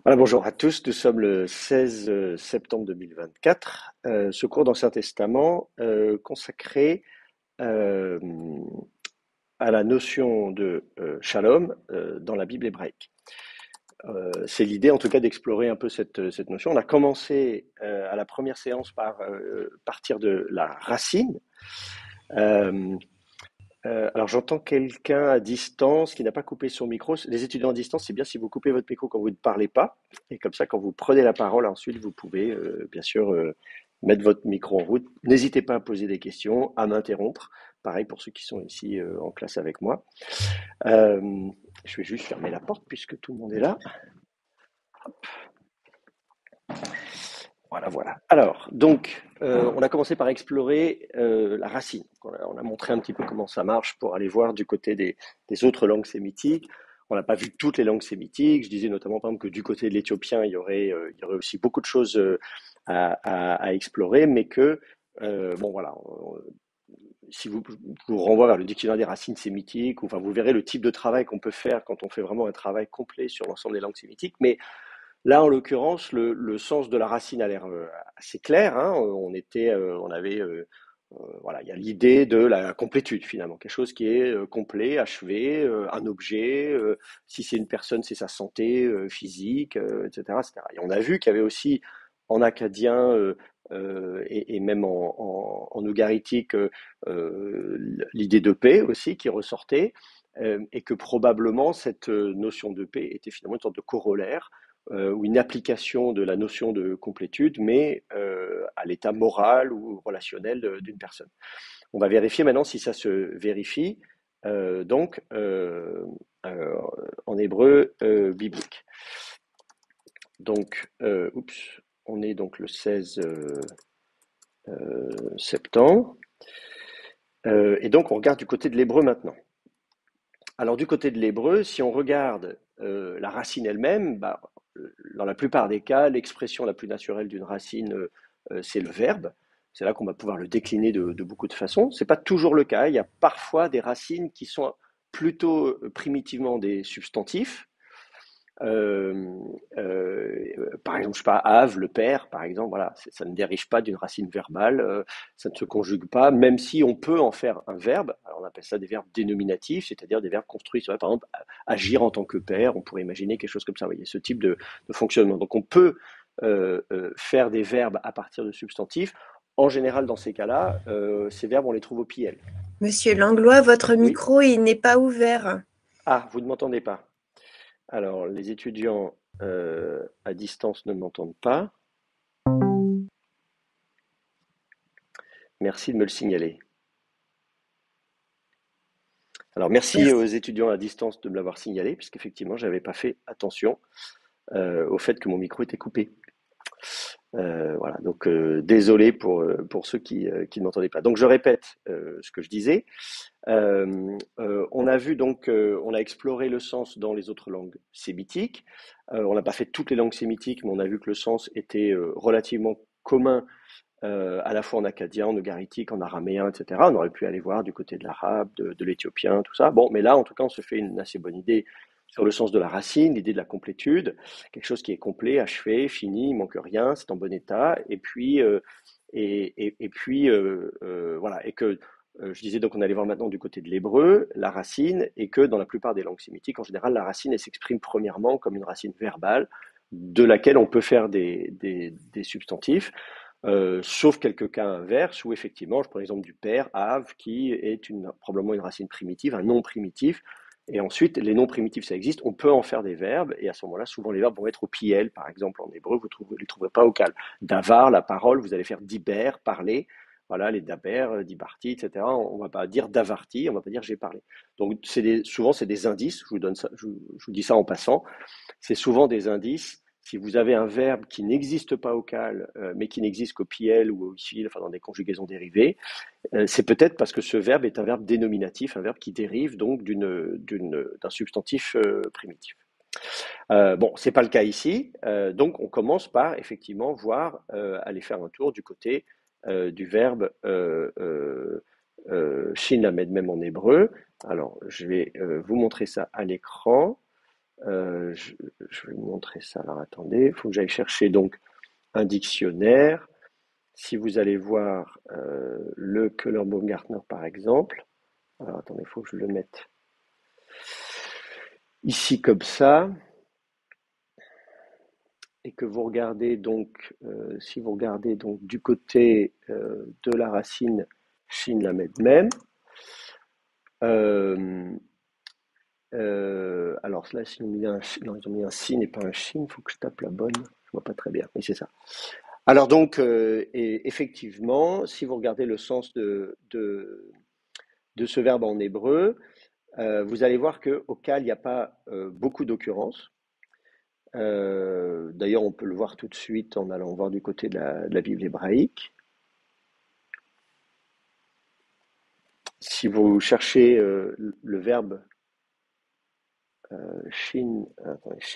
Voilà, bonjour à tous, nous sommes le 16 septembre 2024. Ce cours d'Ancien Testament consacré euh, à la notion de shalom dans la Bible hébraïque. C'est l'idée en tout cas d'explorer un peu cette notion. On a commencé à la première séance par partir de la racine. Euh, alors j'entends quelqu'un à distance qui n'a pas coupé son micro. Les étudiants à distance, c'est bien si vous coupez votre micro quand vous ne parlez pas. Et comme ça, quand vous prenez la parole, ensuite vous pouvez bien sûr mettre votre micro en route. N'hésitez pas à poser des questions, à m'interrompre. Pareil pour ceux qui sont ici en classe avec moi. Euh, je vais juste fermer la porte puisque tout le monde est là. Voilà, voilà. Alors, donc, on a commencé par explorer la racine. On a montré un petit peu comment ça marche pour aller voir du côté des autres langues sémitiques. On n'a pas vu toutes les langues sémitiques. Je disais notamment, par exemple, que du côté de l'éthiopien, il y aurait aussi beaucoup de choses à explorer, mais que, bon, voilà, si vous, je vous renvoie vers le dictionnaire des racines sémitiques, enfin, vous verrez le type de travail qu'on peut faire quand on fait vraiment un travail complet sur l'ensemble des langues sémitiques. Mais là, en l'occurrence, le sens de la racine a l'air assez clair, hein. On avait, voilà, il y a l'idée de la complétude finalement, quelque chose qui est complet, achevé, un objet. Si c'est une personne, c'est sa santé physique, etc., etc. Et on a vu qu'il y avait aussi en acadien et même en ougaritique l'idée de paix aussi qui ressortait, et que probablement cette notion de paix était finalement une sorte de corollaire ou une application de la notion de complétude, mais à l'état moral ou relationnel d'une personne. On va vérifier maintenant si ça se vérifie, donc en hébreu biblique. Donc, on est donc le 16 septembre, et donc on regarde du côté de l'hébreu maintenant. Alors du côté de l'hébreu, si on regarde la racine elle-même, bah, dans la plupart des cas, l'expression la plus naturelle d'une racine, c'est le verbe. C'est là qu'on va pouvoir le décliner de beaucoup de façons. Ce n'est pas toujours le cas. Il y a parfois des racines qui sont plutôt primitivement des substantifs. Euh, Par exemple, je sais pas, Have, le père, par exemple, voilà, ça ne dérive pas d'une racine verbale, ça ne se conjugue pas, même si on peut en faire un verbe. Alors on appelle ça des verbes dénominatifs, c'est-à-dire des verbes construits. Par exemple, agir en tant que père, on pourrait imaginer quelque chose comme ça. Vous voyez, ce type de fonctionnement. Donc on peut faire des verbes à partir de substantifs. En général, dans ces cas-là, ces verbes, on les trouve au pluriel. Monsieur Langlois, votre Oui. micro, il n'est pas ouvert. Ah, vous ne m'entendez pas. Alors, les étudiants à distance ne m'entendent pas. Merci de me le signaler. Alors, merci aux Merci. étudiants à distance de me l'avoir signalé, puisqu'effectivement, je n'avais pas fait attention au fait que mon micro était coupé. Voilà, donc désolé pour ceux qui ne m'entendaient pas. Donc, je répète ce que je disais. On a vu donc, on a exploré le sens dans les autres langues sémitiques. On n'a pas fait toutes les langues sémitiques, mais on a vu que le sens était relativement commun à la fois en acadien, en ougaritique, en araméen, etc. On aurait pu aller voir du côté de l'arabe, de l'éthiopien, tout ça. Bon, mais là, en tout cas, on se fait une assez bonne idée sur le sens de la racine, l'idée de la complétude, quelque chose qui est complet, achevé, fini, il manque rien, c'est en bon état, et puis, voilà, et que je disais donc on allait voir maintenant du côté de l'hébreu, la racine, et que dans la plupart des langues sémitiques, en général, la racine, elle s'exprime premièrement comme une racine verbale, de laquelle on peut faire des substantifs. Sauf quelques cas inverses où effectivement, je prends l'exemple du père, Have, qui est probablement une racine primitive, un nom primitif. Et ensuite, les noms primitifs, ça existe, on peut en faire des verbes, et à ce moment-là, souvent les verbes vont être au piel, par exemple en hébreu, vous ne les trouverez pas au cal. Davar, la parole, vous allez faire diber, parler, voilà, les daber, dibarti, etc. On ne va pas dire davarti, on ne va pas dire j'ai parlé. Donc souvent, c'est des indices, je vous dis ça en passant, c'est souvent des indices. Si vous avez un verbe qui n'existe pas au cal, mais qui n'existe qu'au piel ou au fil, enfin dans des conjugaisons dérivées, c'est peut-être parce que ce verbe est un verbe dénominatif, un verbe qui dérive donc d'un substantif primitif. Bon, c'est pas le cas ici, donc on commence par effectivement voir, aller faire un tour du côté du verbe shin lamed, même en hébreu. Alors, je vais vous montrer ça à l'écran. Je vais vous montrer ça. Alors attendez, il faut que j'aille chercher donc un dictionnaire. Si vous allez voir le Köhler-Baumgartner par exemple, alors attendez, il faut que je le mette ici comme ça, et que vous regardez donc, si vous regardez donc du côté de la racine Shin Lamed Mem, euh, alors là, si on met non, ils ont mis un sin et pas un shin, il faut que je tape la bonne, je vois pas très bien, mais c'est ça. Alors donc, et effectivement, si vous regardez le sens de ce verbe en hébreu, vous allez voir qu'au cal, il n'y a pas beaucoup d'occurrences. D'ailleurs, on peut le voir tout de suite en allant voir du côté de la Bible hébraïque. Si vous cherchez le verbe shin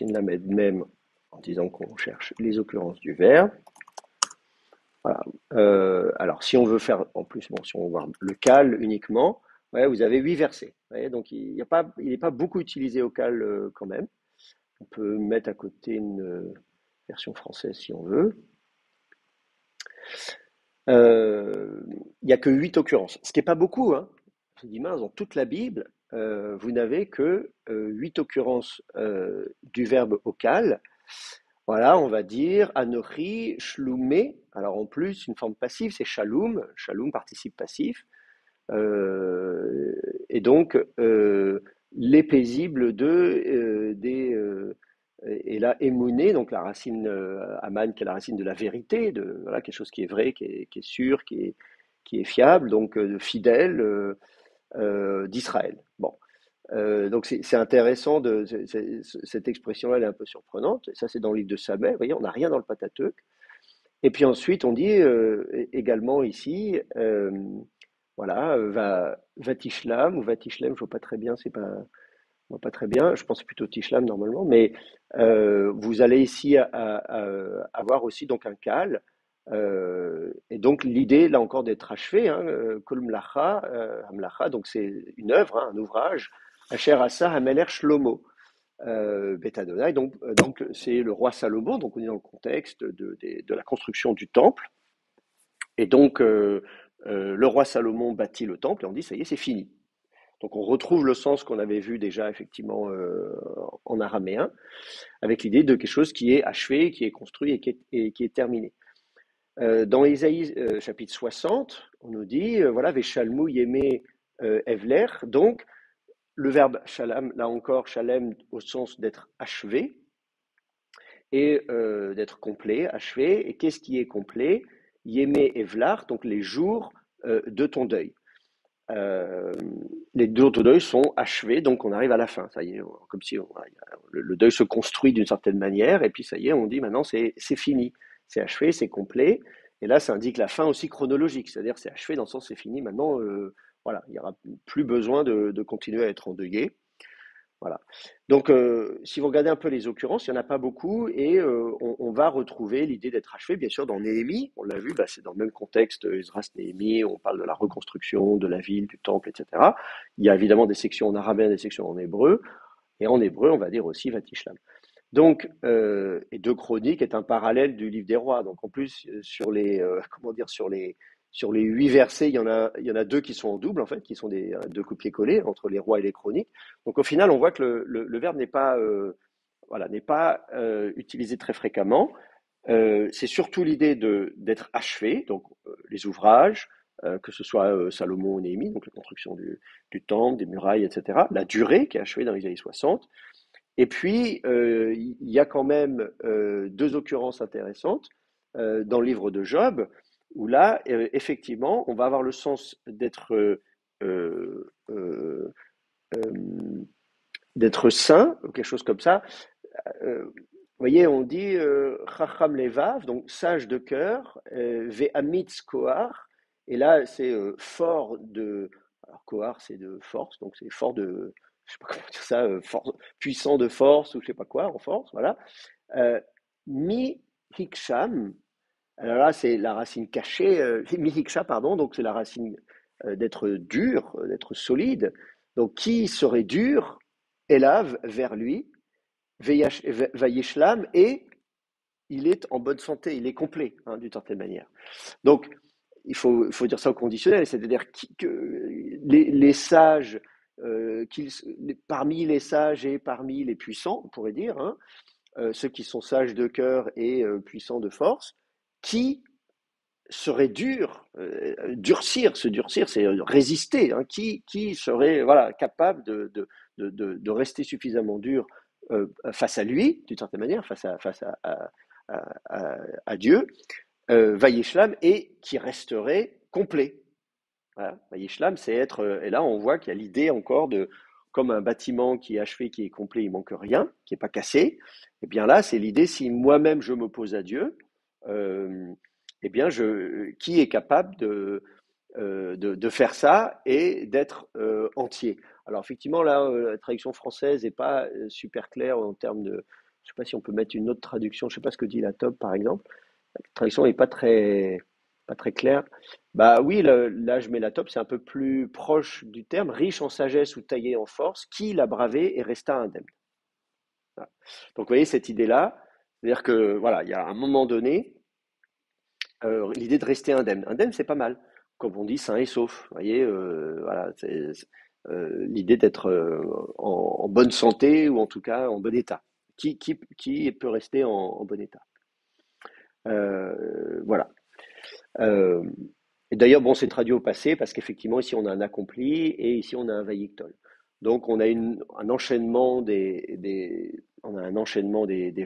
lamed mem en disant qu'on cherche les occurrences du verbe, voilà. Alors, si on veut faire en plus, bon, si on veut voir le cal uniquement, ouais, vous avez 8 versets. Vous voyez, donc il n'est pas beaucoup utilisé au cal quand même. On peut mettre à côté une version française si on veut. Il n'y a que 8 occurrences, ce qui n'est pas beaucoup, hein. Je dis mince, dans toute la Bible, vous n'avez que 8 occurrences du verbe au cal. Voilà, on va dire Anochi, Shloumé. Alors en plus, une forme passive, c'est Shalom. Shalom, participe passif. Et donc, les paisibles et là, émouné, donc la racine Aman, qui est la racine de la vérité, de voilà, quelque chose qui est vrai, qui est sûr, qui est fiable, donc fidèle d'Israël. Bon. Donc c'est intéressant, cette expression-là, elle est un peu surprenante. Et ça, c'est dans le livre de Samuel. Vous voyez, on n'a rien dans le Pentateuque. Et puis ensuite, on dit également ici, voilà, Vatishlam ou Vatishlem, je ne vois pas très bien, je vois pas très bien. Je pense plutôt Tishlam normalement, mais vous allez ici avoir aussi donc un cal. Et donc l'idée, là encore, d'être achevé, hein, Kol Mlacha, Hamlacha, donc c'est une œuvre, hein, un ouvrage, Asher Asa Hameler Shlomo. Beth Adonai, donc c'est le roi Salomon, donc on est dans le contexte de la construction du temple, et donc le roi Salomon bâtit le temple, et on dit ça y est, c'est fini. Donc on retrouve le sens qu'on avait vu déjà effectivement en araméen, avec l'idée de quelque chose qui est achevé, qui est construit et qui est terminé. Dans Ésaïe chapitre 60, on nous dit, voilà, Veshalmou Yemé Evler, donc le verbe shalom, là encore, shalem au sens d'être achevé et d'être complet, achevé. Et qu'est-ce qui est complet? Yémé Evlar, donc les jours de ton deuil. Les jours de deuil sont achevés, donc on arrive à la fin. Ça y est, comme si le deuil se construit d'une certaine manière, et puis ça y est, on dit maintenant c'est fini, c'est achevé, c'est complet. Et là, ça indique la fin aussi chronologique, c'est-à-dire c'est achevé dans le sens c'est fini. Maintenant, voilà, il n'y aura plus besoin de continuer à être endeuillé. Voilà. Donc, si vous regardez un peu les occurrences, il n'y en a pas beaucoup et on va retrouver l'idée d'être achevé, bien sûr, dans Néhémie. On l'a vu, bah, c'est dans le même contexte, Esdras-Néhémie, on parle de la reconstruction de la ville, du temple, etc. Il y a évidemment des sections en araméen, des sections en hébreu. Et en hébreu, on va dire aussi Vatishlam. Donc, et 2 Chroniques est un parallèle du livre des rois. Donc, en plus, sur les, comment dire, sur les 8 versets, il y en a 2 qui sont en double, en fait, qui sont des 2 copier-coller entre les rois et les chroniques. Donc, au final, on voit que le verbe n'est pas, voilà, n'est pas utilisé très fréquemment. C'est surtout l'idée d'être achevé, donc les ouvrages, que ce soit Salomon ou Néhémie, donc la construction du temple, des murailles, etc. La durée qui est achevée dans Isaïe 60. Et puis, il y a quand même 2 occurrences intéressantes dans le livre de Job, où là, effectivement, on va avoir le sens euh, euh, euh, d'être saint, ou quelque chose comme ça. Vous voyez, on dit Chacham Levav, donc sage de cœur, Ve'amitz Kohar, et là, c'est fort de. Alors, Kohar, c'est de force, donc c'est fort de. Je sais pas comment dire ça, puissant de force, ou je sais pas quoi, en force, voilà. Mi Hiksham, alors là, c'est la racine cachée, mihiksha, pardon, donc c'est la racine d'être dur, d'être solide. Donc qui serait dur, élave vers lui. Vayeshlam, et il est en bonne santé, il est complet, hein, d'une certaine manière. Donc, il faut dire ça au conditionnel, c'est-à-dire que les sages, parmi les sages et parmi les puissants, on pourrait dire, hein, ceux qui sont sages de cœur et puissants de force, qui serait dur, se durcir, c'est résister, hein, qui serait voilà, capable de rester suffisamment dur face à lui, d'une certaine manière, à Dieu, Vayeshlam, et qui resterait complet. Voilà. Vayeshlam, c'est être. Et là, on voit qu'il y a l'idée encore de, comme un bâtiment qui est achevé, qui est complet, il manque rien, qui n'est pas cassé. Et bien là, c'est l'idée, si moi-même je m'oppose à Dieu, euh, eh bien, qui est capable de faire ça et d'être entier. Alors effectivement, là, la traduction française n'est pas super claire en termes de. Je ne sais pas si on peut mettre une autre traduction. Je ne sais pas ce que dit la top, par exemple. La traduction n'est pas très claire. Bah oui, là, je mets la top, c'est un peu plus proche du terme, riche en sagesse ou taillé en force, qui l'a bravé et resta indemne. Voilà. Donc vous voyez cette idée-là, c'est-à-dire que voilà, il y a un moment donné, l'idée de rester indemne. Indemne, c'est pas mal. Comme on dit, sain et sauf. Vous voyez, voilà, l'idée d'être en bonne santé ou en tout cas en bon état. Qui peut rester en bon état? Voilà. Euh, et d'ailleurs, bon, c'est traduit au passé parce qu'effectivement, ici, on a un accompli et ici, on a un vaïktol. Donc, on a un enchaînement des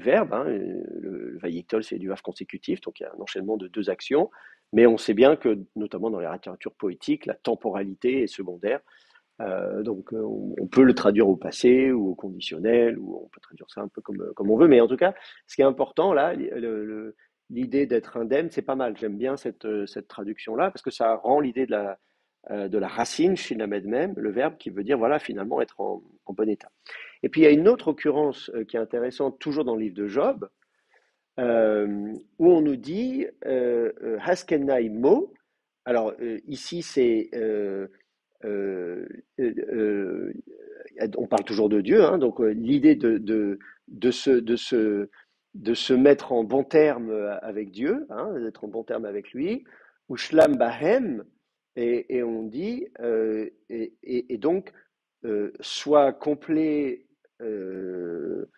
verbes, hein. Le vaïktol, c'est du verbe consécutif, donc il y a un enchaînement de deux actions. Mais on sait bien que, notamment dans la littérature poétique, la temporalité est secondaire. Donc, on peut le traduire au passé ou au conditionnel, ou on peut traduire ça un peu comme on veut. Mais en tout cas, ce qui est important là, l'idée d'être indemne, c'est pas mal. J'aime bien cette traduction-là parce que ça rend l'idée de la racine chez la même, le verbe qui veut dire, voilà, finalement, être en bon état. Et puis, il y a une autre occurrence qui est intéressante, toujours dans le livre de Job, où on nous dit Haskenai Mo. Alors, ici, c'est. On parle toujours de Dieu, hein, donc l'idée de se mettre en bon terme avec Dieu, hein, d'être en bon terme avec lui, ou shlam bahem, et on dit, et donc, soit complet, euh,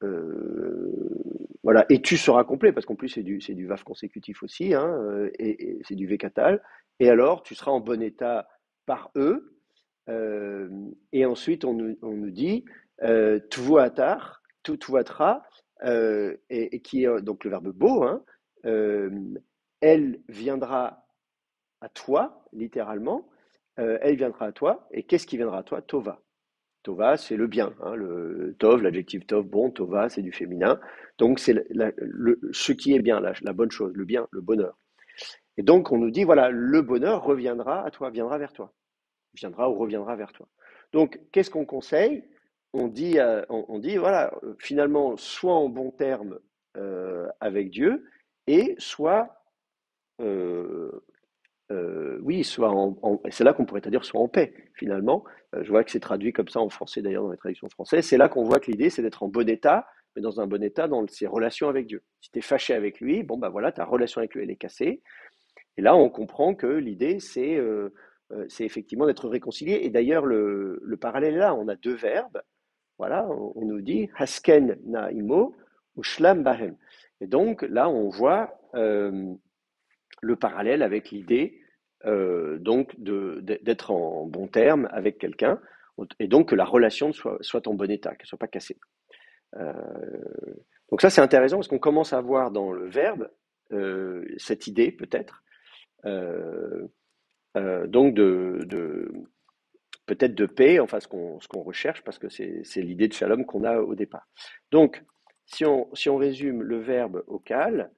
euh, voilà, et tu seras complet, parce qu'en plus c'est du VAF consécutif aussi, hein, et c'est du Vécatal, et alors tu seras en bon état par eux, euh, et ensuite, on nous dit Tuvuatar, Tuvuatra, et qui est donc le verbe beau, hein, euh, elle viendra à toi, littéralement, elle viendra à toi, et qu'est-ce qui viendra à toi? Tova. Tova, c'est le bien, hein, le tov, l'adjectif tov, bon, tova, c'est du féminin, donc c'est ce qui est bien, la bonne chose, le bien, le bonheur. Et donc, on nous dit, voilà, le bonheur reviendra à toi, viendra vers toi, viendra ou reviendra vers toi. Donc, qu'est-ce qu'on conseille? On dit, voilà, finalement, sois en bon terme avec Dieu, et soit, euh, oui, c'est là qu'on pourrait dire soit en paix, finalement. Je vois que c'est traduit comme ça en français, d'ailleurs, dans les traductions françaises. C'est là qu'on voit que l'idée, c'est d'être en bon état, mais dans un bon état dans ses relations avec Dieu. Si tu es fâché avec lui, bon, ben voilà, ta relation avec lui, elle est cassée. Et là, on comprend que l'idée, c'est effectivement d'être réconcilié. Et d'ailleurs, le parallèle est là, on a deux verbes. Voilà, on nous dit hasken naimo ou shlam bahem. Et donc là, on voit le parallèle avec l'idée donc d'être en bon terme avec quelqu'un, et donc que la relation soit en bon état, qu'elle ne soit pas cassée. Euh, donc ça, c'est intéressant parce qu'on commence à voir dans le verbe cette idée peut-être. Euh, donc peut-être de paix, enfin ce qu'on recherche, parce que c'est l'idée de shalom qu'on a au départ. Donc, si on résume le verbe au cal,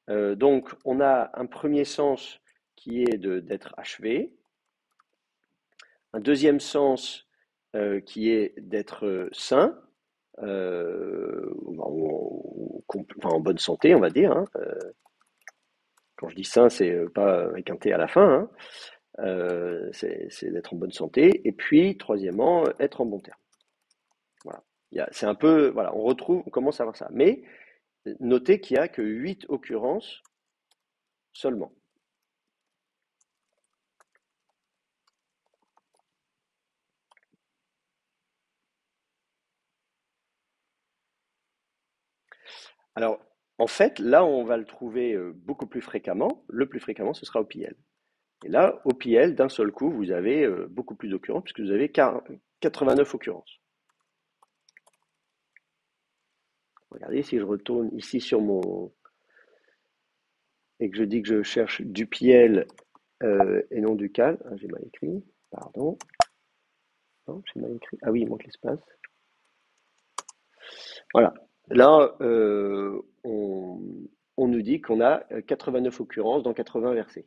donc on a un premier sens qui est d'être achevé, un deuxième sens qui est d'être sain, en bonne santé, on va dire, hein. Quand je dis sain, c'est pas avec un T à la fin, hein. C'est d'être en bonne santé. Et puis, troisièmement, être en bon terme. Voilà. C'est un peu, voilà, on commence à voir ça. Mais notez qu'il n'y a que 8 occurrences seulement. Alors, en fait, là, on va le trouver beaucoup plus fréquemment. Le plus fréquemment, ce sera au PL. Et là, au PL, d'un seul coup, vous avez beaucoup plus d'occurrences, puisque vous avez 89 occurrences. Regardez, si je retourne ici sur mon... et que je dis que je cherche du PL et non du cal. Ah, j'ai mal écrit, pardon. Non, j'ai mal écrit. Ah oui, il manque l'espace. Voilà. Là, on nous dit qu'on a 89 occurrences dans 80 versets.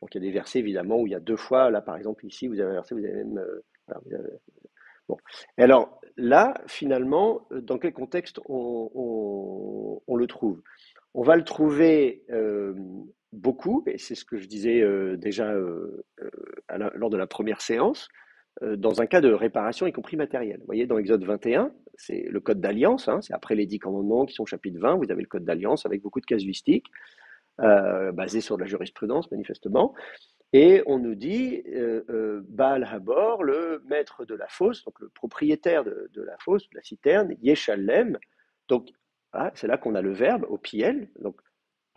Donc il y a des versets évidemment où il y a deux fois. Là, par exemple, ici, vous avez un verset, vous avez même. Voilà, bon. Et alors là, finalement, dans quel contexte on le trouve? On va le trouver beaucoup, et c'est ce que je disais déjà lors de la première séance, dans un cas de réparation, y compris matérielle. Vous voyez, dans Exode 21, c'est le code d'alliance, hein, c'est après les 10 commandements qui sont au chapitre 20, vous avez le code d'alliance avec beaucoup de casuistiques, basés sur de la jurisprudence, manifestement. Et on nous dit, Baal Habor, le maître de la fosse, donc le propriétaire de la fosse, de la citerne, Yeshalem. Donc, voilà, c'est là qu'on a le verbe au piel. Donc,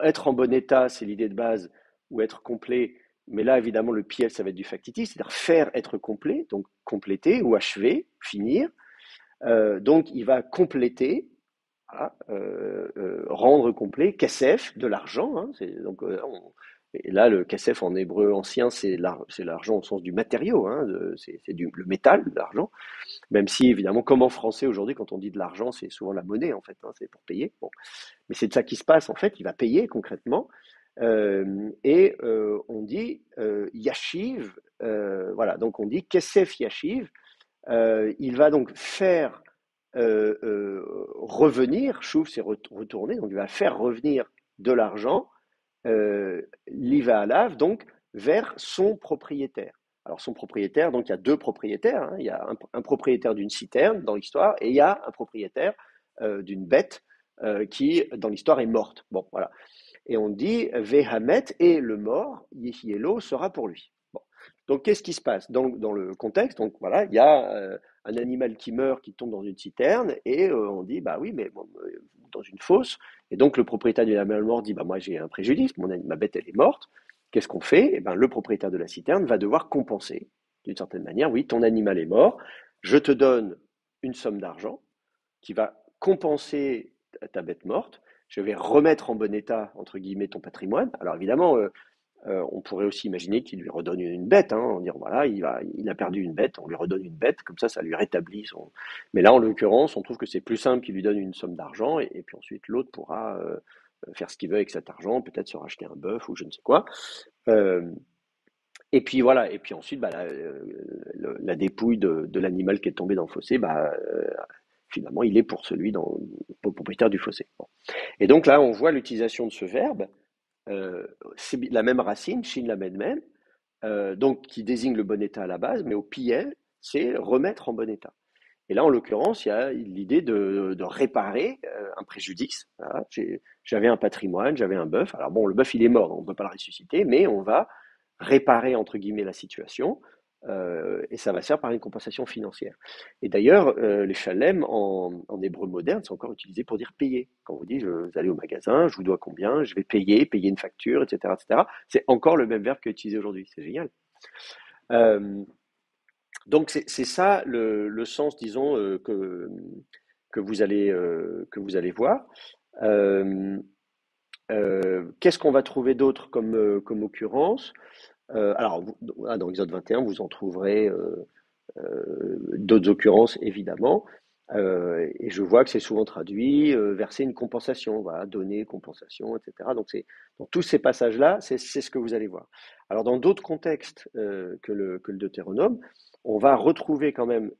être en bon état, c'est l'idée de base, ou être complet. Mais là, évidemment, le piel, ça va être du factitif, c'est-à-dire faire être complet, donc compléter ou achever, finir. Donc, il va compléter, voilà, rendre complet, kesef, de l'argent. Hein, donc, et là, le kesef en hébreu ancien, c'est l'argent au sens du matériau, hein, c'est le métal, de l'argent. Même si, évidemment, comme en français aujourd'hui, quand on dit de l'argent, c'est souvent la monnaie, en fait, hein, c'est pour payer. Bon. Mais c'est de ça qui se passe, en fait, il va payer concrètement. On dit Yashiv, voilà, donc on dit Kesef Yashiv, il va donc faire revenir, Chouv c'est retourner, donc il va faire revenir de l'argent, l'Iva Alav, donc vers son propriétaire. Alors son propriétaire, donc il y a deux propriétaires, hein, il y a un propriétaire d'une citerne dans l'histoire et il y a un propriétaire d'une bête qui dans l'histoire est morte. Bon, voilà. Et on dit Vehamet et le mort, Yehielo sera pour lui. Bon. Donc qu'est-ce qui se passe dans le contexte? Donc voilà, il y a un animal qui meurt, qui tombe dans une citerne, et on dit bah oui, mais bon, dans une fosse. Et donc le propriétaire du animal mort dit bah moi j'ai un préjudice, ma bête elle est morte. Qu'est-ce qu'on fait? Et ben le propriétaire de la citerne va devoir compenser d'une certaine manière. Oui, ton animal est mort, je te donne une somme d'argent qui va compenser ta bête morte. Je vais remettre en bon état, entre guillemets, ton patrimoine. Alors évidemment, on pourrait aussi imaginer qu'il lui redonne une bête, hein, en disant voilà, il a perdu une bête, on lui redonne une bête, comme ça lui rétablit son. Mais là, en l'occurrence, on trouve que c'est plus simple qu'il lui donne une somme d'argent, et puis ensuite l'autre pourra faire ce qu'il veut avec cet argent, peut-être se racheter un bœuf ou je ne sais quoi. Euh, et puis voilà, et puis ensuite, bah, la dépouille de l'animal qui est tombé dans le fossé, bah, finalement, il est pour pour le propriétaire du fossé. Bon. Et donc là, on voit l'utilisation de ce verbe, c'est la même racine, shin lamed mem, donc qui désigne le bon état à la base, mais au piel, c'est remettre en bon état. Et là, en l'occurrence, il y a l'idée de réparer un préjudice. Voilà. J'avais un patrimoine, j'avais un bœuf. Alors bon, le bœuf, il est mort, donc on ne peut pas le ressusciter, mais on va réparer, entre guillemets, la situation, et ça va se faire par une compensation financière. Et d'ailleurs, les chalem en hébreu moderne sont encore utilisés pour dire payer. Quand vous dites, vous allez au magasin, je vous dois combien, je vais payer une facture, etc., etc. C'est encore le même verbe qui est utilisé aujourd'hui. C'est génial. Euh, donc c'est ça le sens, disons, que vous allez voir. Euh, Qu'est-ce qu'on va trouver d'autre comme occurrence? Alors, dans Exode 21, vous en trouverez d'autres occurrences, évidemment. Et je vois que c'est souvent traduit verser une compensation, voilà, donner compensation, etc. Donc, dans tous ces passages-là, c'est ce que vous allez voir. Alors, dans d'autres contextes que le Deutéronome, on va retrouver quand même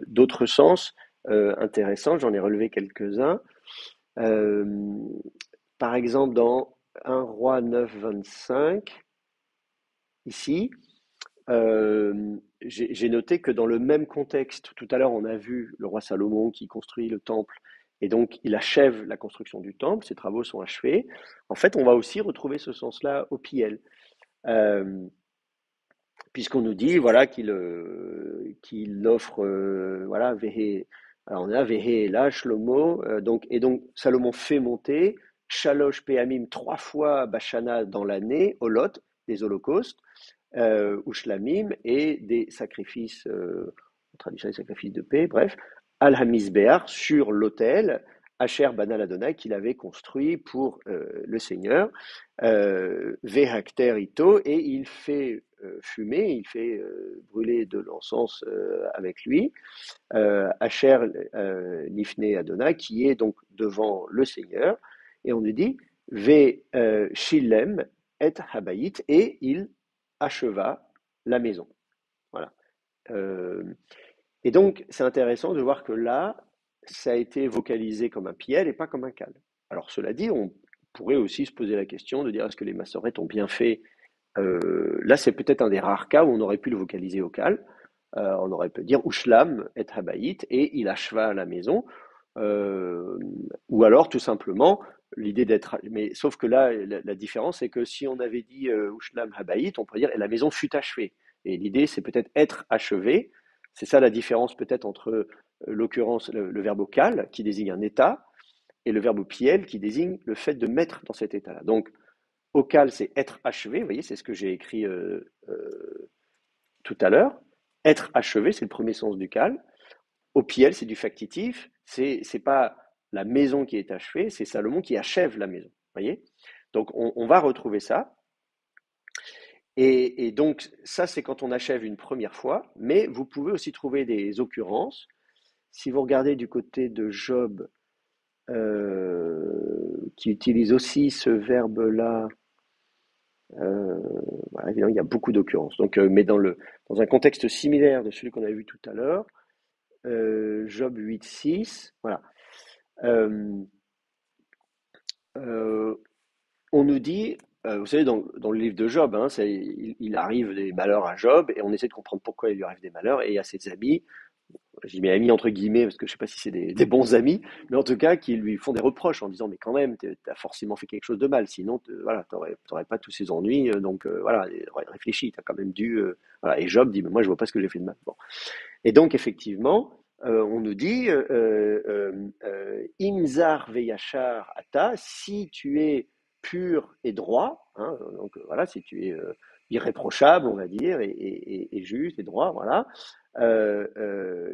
d'autres sens intéressants. J'en ai relevé quelques-uns. Euh, Par exemple, dans 1 Roi 9, 25, ici, J'ai noté que dans le même contexte, tout à l'heure, on a vu le roi Salomon qui construit le temple et donc il achève la construction du temple, ses travaux sont achevés. En fait, on va aussi retrouver ce sens-là au Piel, euh, puisqu'on nous dit voilà qu'il offre voilà vehe. Alors on a vehe là Shlomo donc et donc Salomon fait monter Shalosh Peamim 3 fois Bashana dans l'année, Olot, des holocaustes Ushlamim et des sacrifices, traditionnels sacrifices de paix, bref, al Hamizbeach sur l'autel, Asher Banal Adonai qu'il avait construit pour le Seigneur, Vehakter Ito, et il fait fumer, il fait brûler de l'encens avec lui, Asher Lifne Adonai, qui est donc devant le Seigneur, et on nous dit Ve Shilem et Habayit, et il acheva la maison. Voilà. Euh, et donc, c'est intéressant de voir que là, ça a été vocalisé comme un piel et pas comme un cal. Alors, cela dit, on pourrait aussi se poser la question de dire est-ce que les massorètes ont bien fait. Là, c'est peut-être un des rares cas où on aurait pu le vocaliser au cal. On aurait pu dire Ushlam et Habayit et il acheva la maison. Euh, ou alors, tout simplement, l'idée d'être. Mais sauf que là, la différence, c'est que si on avait dit Ushlam Habayit, on pourrait dire et la maison fut achevée. Et l'idée, c'est peut-être être achevé. C'est ça la différence peut-être entre l'occurrence, le verbe cal, qui désigne un état, et le verbe piel, qui désigne le fait de mettre dans cet état-là. Donc, au cal, c'est être achevé. Vous voyez, c'est ce que j'ai écrit tout à l'heure. Être achevé, c'est le premier sens du cal. Au piel, c'est du factitif. C'est pas la maison qui est achevée, c'est Salomon qui achève la maison. Vous voyez. Donc, on va retrouver ça. Et donc, ça, c'est quand on achève une première fois. Mais vous pouvez aussi trouver des occurrences. Si vous regardez du côté de Job, qui utilise aussi ce verbe-là, voilà, évidemment, il y a beaucoup d'occurrences. Donc, mais dans un contexte similaire de celui qu'on a vu tout à l'heure, Job 8.6, voilà. Euh, euh, on nous dit, vous savez, dans le livre de Job, hein, il arrive des malheurs à Job et on essaie de comprendre pourquoi il lui arrive des malheurs. Et il y a ses amis, j'y mets amis entre guillemets parce que je sais pas si c'est des bons amis, mais en tout cas qui lui font des reproches en disant mais quand même t'as forcément fait quelque chose de mal, sinon voilà t'aurais pas tous ces ennuis, donc voilà réfléchis, t'as quand même dû voilà. Et Job dit mais moi je vois pas ce que j'ai fait de mal. Bon. Et donc effectivement on nous dit Imzar veyachar ata, si tu es pur et droit, hein, donc voilà, si tu es irréprochable, on va dire, et juste et droit, voilà,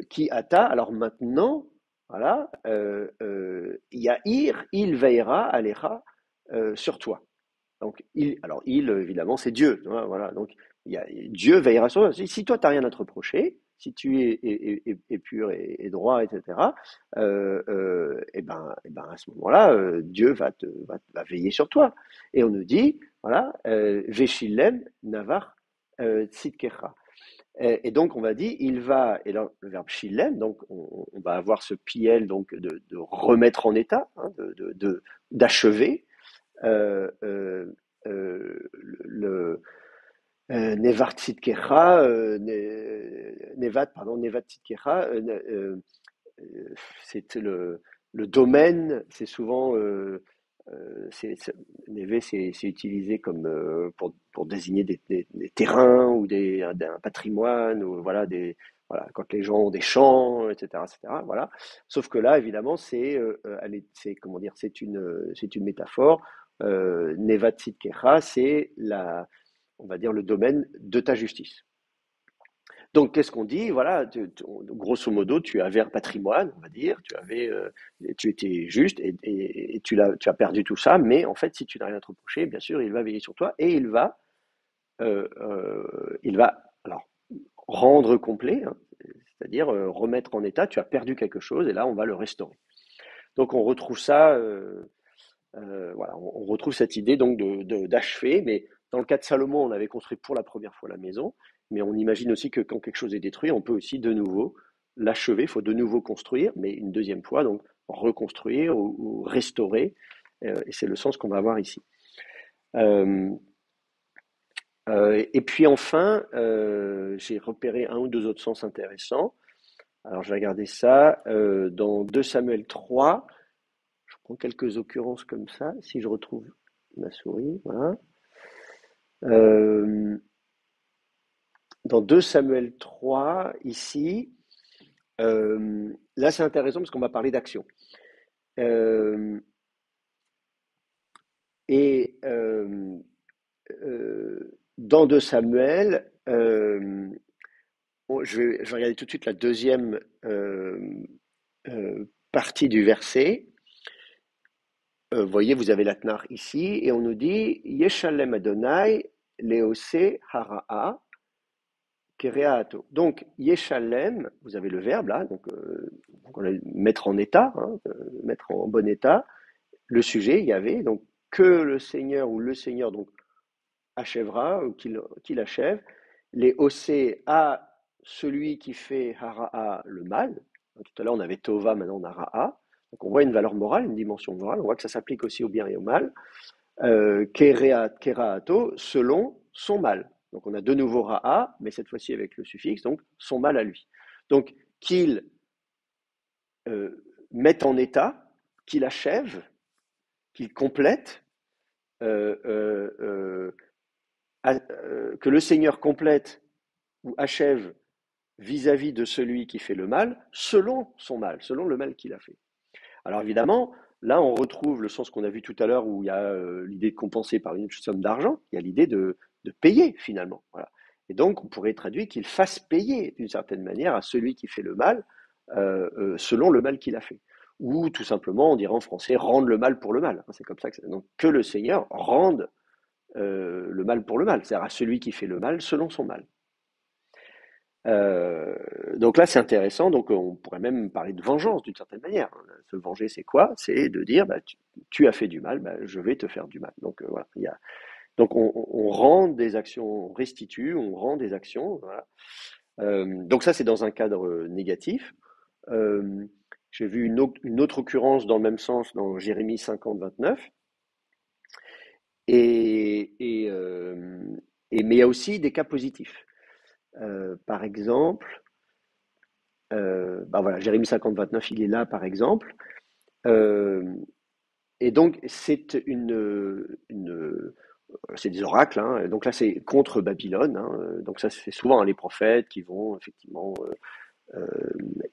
qui ata, alors maintenant, voilà, Yahir, il veillera, Alecha, sur toi. Donc, alors il, évidemment, c'est Dieu, hein, voilà, donc Dieu veillera sur toi. Si toi, tu n'as rien à te reprocher, si tu es pur et droit, etc., et ben à ce moment-là, Dieu va veiller sur toi. Et on nous dit, voilà, Veshilem Navar Tzidkecha. Et donc, on va dire, il va, et là, le verbe shilem, donc on va avoir ce piel donc de remettre en état, hein, d'achever. Euh, euh, le Nevar Tzidkecha, Nevat, pardon, Nevat Tzidkecha, c'est le domaine, c'est souvent Neve, c'est utilisé comme pour désigner des terrains ou un patrimoine ou voilà voilà quand les gens ont des champs, etc., etc. Voilà. Sauf que là, évidemment, c'est comment dire, c'est une métaphore. Neva Tzidkecha, c'est on va dire le domaine de ta justice. Donc, qu'est-ce qu'on dit? Voilà, grosso modo, tu avais un patrimoine, on va dire, tu étais juste et tu as perdu tout ça, mais en fait, si tu n'as rien à te reprocher, bien sûr, il va veiller sur toi et il va alors rendre complet, hein, c'est-à-dire remettre en état. Tu as perdu quelque chose et là, on va le restaurer. Donc, on retrouve ça, voilà, on retrouve cette idée donc d'achever, mais dans le cas de Salomon, on avait construit pour la première fois la maison, mais on imagine aussi que quand quelque chose est détruit, on peut aussi de nouveau l'achever, il faut de nouveau construire, mais une deuxième fois, donc reconstruire ou restaurer, et c'est le sens qu'on va avoir ici. Euh, Et puis enfin, j'ai repéré un ou deux autres sens intéressants. Alors je vais regarder ça dans 2 Samuel 3. Je prends quelques occurrences comme ça, si je retrouve ma souris. Voilà. Euh, dans 2 Samuel 3, ici, là c'est intéressant parce qu'on va parler d'action. Euh, et dans 2 Samuel, je vais regarder tout de suite la deuxième partie du verset. Vous voyez, vous avez l'Atnar ici, et on nous dit Yeshalem Adonai Leose Hara'a Kereato. Donc, Yeshalem, vous avez le verbe là, donc on va le mettre en état, hein, mettre en bon état. Le sujet, Yahvé, donc que le Seigneur ou le Seigneur donc achèvera, ou qu'il achève. Les Osé à celui qui fait Hara'a le mal. Tout à l'heure on avait Tova, maintenant on a Ra'a. Donc on voit une valeur morale, une dimension morale. On voit que ça s'applique aussi au bien et au mal. Keraato, selon son mal. Donc on a de nouveau Ra'a, mais cette fois-ci avec le suffixe, donc son mal à lui. Donc qu'il mette en état, qu'il achève, qu'il complète, que le Seigneur complète ou achève vis-à-vis de celui qui fait le mal, selon son mal, selon le mal qu'il a fait. Alors évidemment, là on retrouve le sens qu'on a vu tout à l'heure où il y a l'idée de compenser par une somme d'argent, il y a l'idée de payer finalement. Voilà. Et donc on pourrait traduire qu'il fasse payer d'une certaine manière à celui qui fait le mal selon le mal qu'il a fait. Ou tout simplement, on dirait en français, rendre le mal pour le mal. C'est comme ça que donc que le Seigneur rende le mal pour le mal, c'est-à-dire à celui qui fait le mal selon son mal. Donc là, c'est intéressant. Donc, on pourrait même parler de vengeance d'une certaine manière. Se venger, c'est quoi? C'est de dire, bah, tu as fait du mal, bah, je vais te faire du mal. Donc voilà. Donc on rend des actions, on restitue, on rend des actions. Voilà. Donc ça, c'est dans un cadre négatif. Euh, j'ai vu une autre occurrence dans le même sens dans Jérémie 50, 29. Et, et, euh, mais il y a aussi des cas positifs. Par exemple, bah voilà, Jérémie 50, 29, il est là, par exemple. Euh, et donc, c'est des oracles, hein. Donc là, c'est contre Babylone, hein. Donc ça, c'est souvent, hein, les prophètes qui vont effectivement,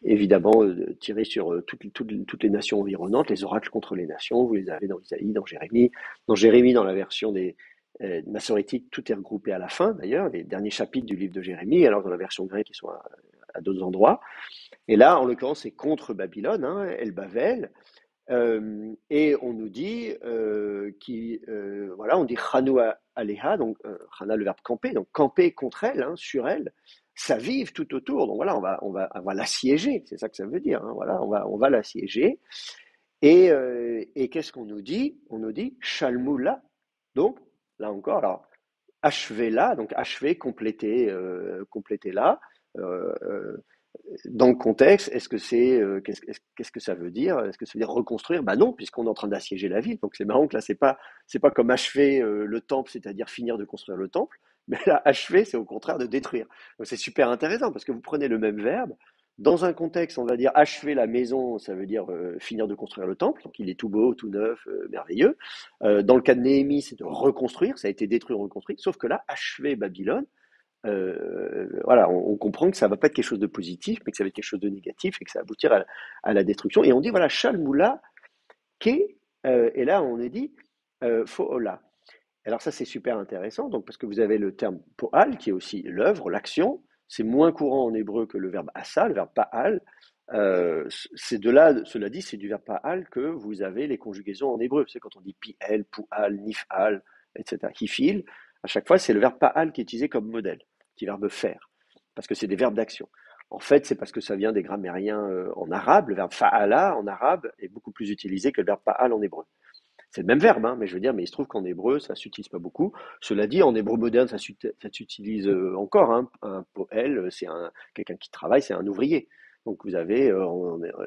évidemment, tirer sur toutes les nations environnantes, les oracles contre les nations. Vous les avez dans Isaïe, dans Jérémie. Dans Jérémie, dans la version des massorétiques, tout est regroupé à la fin, d'ailleurs, les derniers chapitres du livre de Jérémie. Alors dans la version grecque, ils sont à d'autres endroits. Et là, en l'occurrence, c'est contre Babylone, hein, El Bavel. Et on nous dit, voilà, on dit Chanou Aleha, donc Chana, le verbe camper, donc camper contre elle, hein, sur elle, ça vive tout autour. Donc voilà, on va l'assiéger, c'est ça que ça veut dire. Hein, voilà, on va l'assiéger. Et qu'est-ce qu'on nous dit? On nous dit Shalmoula. Donc là encore, alors achevez-la, donc achever, complétez-la. Euh, euh, dans le contexte, est-ce que qu'est-ce que ça veut dire? Est-ce que ça veut dire reconstruire? Bah non, puisqu'on est en train d'assiéger la ville. Donc c'est marrant que là, c'est pas comme achever le temple, c'est-à-dire finir de construire le temple, mais là, achever, c'est au contraire de détruire. Donc c'est super intéressant parce que vous prenez le même verbe. Dans un contexte, on va dire achever la maison, ça veut dire finir de construire le temple, donc il est tout beau, tout neuf, merveilleux. Dans le cas de Néhémie, c'est de reconstruire, ça a été détruit, reconstruit, sauf que là, achever Babylone, voilà, on comprend que ça va pas être quelque chose de positif, mais que ça va être quelque chose de négatif et que ça va aboutir à la destruction. Et on dit, voilà, Shalmoula, Ke, et là on est dit, Fo'ola. Alors ça c'est super intéressant, donc parce que vous avez le terme Po'al, qui est aussi l'œuvre, l'action. C'est moins courant en hébreu que le verbe asa, le verbe Pa'al. C'est de là, cela dit, c'est du verbe Pa'al que vous avez les conjugaisons en hébreu. C'est quand on dit Pi'el, Pu'al, Nif'al, etc. Hifil, à chaque fois c'est le verbe Pa'al qui est utilisé comme modèle, qui est verbe faire, parce que c'est des verbes d'action. En fait, c'est parce que ça vient des grammairiens en arabe. Le verbe fa'ala en arabe est beaucoup plus utilisé que le verbe pa'al en hébreu. C'est le même verbe, hein, mais je veux dire, mais il se trouve qu'en hébreu, ça s'utilise pas beaucoup. Cela dit, en hébreu moderne, ça s'utilise encore. Hein. Un poël, c'est quelqu'un qui travaille, c'est un ouvrier. Donc vous avez,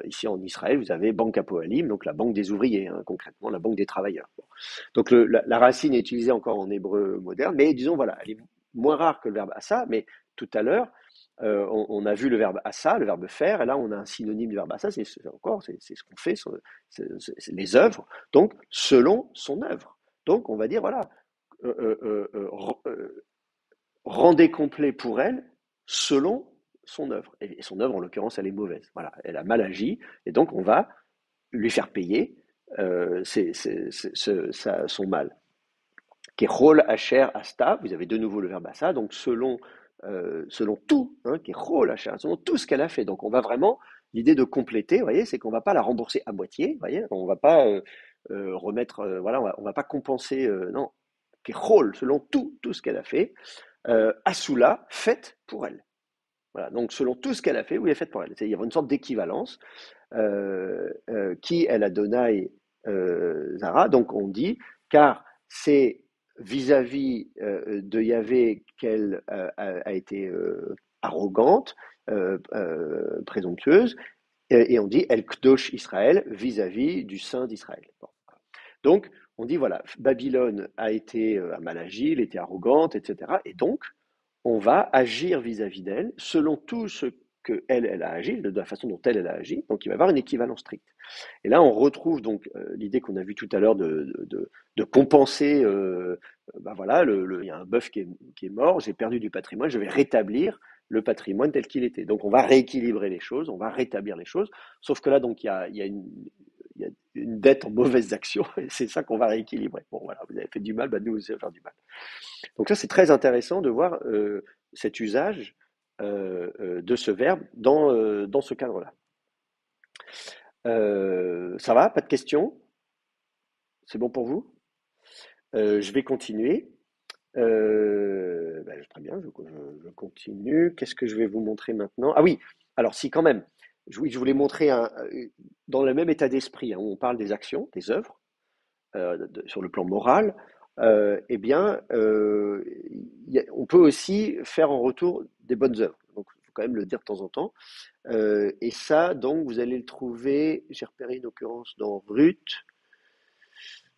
ici en Israël, vous avez Banque Apoalim, donc la banque des ouvriers, hein, concrètement, la banque des travailleurs. Bon. Donc la racine est utilisée encore en hébreu moderne, mais disons, voilà, elle est moins rare que le verbe assa, mais tout à l'heure, on a vu le verbe assa, le verbe faire, et là on a un synonyme du verbe assa, c'est ce qu'on fait, c'est les œuvres, donc selon son œuvre. Donc on va dire, voilà, euh, euh, euh, euh, rendez complet pour elle selon son œuvre. Et son œuvre, en l'occurrence, elle est mauvaise. Voilà, elle a mal agi, et donc on va lui faire payer son mal. Kechol Asher Asta, vous avez de nouveau le verbe Asta, donc selon tout, hein, Kechol Asher, selon tout ce qu'elle a fait. Donc on va vraiment, l'idée de compléter, vous voyez, c'est qu'on ne va pas la rembourser à moitié, vous voyez, on ne va pas remettre, voilà, on va pas compenser, non, Kechol, selon tout ce qu'elle a fait, Asula, faite pour elle. Voilà, donc selon tout ce qu'elle a fait, oui, elle est faite pour elle. Il y a une sorte d'équivalence qui est l'Adonai Zara. Donc on dit, car c'est vis-à-vis de Yahvé qu'elle a été arrogante, présomptueuse, et on dit El Kdosh Israël vis-à-vis du Saint d'Israël. Bon. Donc on dit, voilà, Babylone a été mal agi, elle était arrogante, etc. Et donc, on va agir vis-à-vis d'elle selon tout ce que elle a agi, de la façon dont elle a agi. Donc il va y avoir une équivalence stricte. Et là, on retrouve donc l'idée qu'on a vue tout à l'heure de compenser. Ben voilà, il y a un bœuf qui est mort, j'ai perdu du patrimoine, je vais rétablir le patrimoine tel qu'il était. Donc on va rééquilibrer les choses, on va rétablir les choses. Sauf que là, donc il y a une dette en mauvaises actions, et c'est ça qu'on va rééquilibrer. Bon, voilà, vous avez fait du mal, bah nous, vous allez faire du mal. Donc ça, c'est très intéressant de voir cet usage de ce verbe dans ce cadre-là. Ça va? Pas de questions? C'est bon pour vous? Je vais continuer. Très bien, je continue. Qu'est-ce que je vais vous montrer maintenant? Ah oui, alors si quand même, oui, je voulais montrer dans le même état d'esprit, hein, où on parle des actions, des œuvres, sur le plan moral, eh bien, on peut aussi faire en retour des bonnes œuvres. Donc, il faut quand même le dire de temps en temps. Et ça, donc, vous allez le trouver, j'ai repéré une occurrence dans Ruth,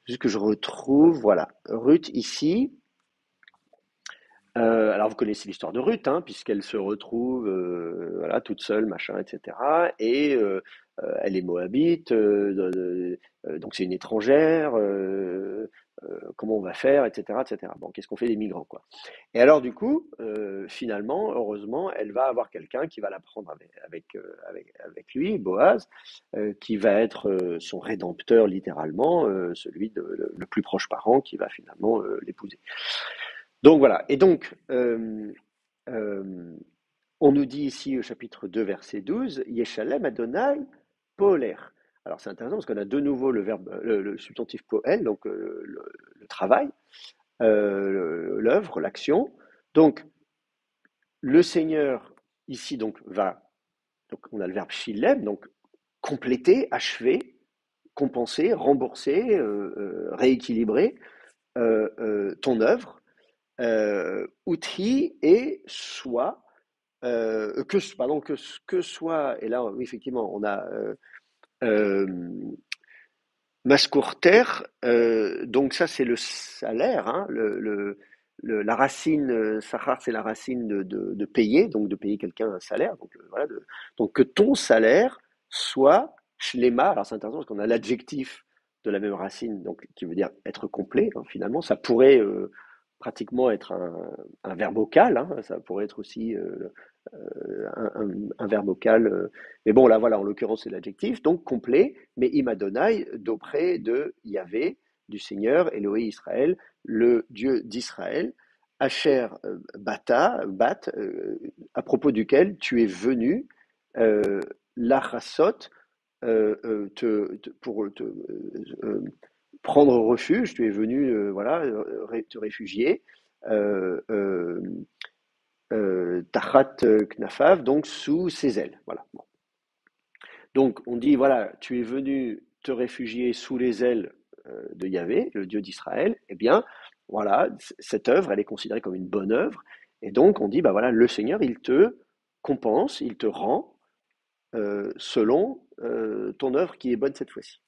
juste que je retrouve, voilà, Ruth ici. Alors, vous connaissez l'histoire de Ruth, hein, puisqu'elle se retrouve voilà, toute seule, machin, etc. Et elle est moabite, donc c'est une étrangère. Comment on va faire, etc., etc. Bon, qu'est-ce qu'on fait des migrants, quoi. Et alors, du coup, finalement, heureusement, elle va avoir quelqu'un qui va la prendre avec lui, Boaz, qui va être son rédempteur, littéralement, celui le plus proche parent qui va finalement l'épouser. Donc voilà. Et donc, euh, on nous dit ici au chapitre 2, verset 12, Yeshalem Adonai Poler. Alors c'est intéressant parce qu'on a de nouveau le verbe, le substantif poel, donc le travail, l'œuvre, l'action. Donc le Seigneur ici donc on a le verbe shilem, donc compléter, achever, compenser, rembourser, rééquilibrer ton œuvre, outil et soit que soit, et là, oui, effectivement, on a euh, mascourter, donc ça, c'est le salaire, hein, la racine, sachar, c'est la racine de payer, donc de payer quelqu'un un salaire. Donc, voilà, donc que ton salaire soit shlema, alors c'est intéressant parce qu'on a l'adjectif de la même racine, donc qui veut dire être complet, hein, finalement, ça pourrait pratiquement être un verbe vocal, hein, ça pourrait être aussi un verbe vocal. Mais bon, là, voilà, en l'occurrence, c'est l'adjectif, donc complet, mais imadonai, d'auprès de Yahvé, du Seigneur, Elohé Israël, le Dieu d'Israël, Asher Bat, à propos duquel tu es venu, l'achasot, pour prendre refuge, tu es venu, voilà, te réfugier, euh, euh, Tachat Knafav, donc sous ses ailes. Voilà. Bon. Donc on dit, voilà, tu es venu te réfugier sous les ailes de Yahvé, le Dieu d'Israël. Eh bien, voilà, cette œuvre, elle est considérée comme une bonne œuvre. Et donc on dit, bah voilà, le Seigneur, il te compense, il te rend selon ton œuvre qui est bonne cette fois-ci.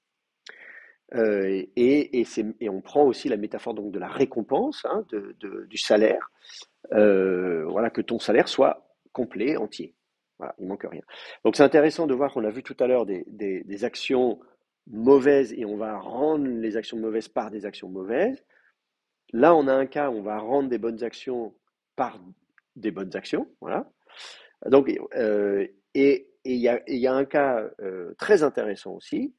Et on prend aussi la métaphore donc de la récompense, hein, du salaire. Voilà, que ton salaire soit complet, entier. Voilà, il manque rien. Donc c'est intéressant de voir qu'on a vu tout à l'heure des actions mauvaises et on va rendre les actions mauvaises par des actions mauvaises. Là, on a un cas où on va rendre des bonnes actions par des bonnes actions. Voilà. Donc, il y a un cas très intéressant aussi,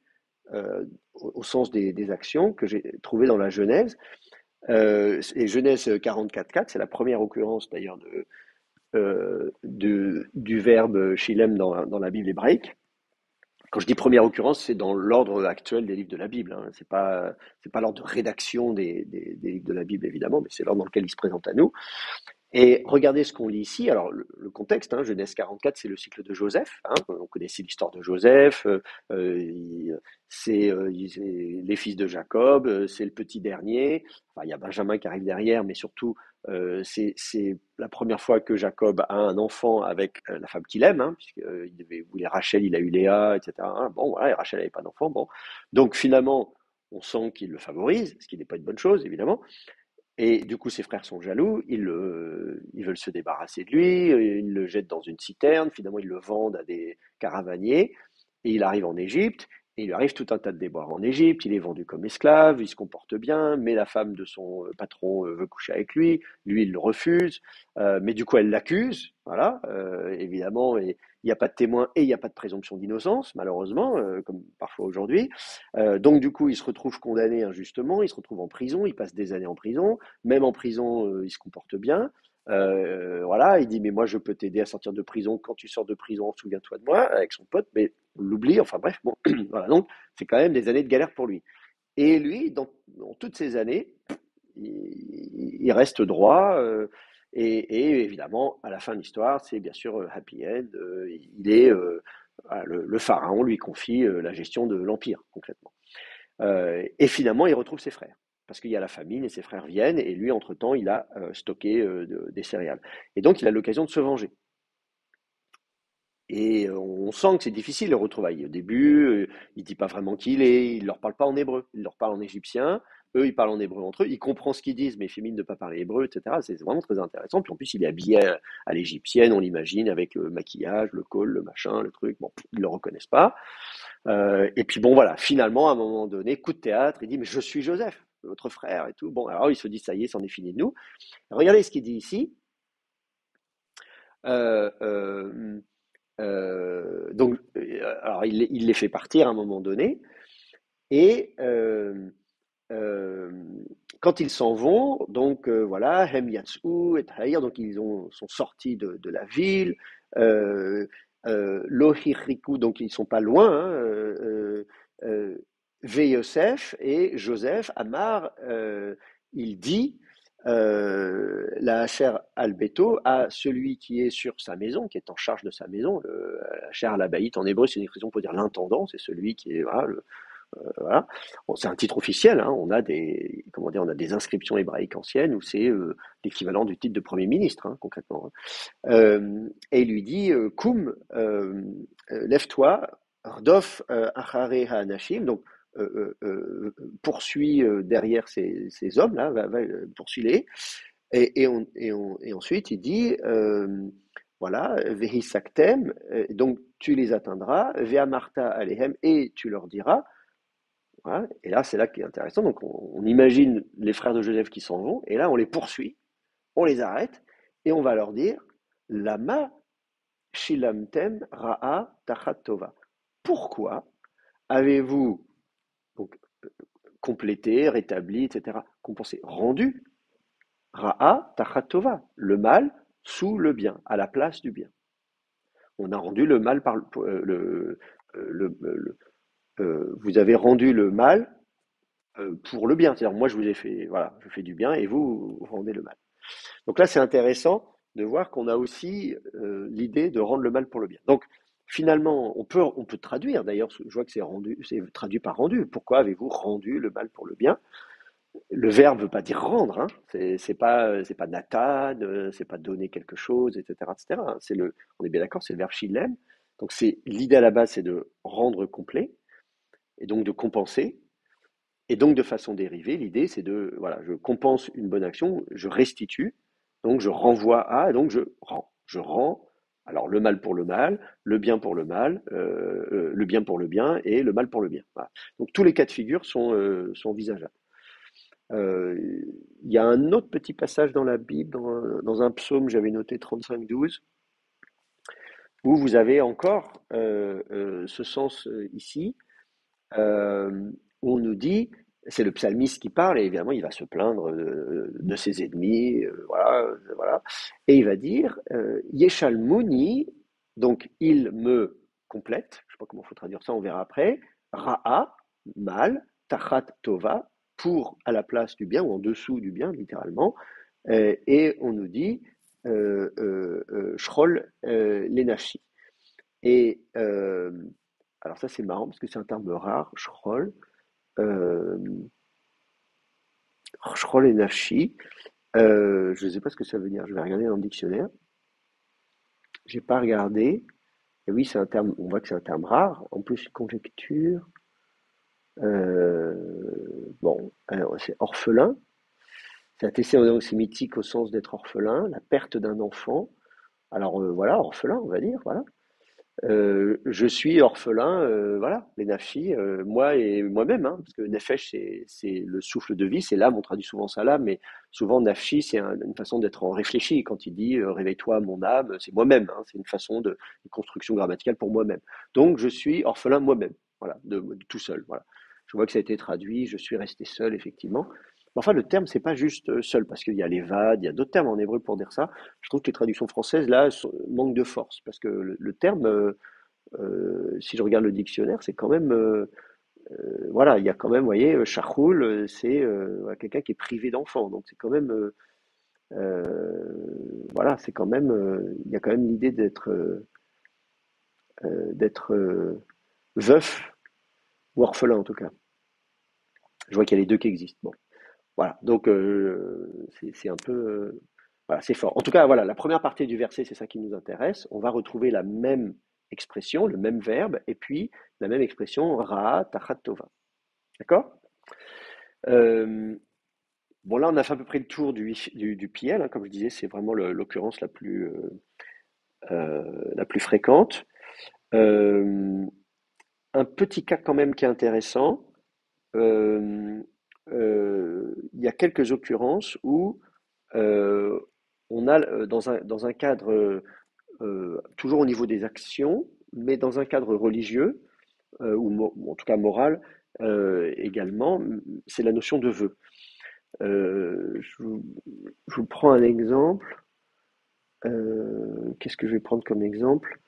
au sens des actions que j'ai trouvé dans la Genèse. Et Genèse 44.4, c'est la première occurrence d'ailleurs du verbe shilem dans la Bible hébraïque. Quand je dis première occurrence, c'est dans l'ordre actuel des livres de la Bible, hein. C'est pas l'ordre de rédaction des livres de la Bible, évidemment, mais c'est l'ordre dans lequel il se présente à nous. Et regardez ce qu'on lit ici. Alors, le contexte, hein, Genèse 44, c'est le cycle de Joseph. Hein, on connaissait l'histoire de Joseph. C'est les fils de Jacob. C'est le petit dernier. Enfin, il y a Benjamin qui arrive derrière, mais surtout, c'est la première fois que Jacob a un enfant avec la femme qu'il aime, hein, puisqu'il voulait Rachel, il a eu Léa, etc. Hein. Bon, voilà, et Rachel n'avait pas d'enfant. Bon. Donc, finalement, on sent qu'il le favorise, ce qui n'est pas une bonne chose, évidemment. Et du coup, ses frères sont jaloux, ils veulent se débarrasser de lui, ils le jettent dans une citerne, finalement ils le vendent à des caravaniers, et il arrive en Égypte, et il lui arrive tout un tas de déboires en Égypte, il est vendu comme esclave, il se comporte bien, mais la femme de son patron veut coucher avec lui il le refuse, mais du coup elle l'accuse, voilà, évidemment, et il n'y a pas de témoin et il n'y a pas de présomption d'innocence, malheureusement, comme parfois aujourd'hui. Donc du coup, il se retrouve condamné injustement, il se retrouve en prison, il passe des années en prison, même en prison, il se comporte bien. Voilà, il dit, mais moi je peux t'aider à sortir de prison. Quand tu sors de prison, souviens-toi de moi, avec son pote, mais on l'oublie. Enfin bref, bon, voilà. Donc c'est quand même des années de galère pour lui. Et lui, dans toutes ces années, il reste droit. Et évidemment, à la fin de l'histoire, c'est bien sûr happy end. Il est voilà, le pharaon lui confie la gestion de l'empire concrètement. Et finalement, il retrouve ses frères. Parce qu'il y a la famine et ses frères viennent, et lui, entre-temps, il a stocké des céréales. Et donc, il a l'occasion de se venger. Et on sent que c'est difficile les retrouvailles. Au début, il dit pas vraiment qui il est, il leur parle pas en hébreu, il leur parle en égyptien. Eux, ils parlent en hébreu entre eux. Il comprend ce qu'ils disent, mais il fait mine de pas parler hébreu, etc. C'est vraiment très intéressant. Puis en plus, il est habillé à l'égyptienne, on l'imagine, avec le maquillage, le col, le machin, le truc. Bon, ils le reconnaissent pas. Et puis bon, voilà, finalement, à un moment donné, coup de théâtre, il dit, mais je suis Joseph, votre frère et tout. Bon, alors il se dit, ça y est, c'en est fini de nous. Regardez ce qu'il dit ici. Euh, euh, alors il les fait partir à un moment donné, et euh, quand ils s'en vont, donc voilà, Hem Yatsou et Tahir, donc sont sortis de la ville, Lohiriku, donc ils sont pas loin, hein, Ve Yosef et Joseph, Amar, il dit la chair al-Beto à celui qui est sur sa maison, qui est en charge de sa maison. La chair al-Abaït en hébreu, c'est une expression pour dire l'intendant, c'est celui qui est voilà, voilà. Bon, c'est un titre officiel, hein. On a comment dire, on a des inscriptions hébraïques anciennes où c'est l'équivalent du titre de Premier ministre, hein, concrètement. Hein. Et il lui dit, Koum, lève-toi, Rdof Achare Ha'anashim, donc poursuis derrière ces hommes-là, poursuis-les. Et ensuite, il dit, voilà, Vehisaktem, donc tu les atteindras, Ve'amarta Alehem, et tu leur diras, voilà. Et là, c'est là qui est intéressant. Donc, on imagine les frères de Joseph qui s'en vont, et là, on les poursuit, on les arrête, et on va leur dire, Lama shilamtem ra'a tachat tova. Pourquoi avez-vous donc complété, rétabli, etc., compensé, rendu ra'a tachat tova, le mal sous le bien, à la place du bien. On a rendu le mal par vous avez rendu le mal pour le bien. C'est-à-dire, moi, je vous ai fait, voilà, je fais du bien et vous rendez le mal. Donc là, c'est intéressant de voir qu'on a aussi l'idée de rendre le mal pour le bien. Donc, finalement, on peut traduire. D'ailleurs, je vois que c'est traduit par rendu. Pourquoi avez-vous rendu le mal pour le bien? Le verbe ne veut pas dire rendre. Hein. C'est pas Nathan, c'est pas donner quelque chose, etc., etc. Hein. On est bien d'accord, c'est le verbe shilem. Donc, l'idée à la base, c'est de rendre complet et donc de compenser. Et donc, de façon dérivée, l'idée, c'est voilà, je compense une bonne action, je restitue, donc je renvoie à, donc je rends. Je rends, alors le mal pour le mal, le bien pour le mal, le bien pour le bien et le mal pour le bien. Voilà. Donc, tous les cas de figure sont envisageables. Euh, Il y a un autre petit passage dans la Bible, dans un psaume, j'avais noté 35-12, où vous avez encore ce sens ici, euh, où on nous dit, c'est le psalmiste qui parle, et évidemment il va se plaindre de ses ennemis, voilà, voilà, et il va dire, Yeshalmuni, donc il me complète, je ne sais pas comment il faut traduire ça, on verra après, Ra'a, mal, Tachat Tova, pour à la place du bien, ou en dessous du bien, littéralement, et on nous dit, Shrol Lenashi. Et alors ça c'est marrant parce que c'est un terme rare, Shrol, euh, Shrol et Nafshi. Je ne sais pas ce que ça veut dire, je vais regarder dans le dictionnaire. J'ai pas regardé. Et oui, c'est un terme, on voit que c'est un terme rare. En plus, conjecture. Euh, bon, alors c'est orphelin. C'est antécédent sémitique au sens d'être orphelin, la perte d'un enfant. Alors voilà, orphelin, on va dire, voilà. Je suis orphelin, voilà, les nafshi, moi et moi-même, hein, parce que nefesh, c'est le souffle de vie, c'est l'âme, on traduit souvent ça l'âme, mais souvent nafshi, c'est une façon d'être en réfléchi. Quand il dit réveille-toi, mon âme, c'est moi-même, hein, c'est une façon une construction grammaticale pour moi-même. Donc je suis orphelin moi-même, voilà, de tout seul, voilà. Je vois que ça a été traduit, je suis resté seul, effectivement. Mais enfin, le terme, c'est pas juste seul, parce qu'il y a les vades, il y a d'autres termes en hébreu pour dire ça. Je trouve que les traductions françaises, là, manquent de force, parce que le terme, si je regarde le dictionnaire, c'est quand même, voilà, il y a quand même, vous voyez, Shachoul, c'est voilà, quelqu'un qui est privé d'enfant, donc c'est quand même, voilà, c'est quand même, il y a quand même l'idée d'être veuf ou orphelin en tout cas. Je vois qu'il y a les deux qui existent. Bon, voilà, donc c'est un peu, voilà, c'est fort. En tout cas, voilà, la première partie du verset, c'est ça qui nous intéresse. On va retrouver la même expression, le même verbe, et puis la même expression, Ra'a, Tachat Tova. D'accord? Euh, bon, là, on a fait à peu près le tour du PL, hein, comme je disais, c'est vraiment l'occurrence la plus fréquente. Euh, un petit cas quand même qui est intéressant, euh, il y a quelques occurrences où euh, on a dans un cadre, toujours au niveau des actions, mais dans un cadre religieux, ou en tout cas moral également, c'est la notion de vœu. Je vous prends un exemple. Qu'est-ce que je vais prendre comme exemple?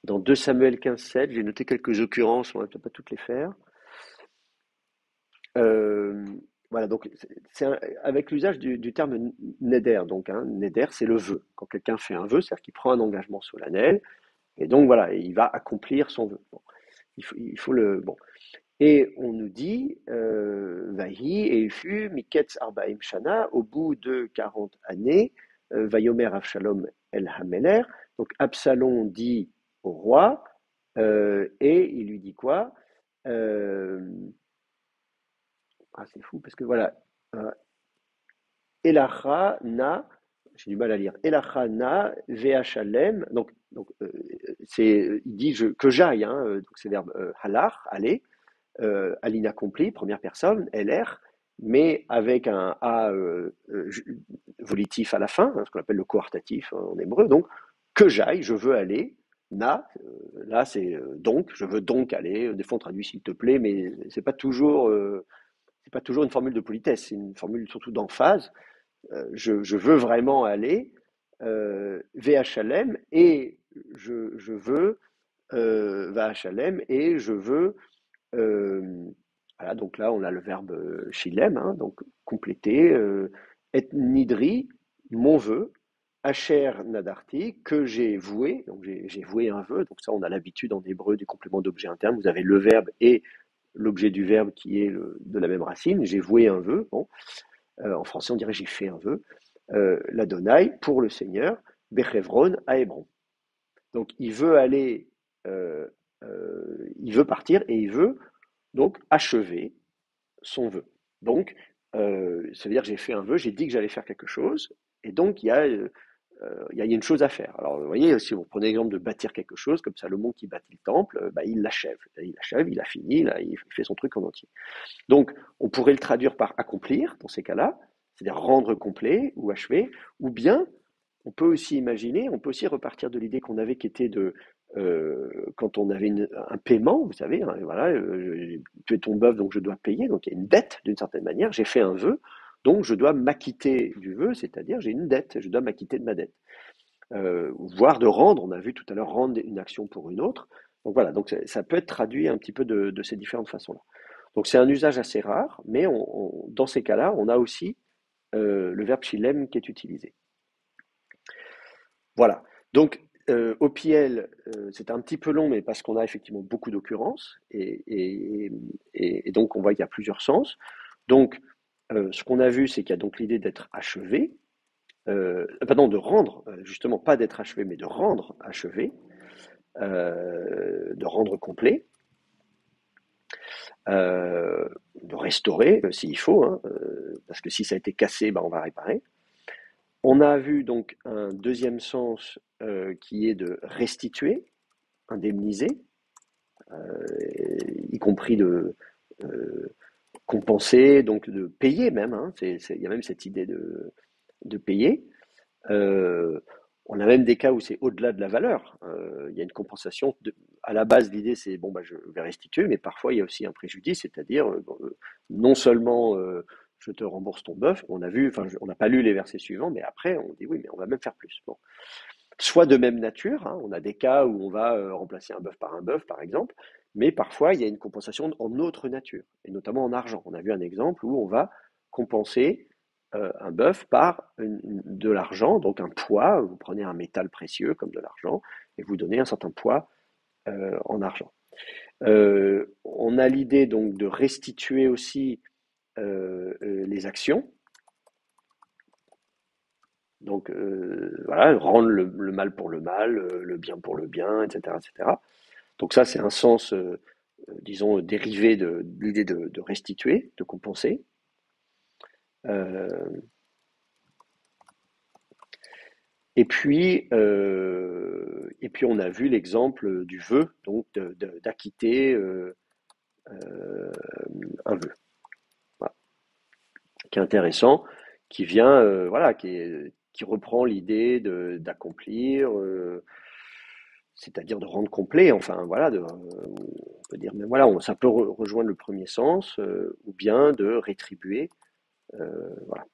Dans 2 Samuel 15,7, j'ai noté quelques occurrences, on ne va peut-être pas toutes les faire. Euh, voilà, donc avec l'usage du terme neder. Donc, hein, neder, c'est le vœu. Quand quelqu'un fait un vœu, c'est-à-dire qu'il prend un engagement solennel, et donc voilà, il va accomplir son vœu. Bon, il faut le. Bon. Et on nous dit, Vahi, et il fut Miketz Arbaim Shana, au bout de 40 années, Vayomer Avshalom El Hameler. Donc Absalom dit au roi, et il lui dit quoi? Euh, c'est fou, parce que voilà, euh, Elacha na, j'ai du mal à lire, Elacha na Veachalem, il dit que j'aille, hein, donc c'est le verbe halar, aller, à l'inaccompli, première personne, LR, mais avec un A volitif à la fin, hein, ce qu'on appelle le coartatif en hébreu. Donc, que j'aille, je veux aller. Na, là c'est donc, je veux donc aller. Des fois on traduit s'il te plaît, mais c'est pas toujours une formule de politesse, c'est une formule surtout d'emphase. Je veux vraiment aller. VHLM et je veux VHLM et je veux voilà, donc là, on a le verbe shilem, hein, donc compléter, et nidri, mon vœu, asher nadarti, que j'ai voué, donc j'ai voué un vœu, donc ça, on a l'habitude en hébreu du complément d'objet interne, vous avez le verbe et l'objet du verbe qui est de la même racine, j'ai voué un vœu, bon, en français, on dirait j'ai fait un vœu, l'Adonai, pour le Seigneur, Bechevron, à Hébron. Donc, il veut aller il veut partir et il veut donc achever son vœu. Donc, ça veut dire que j'ai fait un vœu, j'ai dit que j'allais faire quelque chose, et donc il y a une chose à faire. Alors, vous voyez, si vous prenez l'exemple de bâtir quelque chose, comme Salomon qui bâtit le temple, bah, il l'achève. Il l'achève, il a fini, là, il fait son truc en entier. Donc, on pourrait le traduire par accomplir, dans ces cas-là, c'est-à-dire rendre complet ou achever, ou bien on peut aussi imaginer, on peut aussi repartir de l'idée qu'on avait qui était quand on avait un paiement, vous savez, hein, voilà, tu es ton bœuf, donc je dois payer, donc il y a une dette d'une certaine manière, j'ai fait un vœu, donc je dois m'acquitter du vœu, c'est-à-dire j'ai une dette, je dois m'acquitter de ma dette. Voire de rendre, on a vu tout à l'heure rendre une action pour une autre. Donc voilà, donc ça peut être traduit un petit peu de ces différentes façons-là. Donc c'est un usage assez rare, mais dans ces cas-là, on a aussi le verbe chilem qui est utilisé. Voilà. Donc, OPL, c'est un petit peu long, mais parce qu'on a effectivement beaucoup d'occurrences, et donc on voit qu'il y a plusieurs sens. Donc, ce qu'on a vu, c'est qu'il y a donc l'idée d'être achevé, pardon, de rendre, justement, pas d'être achevé, mais de rendre achevé, de rendre complet, de restaurer s'il faut, hein, parce que si ça a été cassé, ben, on va réparer. On a vu donc un deuxième sens qui est de restituer, indemniser, y compris de compenser, donc de payer même. Hein, il y a même cette idée de payer. Euh, on a même des cas où c'est au-delà de la valeur. Il y a une compensation. À la base, l'idée c'est bon, bah, je vais restituer, mais parfois il y a aussi un préjudice, c'est-à-dire non seulement je te rembourse ton bœuf, on a vu, enfin, on n'a pas lu les versets suivants, mais après on dit oui, mais on va même faire plus. Bon. Soit de même nature, hein, on a des cas où on va remplacer un bœuf, par exemple, mais parfois il y a une compensation en autre nature, et notamment en argent. On a vu un exemple où on va compenser un bœuf par de l'argent, donc un poids. Vous prenez un métal précieux comme de l'argent et vous donnez un certain poids en argent. On a l'idée donc de restituer aussi les actions. Donc voilà, rendre le mal pour le mal, le bien pour le bien, etc., etc. Donc ça, c'est un sens, disons, dérivé de l'idée de restituer, de compenser. Euh, et puis, on a vu l'exemple du vœu, donc d'acquitter un vœu, voilà, qui est intéressant, qui vient, voilà, qui reprend l'idée d'accomplir, c'est-à-dire de rendre complet, enfin voilà, on peut dire, mais voilà, ça peut rejoindre le premier sens, ou bien de rétribuer, voilà.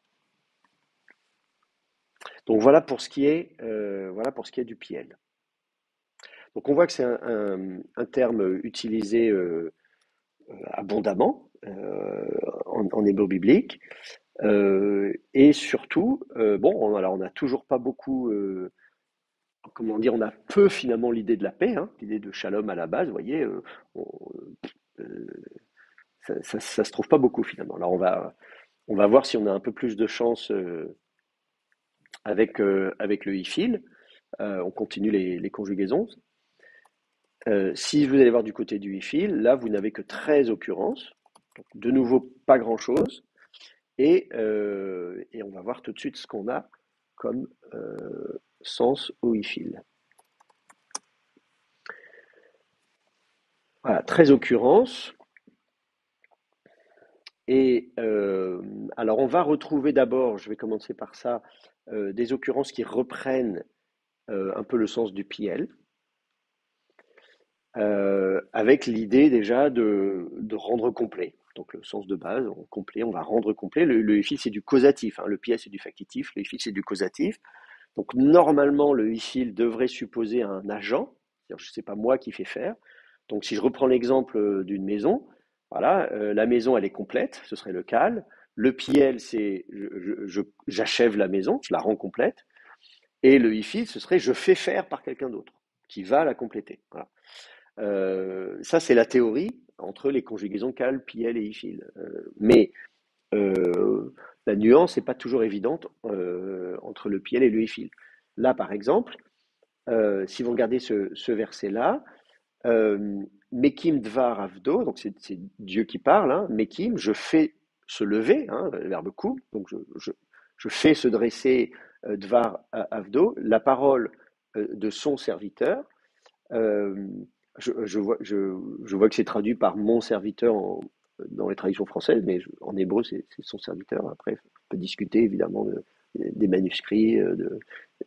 Donc voilà pour ce qui est du PL. Donc on voit que c'est un terme utilisé abondamment en hébreu biblique, et surtout, bon, alors on n'a toujours pas beaucoup, comment dire, on a peu finalement l'idée de la paix, hein, l'idée de shalom à la base, vous voyez, euh, ça se trouve pas beaucoup finalement. Alors on va voir si on a un peu plus de chance avec le ifil. On continue les conjugaisons. Si vous allez voir du côté du ifil, là vous n'avez que 13 occurrences. Donc, de nouveau, pas grand-chose. Et on va voir tout de suite ce qu'on a comme sens au ifil. Voilà, 13 occurrences. Et alors, on va retrouver d'abord, je vais commencer par ça, des occurrences qui reprennent un peu le sens du piel, avec l'idée déjà de rendre complet. Donc, le sens de base, complet, on va rendre complet. Le ifil, c'est du causatif, hein, le piel, c'est du factitif, le ifil, c'est du causatif. Donc, normalement, le ifil devrait supposer un agent, c'est-à-dire, je ne sais pas moi qui fait faire. Donc, si je reprends l'exemple d'une maison, voilà, la maison, elle est complète, ce serait le cal. Le piel, c'est j'achève la maison, je la rends complète. Et le ifil, ce serait je fais faire par quelqu'un d'autre qui va la compléter. Voilà. Ça, c'est la théorie entre les conjugaisons cal, piel et ifil. Mais la nuance n'est pas toujours évidente entre le piel et le ifil. Là, par exemple, si vous regardez ce verset-là, euh, Mekim Dvar Avdo, donc c'est Dieu qui parle, hein, Mekim, je fais se lever, hein, le verbe kum, donc je fais se dresser Dvar Avdo, la parole de son serviteur. Euh, je vois que c'est traduit par mon serviteur dans les traductions françaises, mais en hébreu, c'est son serviteur. Après, on peut discuter évidemment des manuscrits,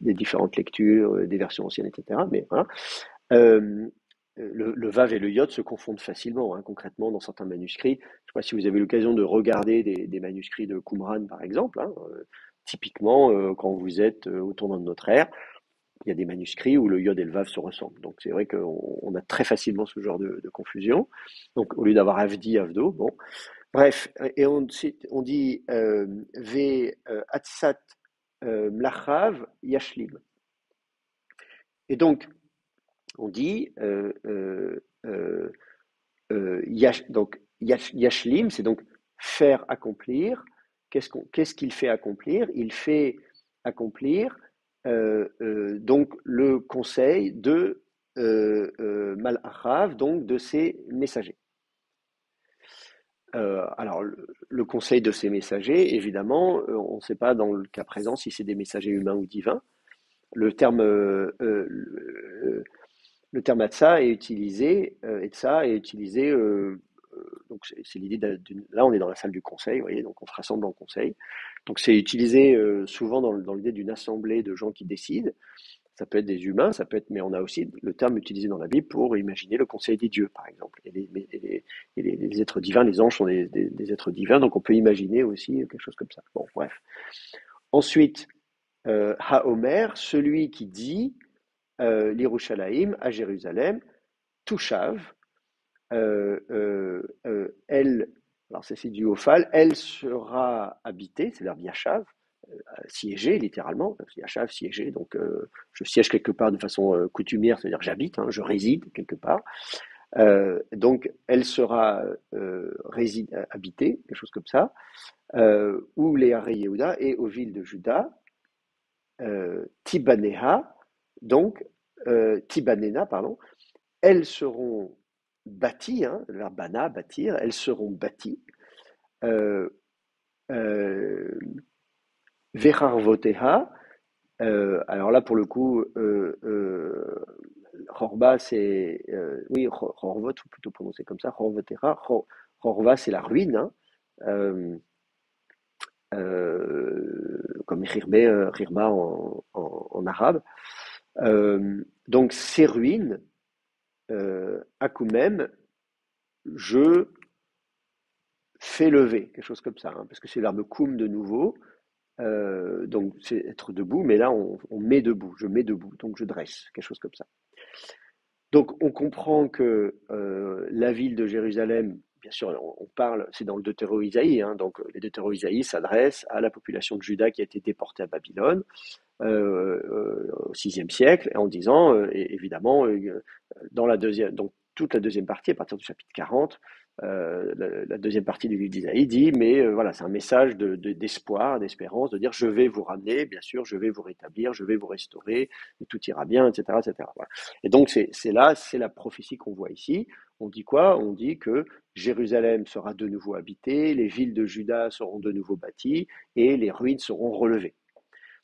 des différentes lectures, des versions anciennes, etc. Mais voilà. Euh, le Vav et le Yod se confondent facilement, hein, concrètement, dans certains manuscrits. Je ne sais pas si vous avez l'occasion de regarder des manuscrits de Qumran, par exemple. Hein, typiquement, quand vous êtes au tournant de notre ère, il y a des manuscrits où le Yod et le Vav se ressemblent. Donc c'est vrai qu'on a très facilement ce genre de confusion. Donc au lieu d'avoir Avdi, Avdo, bon. Bref, et on dit Ve Atsat Mlachav Yashlim. Et donc, on dit Yashlim, c'est donc faire accomplir. Qu'est-ce qu'il fait accomplir? Il fait accomplir donc le conseil de Malachav, donc de ses messagers. Alors, le conseil de ces messagers, évidemment, on ne sait pas dans le cas présent si c'est des messagers humains ou divins. Le terme, le terme Atsa est utilisé, donc c'est l'idée là on est dans la salle du conseil, vous voyez, donc on se rassemble en conseil. Donc c'est utilisé souvent dans l'idée d'une assemblée de gens qui décident. Ça peut être des humains, ça peut être, mais on a aussi le terme utilisé dans la Bible pour imaginer le conseil des dieux, par exemple. Les êtres divins, les anges sont des êtres divins, donc on peut imaginer aussi quelque chose comme ça. Bon, bref. Ensuite, Haomer, celui qui dit l'Irushalayim à Jérusalem, Touchav, elle, alors ça c'est du Ophal, elle sera habitée, c'est l'herbe Yashav, siéger littéralement, Yashav, siéger, donc je siège quelque part de façon coutumière, c'est-à-dire j'habite, hein, je réside quelque part. Donc elle sera habitée, quelque chose comme ça, où les Haré Yehuda et aux villes de Juda, Tibaneha, donc Tibanena, pardon, elles seront bâties, hein, le verbe bana, bâtir, elles seront bâties. Euh, euh, Verarvoteha, alors là pour le coup, Horba c'est, oui, Horvot, ou plutôt prononcé comme ça, Horvoteha, Horva c'est la ruine, hein, euh, comme Rirba en arabe. Donc ces ruines, à coup même, je fais lever, quelque chose comme ça, hein, parce que c'est le verbe koum de nouveau, donc c'est être debout, mais là on met debout, je mets debout, donc je dresse, quelque chose comme ça. Donc on comprend que la ville de Jérusalem, bien sûr, on parle, c'est dans le Deutéro-Isaïe, hein, donc les Deutéro-Isaïe s'adressent à la population de Juda qui a été déportée à Babylone au VIe siècle, en disant, évidemment, dans la deuxième, donc toute la deuxième partie, à partir du chapitre 40, la deuxième partie du livre d'Isaïe dit, mais voilà, c'est un message d'espoir, d'espérance, de dire je vais vous ramener, bien sûr, je vais vous rétablir, je vais vous restaurer, et tout ira bien, etc. etc. Voilà. Et donc c'est là, c'est la prophétie qu'on voit ici. On dit quoi? On dit que Jérusalem sera de nouveau habitée, les villes de Juda seront de nouveau bâties, et les ruines seront relevées.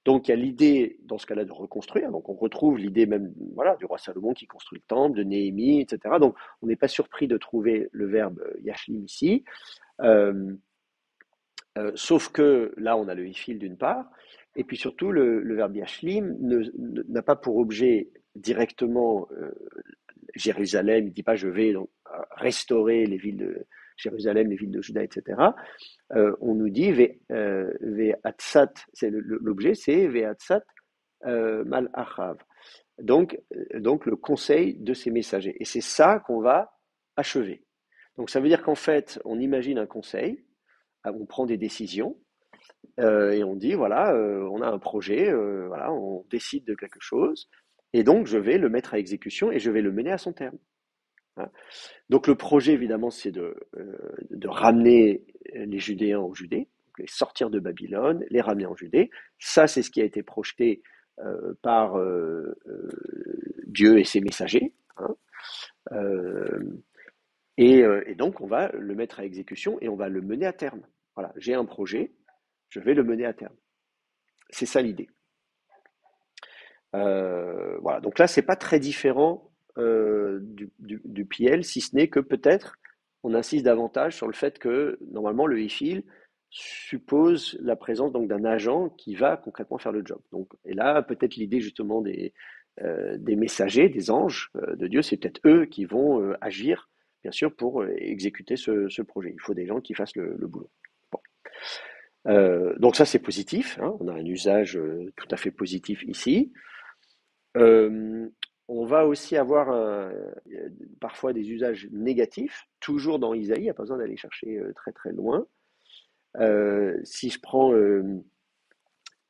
Donc il y a l'idée, dans ce cas-là, de reconstruire. Donc on retrouve l'idée même voilà, du roi Salomon qui construit le temple, de Néhémie, etc. Donc on n'est pas surpris de trouver le verbe yashlim ici. Euh, Sauf que là, on a le ifil d'une part, et puis surtout, le verbe yashlim n'a pas pour objet directement Jérusalem. Il ne dit pas je vais donc restaurer les villes de Jérusalem, les villes de Juda, etc. On nous dit Ve'atsat, c'est l'objet, c'est Ve'atsat Malachav. Donc le conseil de ces messagers. Et c'est ça qu'on va achever. Donc ça veut dire qu'en fait, on imagine un conseil, on prend des décisions, et on dit voilà, on a un projet, voilà, on décide de quelque chose, et donc je vais le mettre à exécution et je vais le mener à son terme. Hein. Donc le projet, évidemment, c'est de ramener les Judéens aux Judées, les sortir de Babylone, les ramener en Judée. Ça, c'est ce qui a été projeté par Dieu et ses messagers. Hein. Euh, et donc, on va le mettre à exécution et on va le mener à terme. Voilà, j'ai un projet, je vais le mener à terme. C'est ça l'idée. Voilà, donc là, c'est pas très différent du PL, si ce n'est que peut-être on insiste davantage sur le fait que normalement le e-fil suppose la présence donc d'un agent qui va concrètement faire le job. Donc, et là, peut-être l'idée justement des messagers, des anges de Dieu, c'est peut-être eux qui vont agir, bien sûr, pour exécuter ce projet. Il faut des gens qui fassent le boulot. Bon. Donc ça, c'est positif, hein, on a un usage tout à fait positif ici. Euh, on va aussi avoir parfois des usages négatifs, toujours dans Isaïe, il n'y a pas besoin d'aller chercher très très loin. Si je prends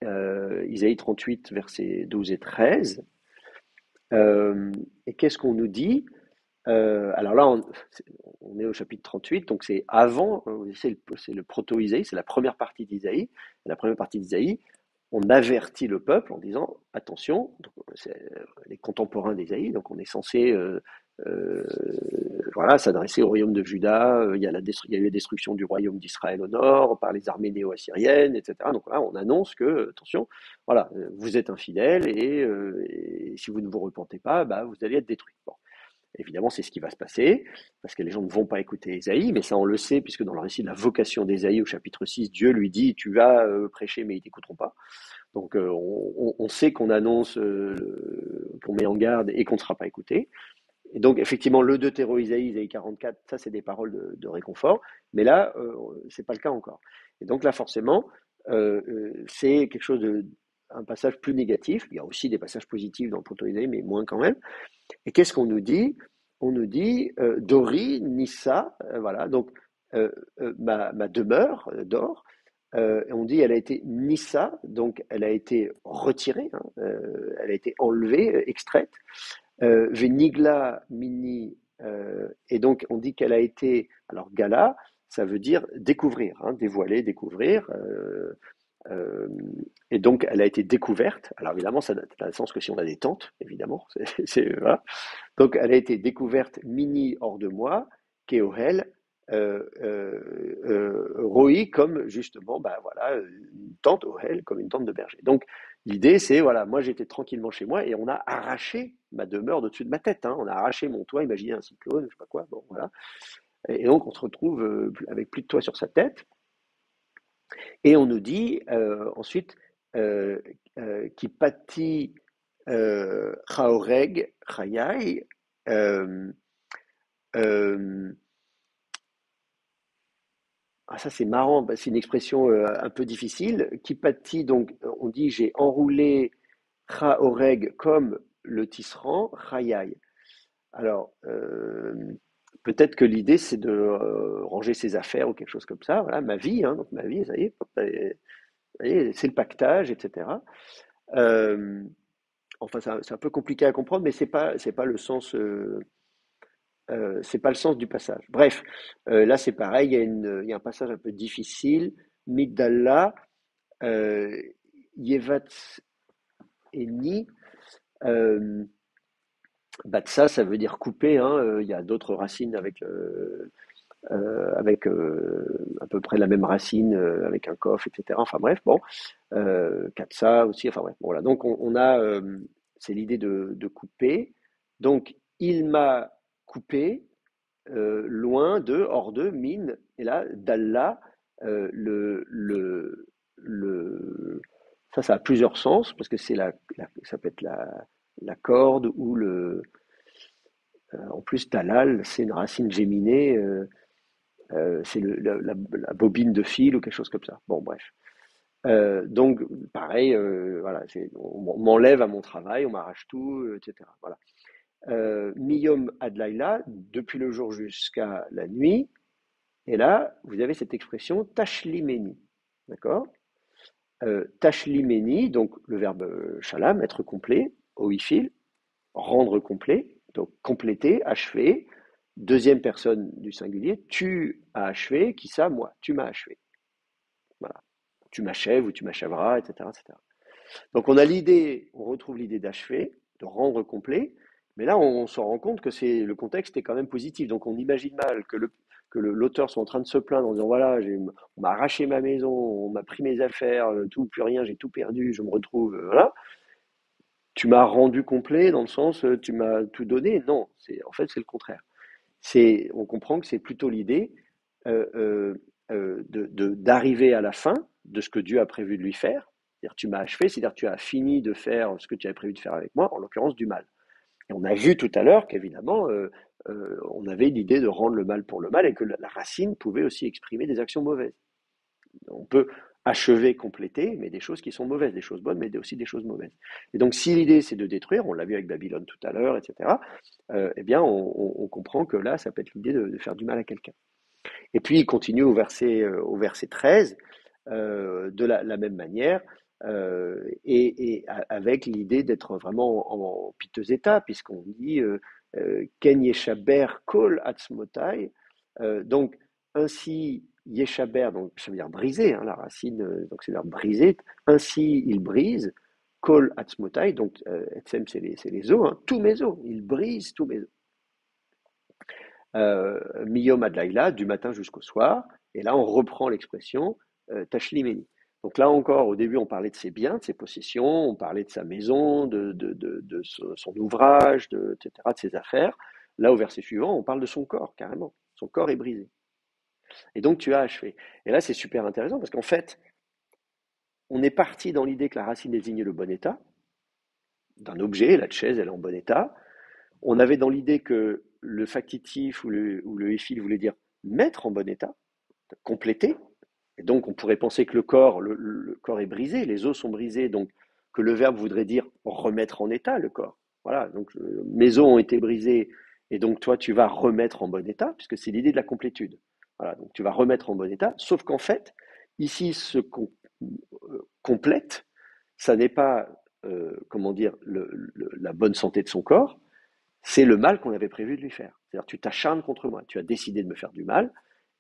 Isaïe 38, versets 12 et 13, et qu'est-ce qu'on nous dit? Alors là, on est au chapitre 38, donc c'est avant, c'est le proto-Isaïe, c'est la première partie d'Isaïe. La première partie d'Isaïe, on avertit le peuple en disant attention, donc, c'est les contemporains d'Isaïe, donc on est censé euh, voilà, s'adresser au royaume de Juda. Il y a eu la destruction du royaume d'Israël au nord par les armées néo-assyriennes, etc. Donc là, on annonce que attention, voilà, vous êtes infidèles et si vous ne vous repentez pas, bah, vous allez être détruits. Bon. Évidemment, c'est ce qui va se passer, parce que les gens ne vont pas écouter Ésaïe, mais ça on le sait, puisque dans le récit de la vocation d'Ésaïe au chapitre 6, Dieu lui dit, tu vas prêcher, mais ils t'écouteront pas. Donc on sait qu'on annonce, qu'on met en garde et qu'on ne sera pas écouté. Et donc effectivement, le Deutéro-Isaïe, Isaïe 44, ça c'est des paroles de réconfort, mais là, c'est pas le cas encore. Et donc là, forcément, c'est quelque chose un passage plus négatif. Il y a aussi des passages positifs dans le proto-Isaïe, mais moins quand même. Et qu'est-ce qu'on nous dit? On nous dit Dori, Nissa, voilà, donc ma demeure d'or, on dit elle a été Nissa, donc elle a été retirée, hein, elle a été enlevée, extraite. Venigla mini, et donc on dit qu'elle a été, alors gala, ça veut dire découvrir, hein, dévoiler, découvrir. Euh, et donc, elle a été découverte. Alors, évidemment, ça n'a le sens que si on a des tentes, évidemment. Voilà. Donc, elle a été découverte mini hors de moi, Keohel, Roi, comme justement, bah, voilà, une tente, Ohel, comme une tente de berger. Donc, l'idée, c'est, voilà, moi j'étais tranquillement chez moi et on a arraché ma demeure de-dessus de ma tête. Hein. On a arraché mon toit, imaginez un cyclone, je sais pas quoi. Bon, voilà. Et donc, on se retrouve avec plus de toit sur sa tête. Et on nous dit ensuite euh, qui pâtit Chaoreg, Chayai. euh, euh, ça c'est marrant, c'est une expression un peu difficile. Qui pâtit, donc on dit j'ai enroulé Chaoreg comme le tisserand, Chayai. Alors peut-être que l'idée c'est de ranger ses affaires ou quelque chose comme ça. Voilà, ma vie, hein, donc ma vie, ça y est, c'est le pactage, etc. Euh, enfin, c'est un peu compliqué à comprendre, mais c'est pas le sens, c'est pas le sens du passage. Bref, là c'est pareil, il y a un passage un peu difficile. Migdala, euh, Yevat Eni, euh, Batsa, ça veut dire couper. Hein, il y a d'autres racines avec à peu près la même racine, avec un kof, etc. Enfin bref, bon, Katsa aussi, enfin bref, bon, voilà. Donc on a, c'est l'idée de couper. Donc il m'a coupé loin de, hors de, mine, et là, d'Allah, le, ça a plusieurs sens, parce que ça peut être la corde ou en plus, talal, c'est une racine géminée, c'est la bobine de fil ou quelque chose comme ça. Bon, bref. Donc, pareil, voilà, on m'enlève à mon travail, on m'arrache tout, etc. Voilà. Miyom Adlaïla, depuis le jour jusqu'à la nuit. Et là, vous avez cette expression tashlimeni. D'accord? Tashlimeni, donc le verbe shalam, être complet, oifil, rendre complet, donc compléter, achever. Deuxième personne du singulier, tu as achevé, qui ça, moi, tu m'as achevé. Voilà. Tu m'achèves ou tu m'achèveras, etc., etc. Donc on a l'idée, on retrouve l'idée d'achever, de rendre complet, Mais là, on s'en rend compte que le contexte est quand même positif. Donc on imagine mal que l'auteur soit en train de se plaindre en disant voilà, on m'a arraché ma maison, on m'a pris mes affaires, tout, plus rien, j'ai tout perdu, je me retrouve, voilà. Tu m'as rendu complet dans le sens, tu m'as tout donné. Non, en fait, c'est le contraire. On comprend que c'est plutôt l'idée d'arriver à la fin de ce que Dieu a prévu de lui faire. C'est-à-dire, tu m'as achevé, c'est-à-dire, tu as fini de faire ce que tu avais prévu de faire avec moi, en l'occurrence du mal. Et on a vu tout à l'heure qu'évidemment, on avait l'idée de rendre le mal pour le mal et que la racine pouvait aussi exprimer des actions mauvaises. On peut achever, compléter, mais des choses qui sont mauvaises, des choses bonnes, mais aussi des choses mauvaises. Et donc, si l'idée c'est de détruire, on l'a vu avec Babylone tout à l'heure, etc., eh bien, on comprend que là, ça peut être l'idée de faire du mal à quelqu'un. Et puis, il continue au verset 13, de la même manière, avec l'idée d'être vraiment en piteux état, puisqu'on dit Ken Yeshaber Kol Atzmotai. Donc, ainsi, Yeshaber, donc ça veut dire briser, hein, la racine, donc c'est-à-dire briser, ainsi il brise, Kol Atzmotai, donc Etzem, c'est les os, hein, tous mes os, il brise tous mes os. Miyom Adlaïla, du matin jusqu'au soir. Et là, on reprend l'expression Tashlimeni. Donc là encore, au début, on parlait de ses biens, de ses possessions, on parlait de sa maison, de son ouvrage, etc., de ses affaires. Là, au verset suivant, on parle de son corps, carrément. Son corps est brisé. Et donc, tu as achevé. Et là, c'est super intéressant parce qu'en fait, on est parti dans l'idée que la racine désignait le bon état d'un objet, la chaise, elle est en bon état. On avait dans l'idée que le factitif ou le éphile voulait dire mettre en bon état, compléter. Et donc, on pourrait penser que le corps est brisé, les os sont brisés, donc que le verbe voudrait dire remettre en état le corps. Voilà, donc mes os ont été brisés, et donc toi, tu vas remettre en bon état, puisque c'est l'idée de la complétude. Voilà, donc tu vas remettre en bon état, sauf qu'en fait, ici, ce qu'on complète, ça n'est pas, comment dire, la bonne santé de son corps, c'est le mal qu'on avait prévu de lui faire. C'est-à-dire, tu t'acharnes contre moi, tu as décidé de me faire du mal,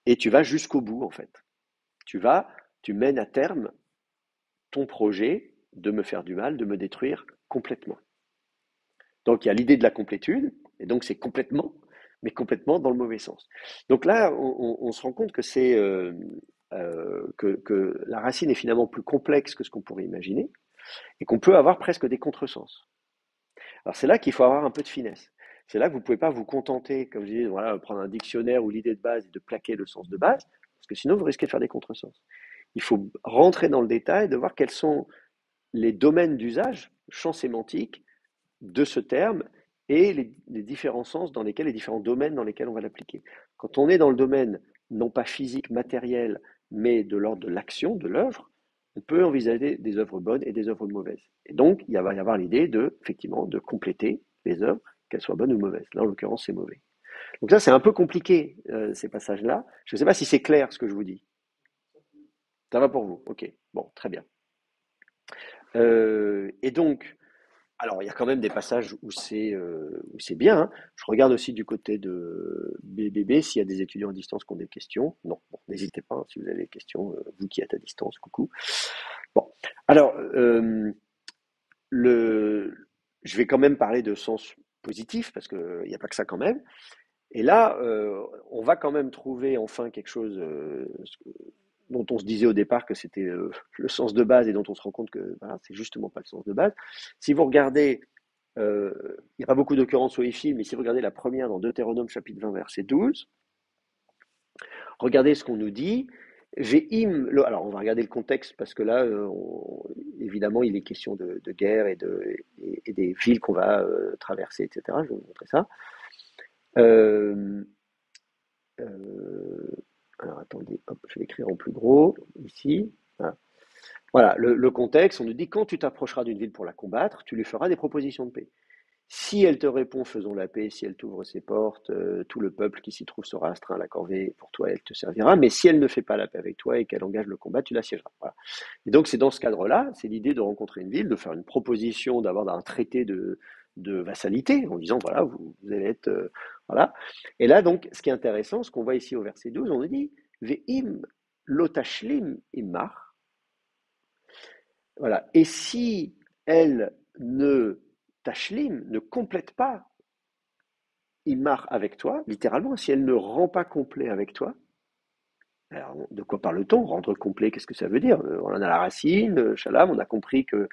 et tu vas jusqu'au bout, en fait. Tu mènes à terme ton projet de me faire du mal, de me détruire complètement. Donc, il y a l'idée de la complétude, et donc c'est complètement, mais complètement dans le mauvais sens. Donc là, on se rend compte que que la racine est finalement plus complexe que ce qu'on pourrait imaginer, et qu'on peut avoir presque des contresens. Alors c'est là qu'il faut avoir un peu de finesse. C'est là que vous ne pouvez pas vous contenter, comme je disais, voilà, prendre un dictionnaire ou l'idée de base et de plaquer le sens de base, parce que sinon vous risquez de faire des contresens. Il faut rentrer dans le détail, de voir quels sont les domaines d'usage, champs sémantiques de ce terme et les différents sens dans lesquels, les différents domaines dans lesquels on va l'appliquer. Quand on est dans le domaine non pas physique, matériel, mais de l'ordre de l'action, de l'œuvre, on peut envisager des œuvres bonnes et des œuvres mauvaises. Et donc, il va y avoir l'idée effectivement, de compléter les œuvres, qu'elles soient bonnes ou mauvaises. Là, en l'occurrence, c'est mauvais. Donc ça, c'est un peu compliqué, ces passages-là. Je ne sais pas si c'est clair ce que je vous dis. Ça va pour vous? Ok. Bon, très bien. Et donc, alors, il y a quand même des passages où c'est bien, hein. Je regarde aussi du côté de BBB s'il y a des étudiants à distance qui ont des questions. Non, bon, n'hésitez pas, hein, si vous avez des questions, vous qui êtes à distance, coucou. Bon, alors, le, je vais quand même parler de sens positif, parce qu'il n'y a pas que ça quand même. Et là, on va quand même trouver enfin quelque chose dont on se disait au départ que c'était le sens de base et dont on se rend compte que voilà, c'est justement pas le sens de base. Si vous regardez, il n'y a pas beaucoup d'occurrences au EFI, mais si vous regardez la première dans Deutéronome chapitre 20 verset 12, regardez ce qu'on nous dit. Alors on va regarder le contexte parce que là, évidemment, il est question de guerre et des villes qu'on va traverser, etc. Je vais vous montrer ça. Euh, euh, alors attendez, hop, je vais écrire en plus gros ici. Voilà, voilà le contexte, on nous dit quand tu t'approcheras d'une ville pour la combattre, tu lui feras des propositions de paix. Si elle te répond, faisons la paix, si elle t'ouvre ses portes, tout le peuple qui s'y trouve sera astreint à la corvée pour toi, elle te servira. Mais si elle ne fait pas la paix avec toi et qu'elle engage le combat, tu l'assiégeras. Voilà. Et donc c'est dans ce cadre-là, c'est l'idée de rencontrer une ville, de faire une proposition, d'avoir un traité de vassalité, en disant voilà, vous allez être voilà. Et là donc, ce qui est intéressant, ce qu'on voit ici au verset 12, on nous dit ve'im lotashlim immar. Voilà. Et si elle ne tashlim, ne complète pas imar avec toi, littéralement, si elle ne rend pas complet avec toi, alors, de quoi parle-t-on? Rendre complet, qu'est-ce que ça veut dire? On en a la racine, shalom, on a compris que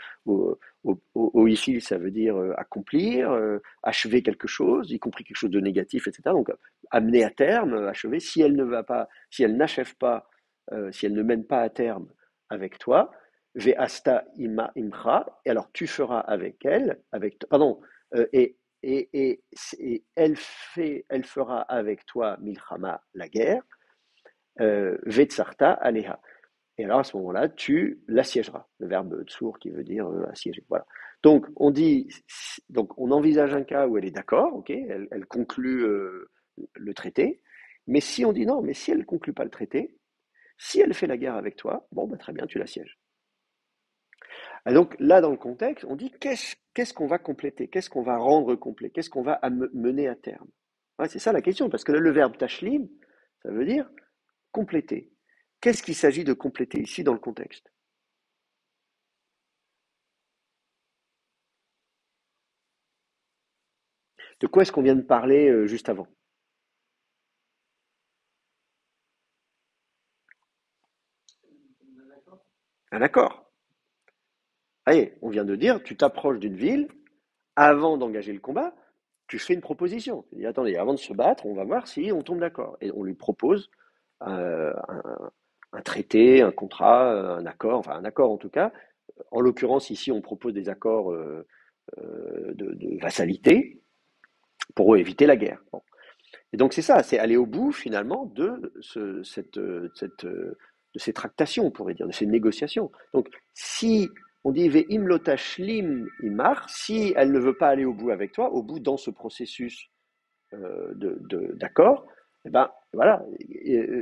oishil, ça veut dire accomplir, achever quelque chose, y compris quelque chose de négatif, etc. Donc, amener à terme, achever. Si elle ne va pas, si elle n'achève pas, si elle ne mène pas à terme avec toi, ve'asta imcha, et alors tu feras avec elle, pardon, et elle fera avec toi milchama, la guerre, Vetsarta Aleha. Et alors à ce moment-là, tu l'assiégeras. Le verbe tsour qui veut dire assiéger. Voilà. Donc on dit, donc on envisage un cas où elle est d'accord, ok, elle conclut le traité. Mais si on dit non, mais si elle ne conclut pas le traité, si elle fait la guerre avec toi, bon, bah, très bien, tu l'assièges. Et donc là, dans le contexte, on dit qu'est-ce qu'on va compléter, qu'est-ce qu'on va rendre complet, qu'est-ce qu'on va mener à terme. Ouais, c'est ça la question, parce que là, le verbe tashlim, ça veut dire compléter. Qu'est-ce qu'il s'agit de compléter ici dans le contexte? De quoi est-ce qu'on vient de parler juste avant? Un accord. Allez, on vient de dire, tu t'approches d'une ville, avant d'engager le combat, tu fais une proposition. Tu dis, attendez, avant de se battre, on va voir si on tombe d'accord. Et on lui propose un traité, un contrat, un accord, enfin un accord en tout cas. En l'occurrence, ici, on propose des accords de vassalité pour éviter la guerre. Bon. Et donc c'est ça, c'est aller au bout finalement de de ces tractations, on pourrait dire, de ces négociations. Donc si on dit ve'im lo tashlim imar, si elle ne veut pas aller au bout avec toi, au bout dans ce processus d'accord, eh ben voilà,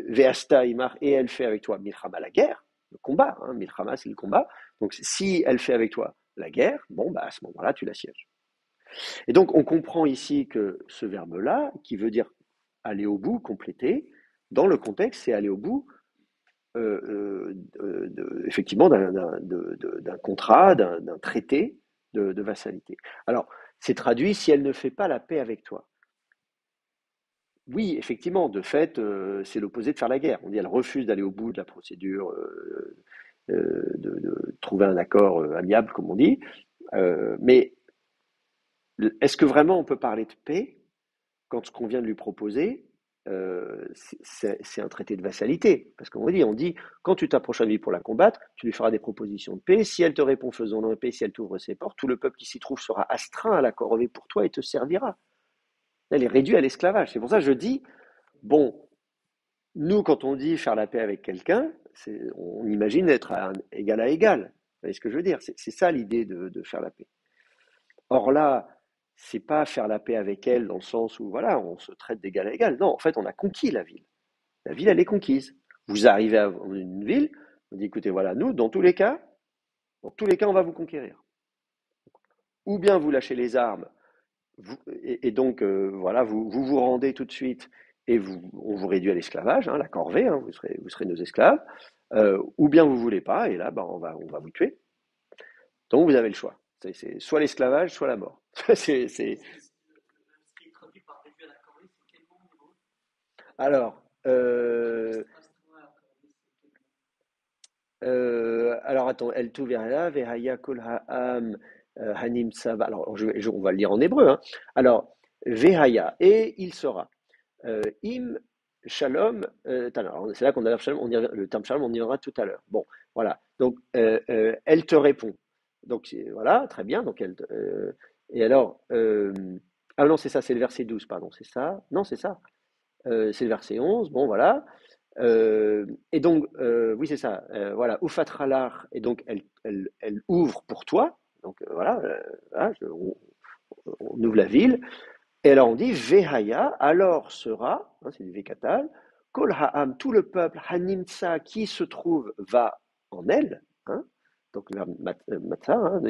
ve'asta imar, et elle fait avec toi milchama, la guerre, le combat, hein, milchama c'est le combat. Donc si elle fait avec toi la guerre, bon bah à ce moment-là tu l'assièges. Et donc, on comprend ici que ce verbe-là, qui veut dire aller au bout, compléter, dans le contexte, c'est aller au bout, effectivement, d'un contrat, d'un traité de vassalité. Alors, c'est traduit si elle ne fait pas la paix avec toi. Oui, effectivement, de fait, c'est l'opposé de faire la guerre. On dit elle refuse d'aller au bout de la procédure, de trouver un accord amiable, comme on dit. Mais est-ce que vraiment on peut parler de paix quand ce qu'on vient de lui proposer, c'est un traité de vassalité? Parce qu'on dit, quand tu t'approches à lui pour la combattre, tu lui feras des propositions de paix. Si elle te répond faisons la paix, si elle t'ouvre ses portes, tout le peuple qui s'y trouve sera astreint à la corvée pour toi et te servira. Elle est réduite à l'esclavage. C'est pour ça que je dis, bon, nous, quand on dit faire la paix avec quelqu'un, on imagine être égal à égal. Vous voyez ce que je veux dire? C'est ça l'idée de faire la paix. Or là, c'est pas faire la paix avec elle dans le sens où voilà, on se traite d'égal à égal. Non, en fait, on a conquis la ville. La ville, elle est conquise. Vous arrivez à une ville, on dit écoutez, voilà, nous, dans tous les cas, on va vous conquérir. Ou bien vous lâchez les armes, et donc voilà, vous rendez tout de suite et on vous réduit à l'esclavage, hein, la corvée, hein, vous serez nos esclaves. Ou bien vous voulez pas, et là, bah, on va vous tuer. Donc vous avez le choix. C'est soit l'esclavage, soit la mort. c'est, Alors, alors attends, El Tuveria, Vehaya Kol Ha'am, Hanim Saba. Alors, on va le lire en hébreu, hein. Alors, Vehaya, et il sera. Im Shalom, alors, c'est là qu'on a shalom, le terme shalom, on y reviendra tout à l'heure. Bon, voilà. Donc, elle te répond. Donc, voilà, très bien. Donc, et alors, ah non, c'est ça, c'est le verset 12, pardon, c'est ça? Non, c'est ça. C'est le verset 11, bon voilà. Et donc, oui, c'est ça, voilà, Ufatralar, et donc elle ouvre pour toi, donc voilà, voilà, on ouvre la ville, et alors on dit Vehaya, alors sera, hein, c'est du Vekatal, Kol Ha'am, tout le peuple, Hanimtsa, qui se trouve, va en elle, hein, donc le Matza, hein,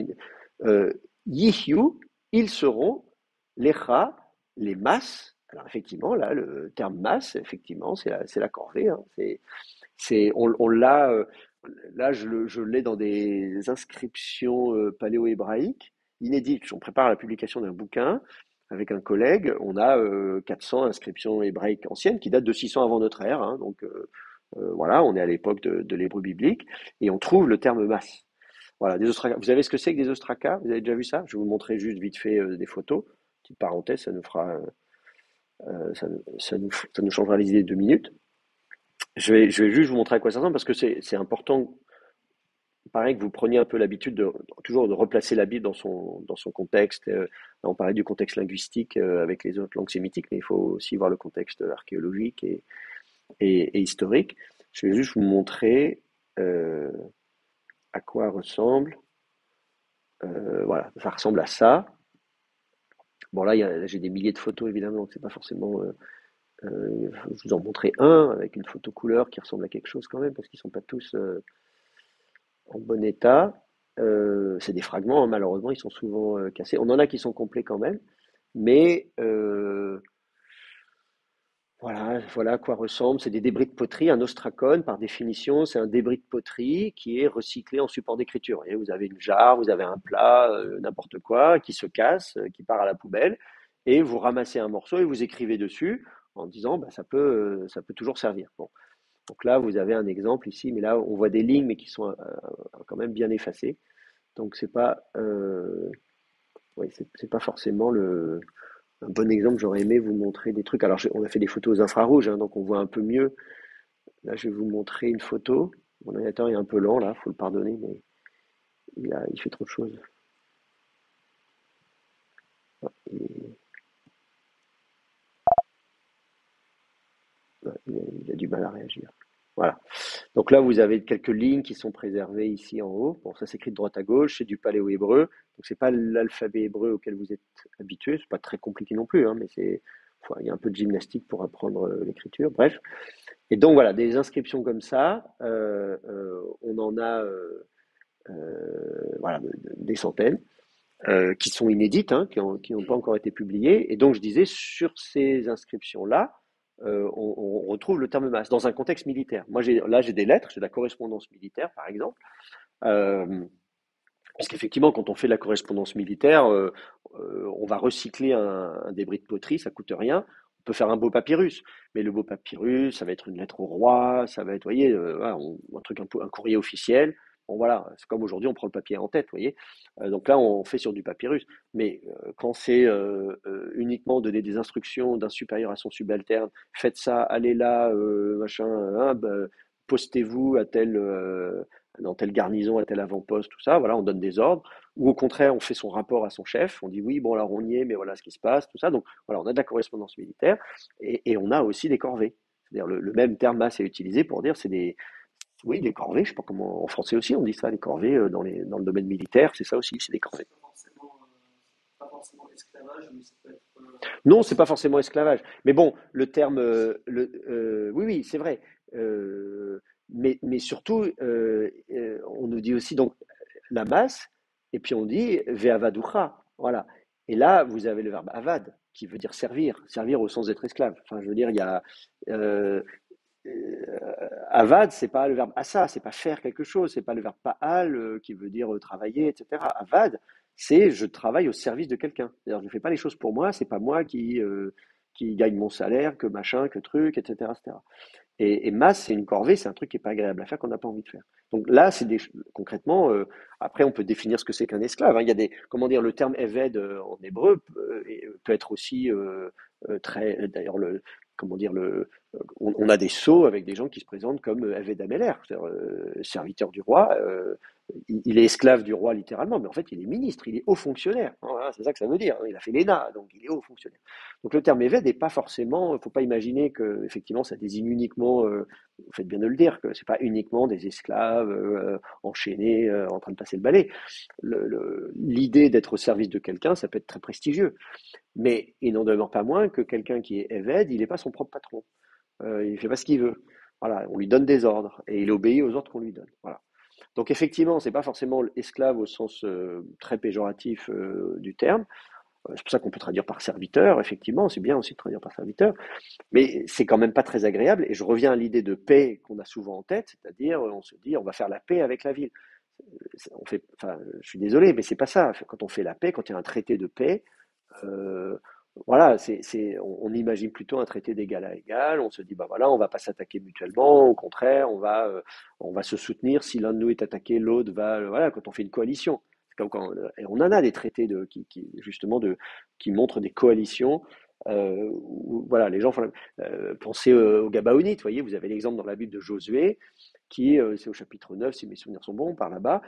euh, Yihyu, ils seront, Lecha, les masses. Alors effectivement, là, le terme masse, effectivement, c'est la corvée, hein, on l'a, là, je l'ai dans des inscriptions paléo-hébraïques inédites. On prépare la publication d'un bouquin avec un collègue, on a 400 inscriptions hébraïques anciennes qui datent de 600 avant notre ère. Hein, donc voilà, on est à l'époque de l'hébreu biblique et on trouve le terme masse. Voilà, des ostracas. Vous savez ce que c'est que des ostracas? Vous avez déjà vu ça? Je vais vous montrer juste vite fait des photos. Petite parenthèse, ça nous fera, ça nous changera les idées de 2 minutes. Je vais juste vous montrer à quoi ça ressemble parce que c'est important, pareil, que vous preniez un peu l'habitude toujours de replacer la Bible dans son contexte. Là, on parlait du contexte linguistique avec les autres langues sémitiques, mais il faut aussi voir le contexte archéologique et historique. Je vais juste vous montrer euh, à quoi ressemble. Voilà, ça ressemble à ça. Bon, là, j'ai des milliers de photos, évidemment, donc c'est pas forcément. Je vous en montrer un avec une photo couleur qui ressemble à quelque chose quand même, parce qu'ils sont pas tous en bon état. C'est des fragments, hein, malheureusement, ils sont souvent cassés. On en a qui sont complets quand même, mais voilà à quoi ressemble. C'est des débris de poterie. Un ostracone, par définition, c'est un débris de poterie qui est recyclé en support d'écriture. Et vous avez une jarre, vous avez un plat, n'importe quoi, qui se casse, qui part à la poubelle, et vous ramassez un morceau et vous écrivez dessus en disant, bah, ça peut toujours servir. Bon. Donc là, vous avez un exemple ici, mais là, on voit des lignes, mais qui sont quand même bien effacées. Donc ouais, c'est pas forcément un bon exemple. J'aurais aimé vous montrer des trucs. Alors, on a fait des photos aux infrarouges, hein, donc on voit un peu mieux. Là, je vais vous montrer une photo. Mon ordinateur est un peu lent, là, faut le pardonner, mais il fait trop de choses. Il, il a du mal à réagir. Voilà. Donc là, vous avez quelques lignes qui sont préservées ici en haut. Bon, ça s'écrit de droite à gauche, c'est du paléo-hébreu. Donc c'est pas l'alphabet hébreu auquel vous êtes habitué. C'est pas très compliqué non plus, hein, mais il y a un peu de gymnastique pour apprendre l'écriture. Bref. Et donc voilà, des inscriptions comme ça, on en a voilà, des centaines qui sont inédites, hein, qui n'ont pas encore été publiées. Et donc je disais, sur ces inscriptions-là, on retrouve le terme masse dans un contexte militaire. Moi, j'ai des lettres, j'ai de la correspondance militaire, par exemple. Euh, Parce qu'effectivement, quand on fait de la correspondance militaire, on va recycler un débris de poterie, ça coûte rien. On peut faire un beau papyrus, mais le beau papyrus, ça va être une lettre au roi, ça va être, vous voyez, voilà, un truc un courrier officiel. Bon voilà, c'est comme aujourd'hui, on prend le papier en tête, vous voyez. Donc là, on fait sur du papyrus. Mais quand c'est uniquement donner des instructions d'un supérieur à son subalterne, faites ça, allez là, machin, hein, bah, postez-vous à dans telle garnison, à tel avant-poste, tout ça, voilà, on donne des ordres, ou au contraire, on fait son rapport à son chef, on dit oui, bon, alors on y est, mais voilà ce qui se passe, tout ça. Donc voilà, on a de la correspondance militaire, et on a aussi des corvées. C'est-à-dire le même terme masse est utilisé pour dire oui, des corvées, je sais pas comment, en français aussi on dit ça, les corvées dans le domaine militaire, c'est ça aussi, c'est des corvées. Pas forcément esclavage, mais ça peut être. Non, c'est pas forcément esclavage. Mais bon, le terme, oui, oui, c'est vrai. Mais surtout, on nous dit aussi donc la masse, et puis on dit ve'avaducha. Voilà. Et là, vous avez le verbe avad, qui veut dire servir, servir au sens d'être esclave. Enfin, je veux dire, il y a euh, avad, c'est pas le verbe assa, c'est pas faire quelque chose, c'est pas le verbe paal qui veut dire travailler, etc. Avad, c'est je travaille au service de quelqu'un. C'est-à-dire, je ne fais pas les choses pour moi, c'est pas moi qui gagne mon salaire, que machin, que truc, etc., etc. Et masse, c'est une corvée, c'est un truc qui n'est pas agréable à faire, qu'on n'a pas envie de faire. Donc là, concrètement, après, on peut définir ce que c'est qu'un esclave. Hein. Il y a comment dire, le terme eved en hébreu peut être aussi très, d'ailleurs, comment dire, on a des sceaux avec des gens qui se présentent comme eved ameler, c'est-à-dire serviteur du roi. Il est esclave du roi littéralement, mais en fait, il est ministre, il est haut fonctionnaire. Voilà, c'est ça que ça veut dire. Hein. Il a fait l'ENA, donc il est haut fonctionnaire. Donc le terme évêque n'est pas forcément, il ne faut pas imaginer que effectivement ça désigne uniquement, vous faites bien de le dire, que c'est pas uniquement des esclaves enchaînés en train de passer le balai. L'idée d'être au service de quelqu'un, ça peut être très prestigieux, mais il n'en demeure pas moins que quelqu'un qui est évêque, il n'est pas son propre patron, il ne fait pas ce qu'il veut. Voilà, on lui donne des ordres et il obéit aux ordres qu'on lui donne. Voilà. Donc effectivement, c'est pas forcément esclave au sens très péjoratif du terme. C'est pour ça qu'on peut traduire par serviteur, effectivement, c'est bien aussi de traduire par serviteur, mais c'est quand même pas très agréable. Et je reviens à l'idée de paix qu'on a souvent en tête, c'est-à-dire on se dit on va faire la paix avec la ville. On fait, enfin, je suis désolé, mais c'est pas ça. Quand on fait la paix, quand il y a un traité de paix, euh, voilà, on imagine plutôt un traité d'égal à égal. On se dit, bah voilà, on va pas s'attaquer mutuellement. Au contraire, on va se soutenir. Si l'un de nous est attaqué, l'autre va, voilà, quand on fait une coalition. C'est comme quand, et on en a des traités justement qui montrent des coalitions. Où, voilà, les gens pensez aux Gabaonites. Vous voyez, vous avez l'exemple dans la Bible de Josué c'est au chapitre 9, si mes souvenirs sont bons, par là-bas,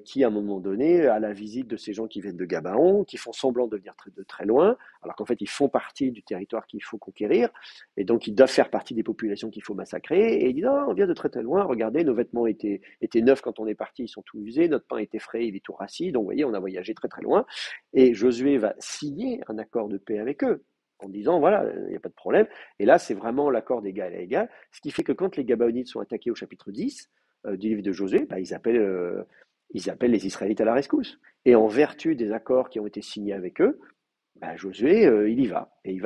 qui à un moment donné, à la visite de ces gens qui viennent de Gabaon, qui font semblant de venir de très loin, alors qu'en fait ils font partie du territoire qu'il faut conquérir, et donc ils doivent faire partie des populations qu'il faut massacrer, et ils disent, oh, on vient de très très loin, regardez, nos vêtements étaient neufs quand on est parti, ils sont tout usés, notre pain était frais, il est tout rassis, donc vous voyez, on a voyagé très très loin, et Josué va signer un accord de paix avec eux, en disant, voilà, il n'y a pas de problème, et là c'est vraiment l'accord d'égal à égal, ce qui fait que quand les Gabaonites sont attaqués au chapitre 10 du livre de Josué, bah, ils appellent les Israélites à la rescousse. Et en vertu des accords qui ont été signés avec eux, bah, Josué, il y va. Et il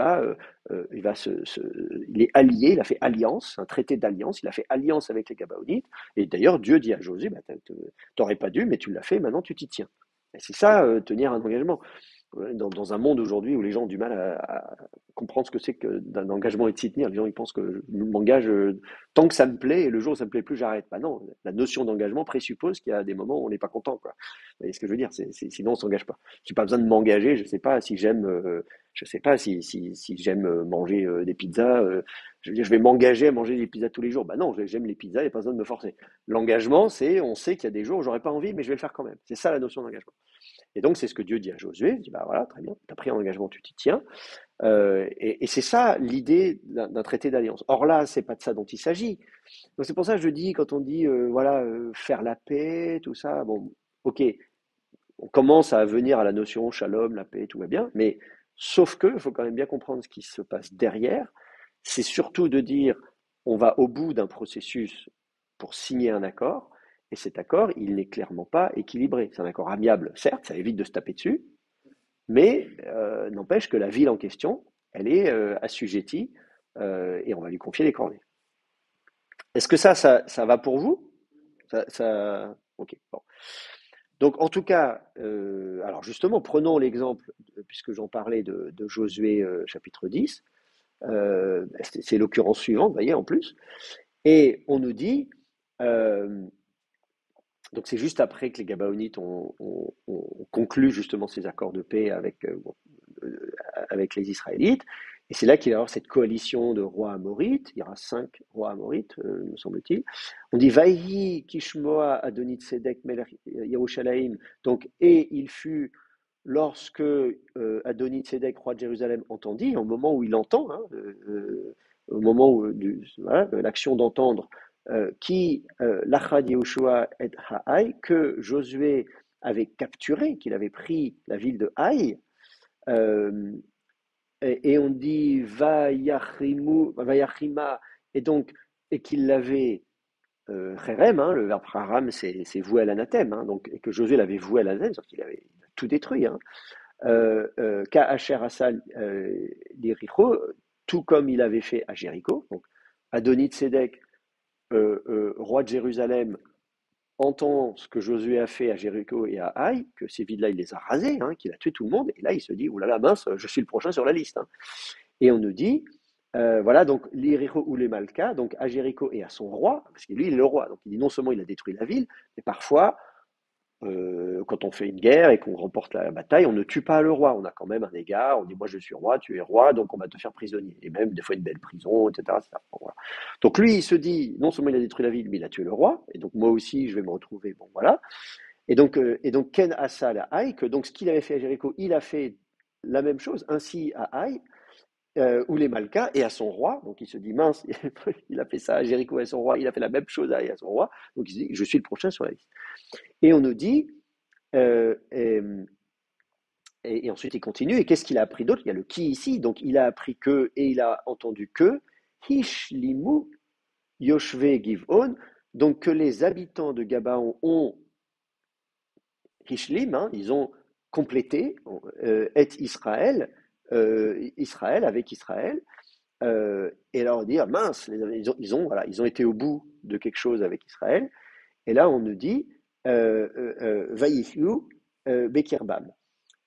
est allié, il a fait alliance, un traité d'alliance, il a fait alliance avec les Gabaonites. Et d'ailleurs, Dieu dit à Josué, bah, t'aurais pas dû, mais tu l'as fait, maintenant tu t'y tiens. Et c'est ça, tenir un engagement. Dans un monde aujourd'hui où les gens ont du mal à comprendre ce que c'est que d'un engagement et de s'y tenir, les gens ils pensent que je m'engage tant que ça me plaît et le jour où ça me plaît plus, j'arrête. Bah non, la notion d'engagement présuppose qu'il y a des moments où on n'est pas content, quoi. Vous voyez ce que je veux dire? Sinon on s'engage pas. J'ai pas besoin de m'engager, je sais pas si j'aime manger des pizzas. Je veux dire, je vais m'engager à manger des pizzas tous les jours. Bah non, j'aime les pizzas, il n'y a pas besoin de me forcer. L'engagement, c'est on sait qu'il y a des jours où j'aurais pas envie, mais je vais le faire quand même. C'est ça la notion d'engagement. Et donc, c'est ce que Dieu dit à Josué. Il dit, bah voilà, très bien, tu as pris un engagement, tu t'y tiens. Et c'est ça l'idée d'un traité d'alliance. Or là, c'est pas de ça dont il s'agit. Donc c'est pour ça que je dis, quand on dit, voilà, faire la paix, tout ça, bon, ok, on commence à venir à la notion shalom, la paix, tout va bien, mais sauf que, il faut quand même bien comprendre ce qui se passe derrière. C'est surtout de dire, on va au bout d'un processus pour signer un accord, et cet accord, il n'est clairement pas équilibré. C'est un accord amiable, certes, ça évite de se taper dessus, mais n'empêche que la ville en question, elle est assujettie et on va lui confier les corvées. Est-ce que ça va pour vous? Ok, bon. Donc en tout cas, alors justement, prenons l'exemple, puisque j'en parlais de Josué chapitre 10, c'est l'occurrence suivante, vous voyez, en plus, et on nous dit, euh, donc c'est juste après que les Gabaonites ont conclu justement ces accords de paix avec les Israélites. Et c'est là qu'il va y avoir cette coalition de rois amorites. Il y aura 5 rois amorites, me semble-t-il. On dit Vaïhi Kishmoa Adonit Sedek Melech Yerushalayim. Donc, et il fut lorsque Adonit Sedek, roi de Jérusalem, entendit, au moment où il entend, hein, au moment où, voilà, de l'action d'entendre, qui Lachad Yehoshua et Haï, que Josué avait capturé, qu'il avait pris la ville de Haï, euh, et on dit Vayachima, et donc, et qu'il l'avait Cherem, hein, le verbe Haram, c'est voué à l'anathème, hein, donc, et que Josué l'avait voué à l'anathème, c'est-à-dire qu'il avait tout détruit. Hein. Ka'asher Asal l'Iricho, tout comme il avait fait à Jéricho. Donc, Adonit Sédek, roi de Jérusalem, entend ce que Josué a fait à Jéricho et à Haï, que ces villes-là, il les a rasées, hein, qu'il a tué tout le monde, et là, il se dit, oulala, mince, je suis le prochain sur la liste. Hein. Et on nous dit, voilà, donc l'Iricho ou les Malka, donc à Jéricho et à son roi, parce que lui, il est le roi, donc il dit non seulement il a détruit la ville, mais parfois, quand on fait une guerre et qu'on remporte la bataille, on ne tue pas le roi, on a quand même un égard, on dit moi je suis roi, tu es roi, donc on va te faire prisonnier, et même des fois une belle prison, etc. etc. Bon, voilà. Donc lui, il se dit, non seulement il a détruit la ville, mais il a tué le roi, et donc moi aussi je vais me retrouver, bon voilà. Et donc Ken Assal à Haï, que donc ce qu'il avait fait à Jéricho, il a fait la même chose, ainsi à Haï, ou les Malkas, et à son roi, donc il se dit mince, il a fait ça à Jéricho et à son roi, il a fait la même chose à Haï et à son roi, donc il se dit je suis le prochain sur la liste. Et on nous dit, euh, et, et ensuite il continue, et qu'est-ce qu'il a appris d'autre? Il y a le qui ici, donc il a appris que, et il a entendu que, Hishlimu Yoshve Giv'on, donc que les habitants de Gabaon ont, Hishlim, hein, ils ont complété, et Israël, Israël avec Israël, et alors on dit, ah, mince, voilà, ils ont été au bout de quelque chose avec Israël, et là on nous dit, Vayihu Bekirbam.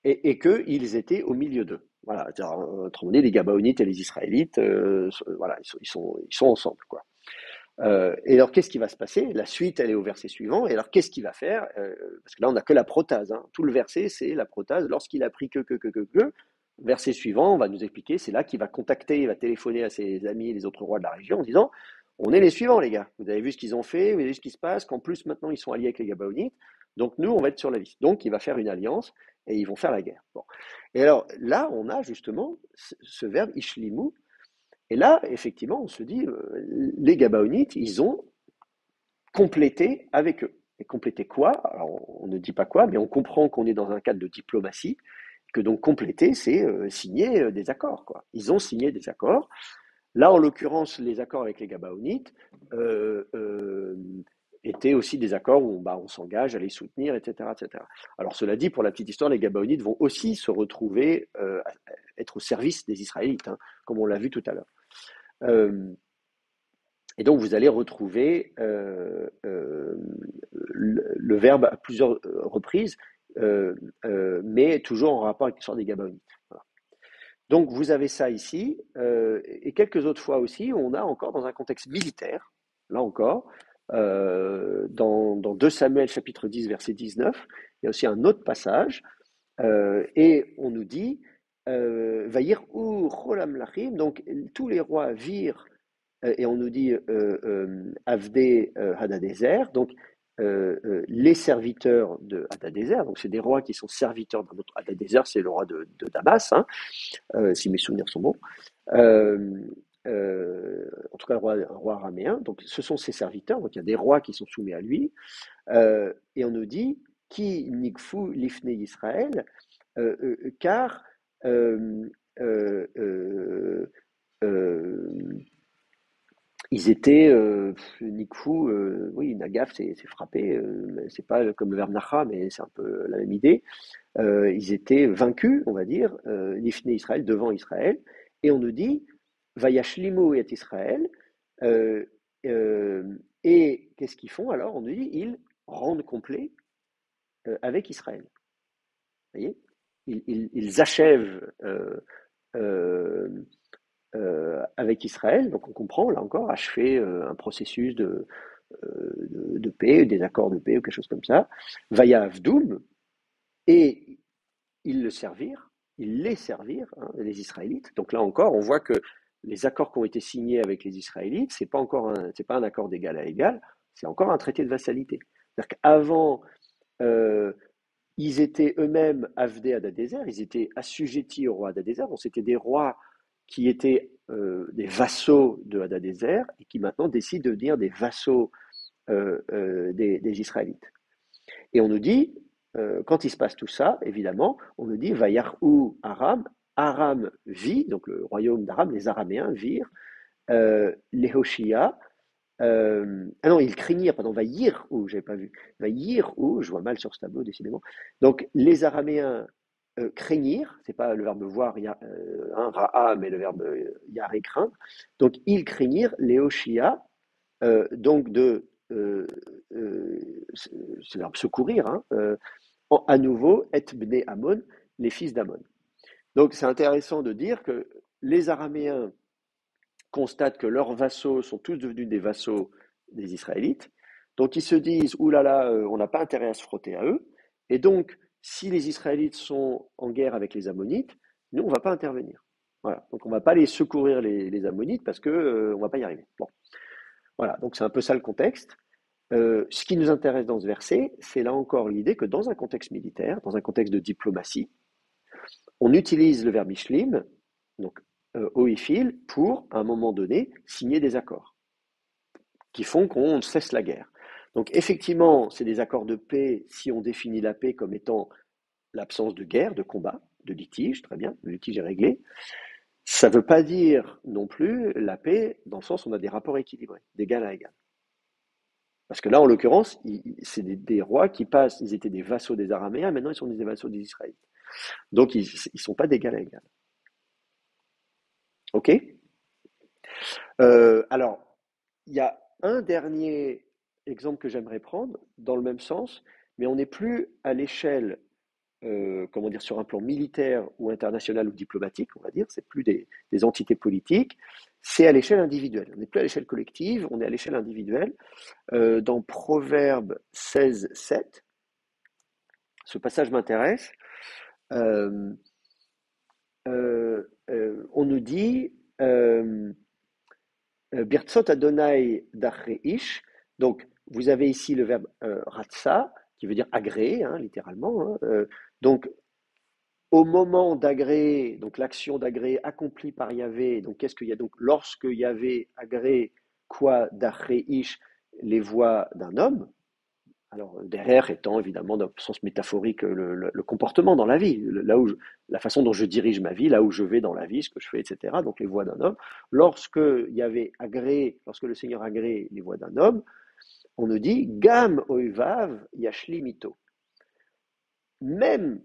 Et qu'ils étaient au milieu d'eux. Voilà, autrement dit, les Gabaonites et les Israélites, voilà, ils sont ensemble, quoi. Et alors, qu'est-ce qui va se passer? La suite, elle est au verset suivant. Et alors, qu'est-ce qu'il va faire? Parce que là, on n'a que la protase, hein. Tout le verset, c'est la protase. Lorsqu'il a pris verset suivant, on va nous expliquer, c'est là qu'il va contacter, il va téléphoner à ses amis et les autres rois de la région en disant, on est les suivants, les gars. Vous avez vu ce qu'ils ont fait, vous avez vu ce qui se passe, qu'en plus, maintenant, ils sont alliés avec les Gabaonites. Donc, nous, on va être sur la liste. Donc, il va faire une alliance et ils vont faire la guerre. Bon. Et alors, là, on a justement ce verbe ishlimu. Et là, effectivement, on se dit, les Gabaonites, ils ont complété avec eux. Et compléter quoi? Alors, on ne dit pas quoi, mais on comprend qu'on est dans un cadre de diplomatie, que donc compléter, c'est signer des accords, quoi. Ils ont signé des accords. Là, en l'occurrence, les accords avec les Gabaonites euh, euh, étaient aussi des accords où on s'engage à les soutenir, etc., etc. Alors, cela dit, pour la petite histoire, les Gabaonites vont aussi se retrouver être au service des Israélites, hein, comme on l'a vu tout à l'heure. Et donc, vous allez retrouver le verbe à plusieurs reprises, mais toujours en rapport avec l'histoire des Gabaonites. Voilà. Donc, vous avez ça ici, et quelques autres fois aussi, on a encore dans un contexte militaire, là encore, dans 2 Samuel chapitre 10, verset 19, il y a aussi un autre passage, et on nous dit, Vayir ou cholam lachim, donc tous les rois virent et on nous dit Avdé Hadadezer, donc les serviteurs de Hadadezer, donc c'est des rois qui sont serviteurs d'un autre. Hadadezer, c'est le roi de Damas, hein, si mes souvenirs sont bons. Euh, en tout cas, un roi araméen, donc ce sont ses serviteurs, donc il y a des rois qui sont soumis à lui, et on nous dit Ki Nikfu Lifne Israël, car euh, euh, euh, euh, ils étaient, Nikfou, oui, Nagaf, c'est frapper, c'est pas comme le verbe Nacha, mais c'est un peu la même idée. Ils étaient vaincus, on va dire, Nifne Israël, devant Israël, et on nous dit, Vayashlimu et Israël, euh, et qu'est-ce qu'ils font alors? On nous dit, ils rendent complet avec Israël. Vous voyez? Ils achèvent euh, avec Israël, donc on comprend là encore, achever un processus de paix, des accords de paix ou quelque chose comme ça. Vaya Avdoum, et ils le servirent, ils les servirent, hein, les Israélites. Donc là encore, on voit que les accords qui ont été signés avec les Israélites, c'est pas un accord d'égal à égal, c'est encore un traité de vassalité. C'est-à-dire qu'avant, euh, ils étaient eux-mêmes Avdé Hadadezer, ils étaient assujettis au roi Hadadezer, donc c'était des rois qui étaient des vassaux de Hadadezer et qui maintenant décident de devenir des vassaux des Israélites. Et on nous dit, quand il se passe tout ça, évidemment, on nous dit Vayarhu Aram, Aram vit, donc le royaume d'Aram, les Araméens virent, Lehoshia, ah non, ils craignirent, pardon, Vayirhu, j'avais pas vu, Vayirhu, je vois mal sur ce tableau décidément. Donc les Araméens craignirent, c'est pas le verbe voir, ra'a, mais le verbe yar et craindre. Donc ils craignirent Lehoshia, donc c'est le verbe secourir, hein, à nouveau, et bné Ammon, les fils d'Ammon. Donc c'est intéressant de dire que les Araméens constatent que leurs vassaux sont tous devenus des vassaux des Israélites. Donc ils se disent, oulala, on n'a pas intérêt à se frotter à eux. Et donc, si les Israélites sont en guerre avec les Ammonites, nous, on ne va pas intervenir. Voilà. Donc on ne va pas aller secourir les Ammonites parce qu'on ne va pas y arriver. Bon. Voilà, donc c'est un peu ça le contexte. Ce qui nous intéresse dans ce verset, c'est là encore l'idée que dans un contexte militaire, dans un contexte de diplomatie, on utilise le verbe ishlim, donc oifil, pour, à un moment donné, signer des accords qui font qu'on cesse la guerre. Donc effectivement, c'est des accords de paix si on définit la paix comme étant l'absence de guerre, de combat, de litige, très bien, le litige est réglé. Ça ne veut pas dire non plus la paix dans le sens où on a des rapports équilibrés, d'égal à égal. Parce que là, en l'occurrence, c'est des rois qui passent, ils étaient des vassaux des Araméens, maintenant ils sont des vassaux des Israélites. Donc ils ne sont pas d'égal à égal. Ok? Alors, il y a un dernier exemple que j'aimerais prendre dans le même sens, mais on n'est plus à l'échelle comment dire, sur un plan militaire ou international ou diplomatique, on va dire, c'est plus des entités politiques, c'est à l'échelle individuelle. On n'est plus à l'échelle collective, on est à l'échelle individuelle. Dans Proverbe 16, 7, ce passage m'intéresse. On nous dit Birtzot Adonai Dachre Ish. Donc, vous avez ici le verbe ratsa, qui veut dire agréer, hein, littéralement. Hein. Donc, au moment d'agréer, donc l'action d'agréer accomplie par Yahvé, donc qu'est-ce qu'il y a donc lorsque Yahvé agrée quoi Dachre Ish, les voies d'un homme. Alors, derrière étant évidemment, dans le sens métaphorique, le comportement dans la vie, la façon dont je dirige ma vie, là où je vais dans la vie, ce que je fais, etc. Donc, les voies d'un homme. Lorsque le Seigneur agrée les voies d'un homme, on nous dit Gam oivav yashli mito. Même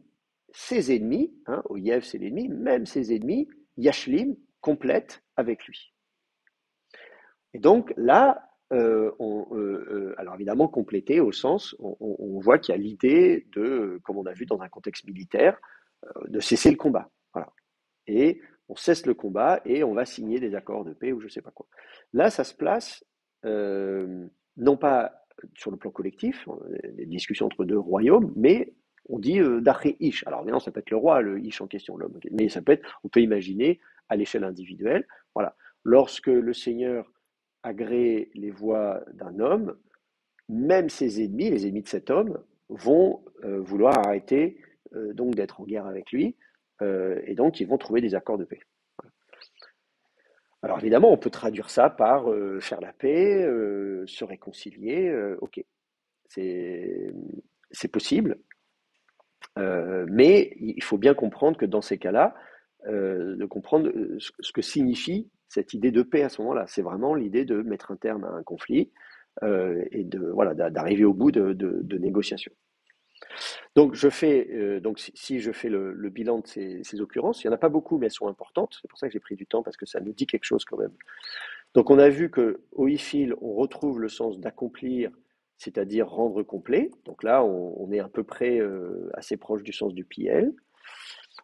ses ennemis, hein, oyev c'est l'ennemi, même ses ennemis, yashlim, complètent avec lui. Et donc là, alors évidemment compléter au sens, on voit qu'il y a l'idée de, comme on a vu dans un contexte militaire, de cesser le combat. Voilà. Et on cesse le combat et on va signer des accords de paix ou je ne sais pas quoi. Là, ça se place non pas sur le plan collectif, des discussions entre deux royaumes, mais on dit Dachre Ish. Alors évidemment, ça peut être le roi, le Ish en question, l'homme, mais ça peut être, on peut imaginer à l'échelle individuelle. Voilà. Lorsque le Seigneur agrée les voies d'un homme, même ses ennemis, les ennemis de cet homme, vont vouloir arrêter donc d'être en guerre avec lui, et donc ils vont trouver des accords de paix. Voilà. Alors évidemment, on peut traduire ça par faire la paix, se réconcilier, ok, c'est possible, mais il faut bien comprendre que dans ces cas-là, de comprendre ce que signifie cette idée de paix à ce moment-là. C'est vraiment l'idée de mettre un terme à un conflit et d'arriver au bout de négociations. Donc si je fais le bilan de ces occurrences, il n'y en a pas beaucoup, mais elles sont importantes. C'est pour ça que j'ai pris du temps parce que ça nous dit quelque chose quand même. Donc on a vu que au ifil, on retrouve le sens d'accomplir, c'est-à-dire rendre complet. Donc là, on est à peu près assez proche du sens du PL.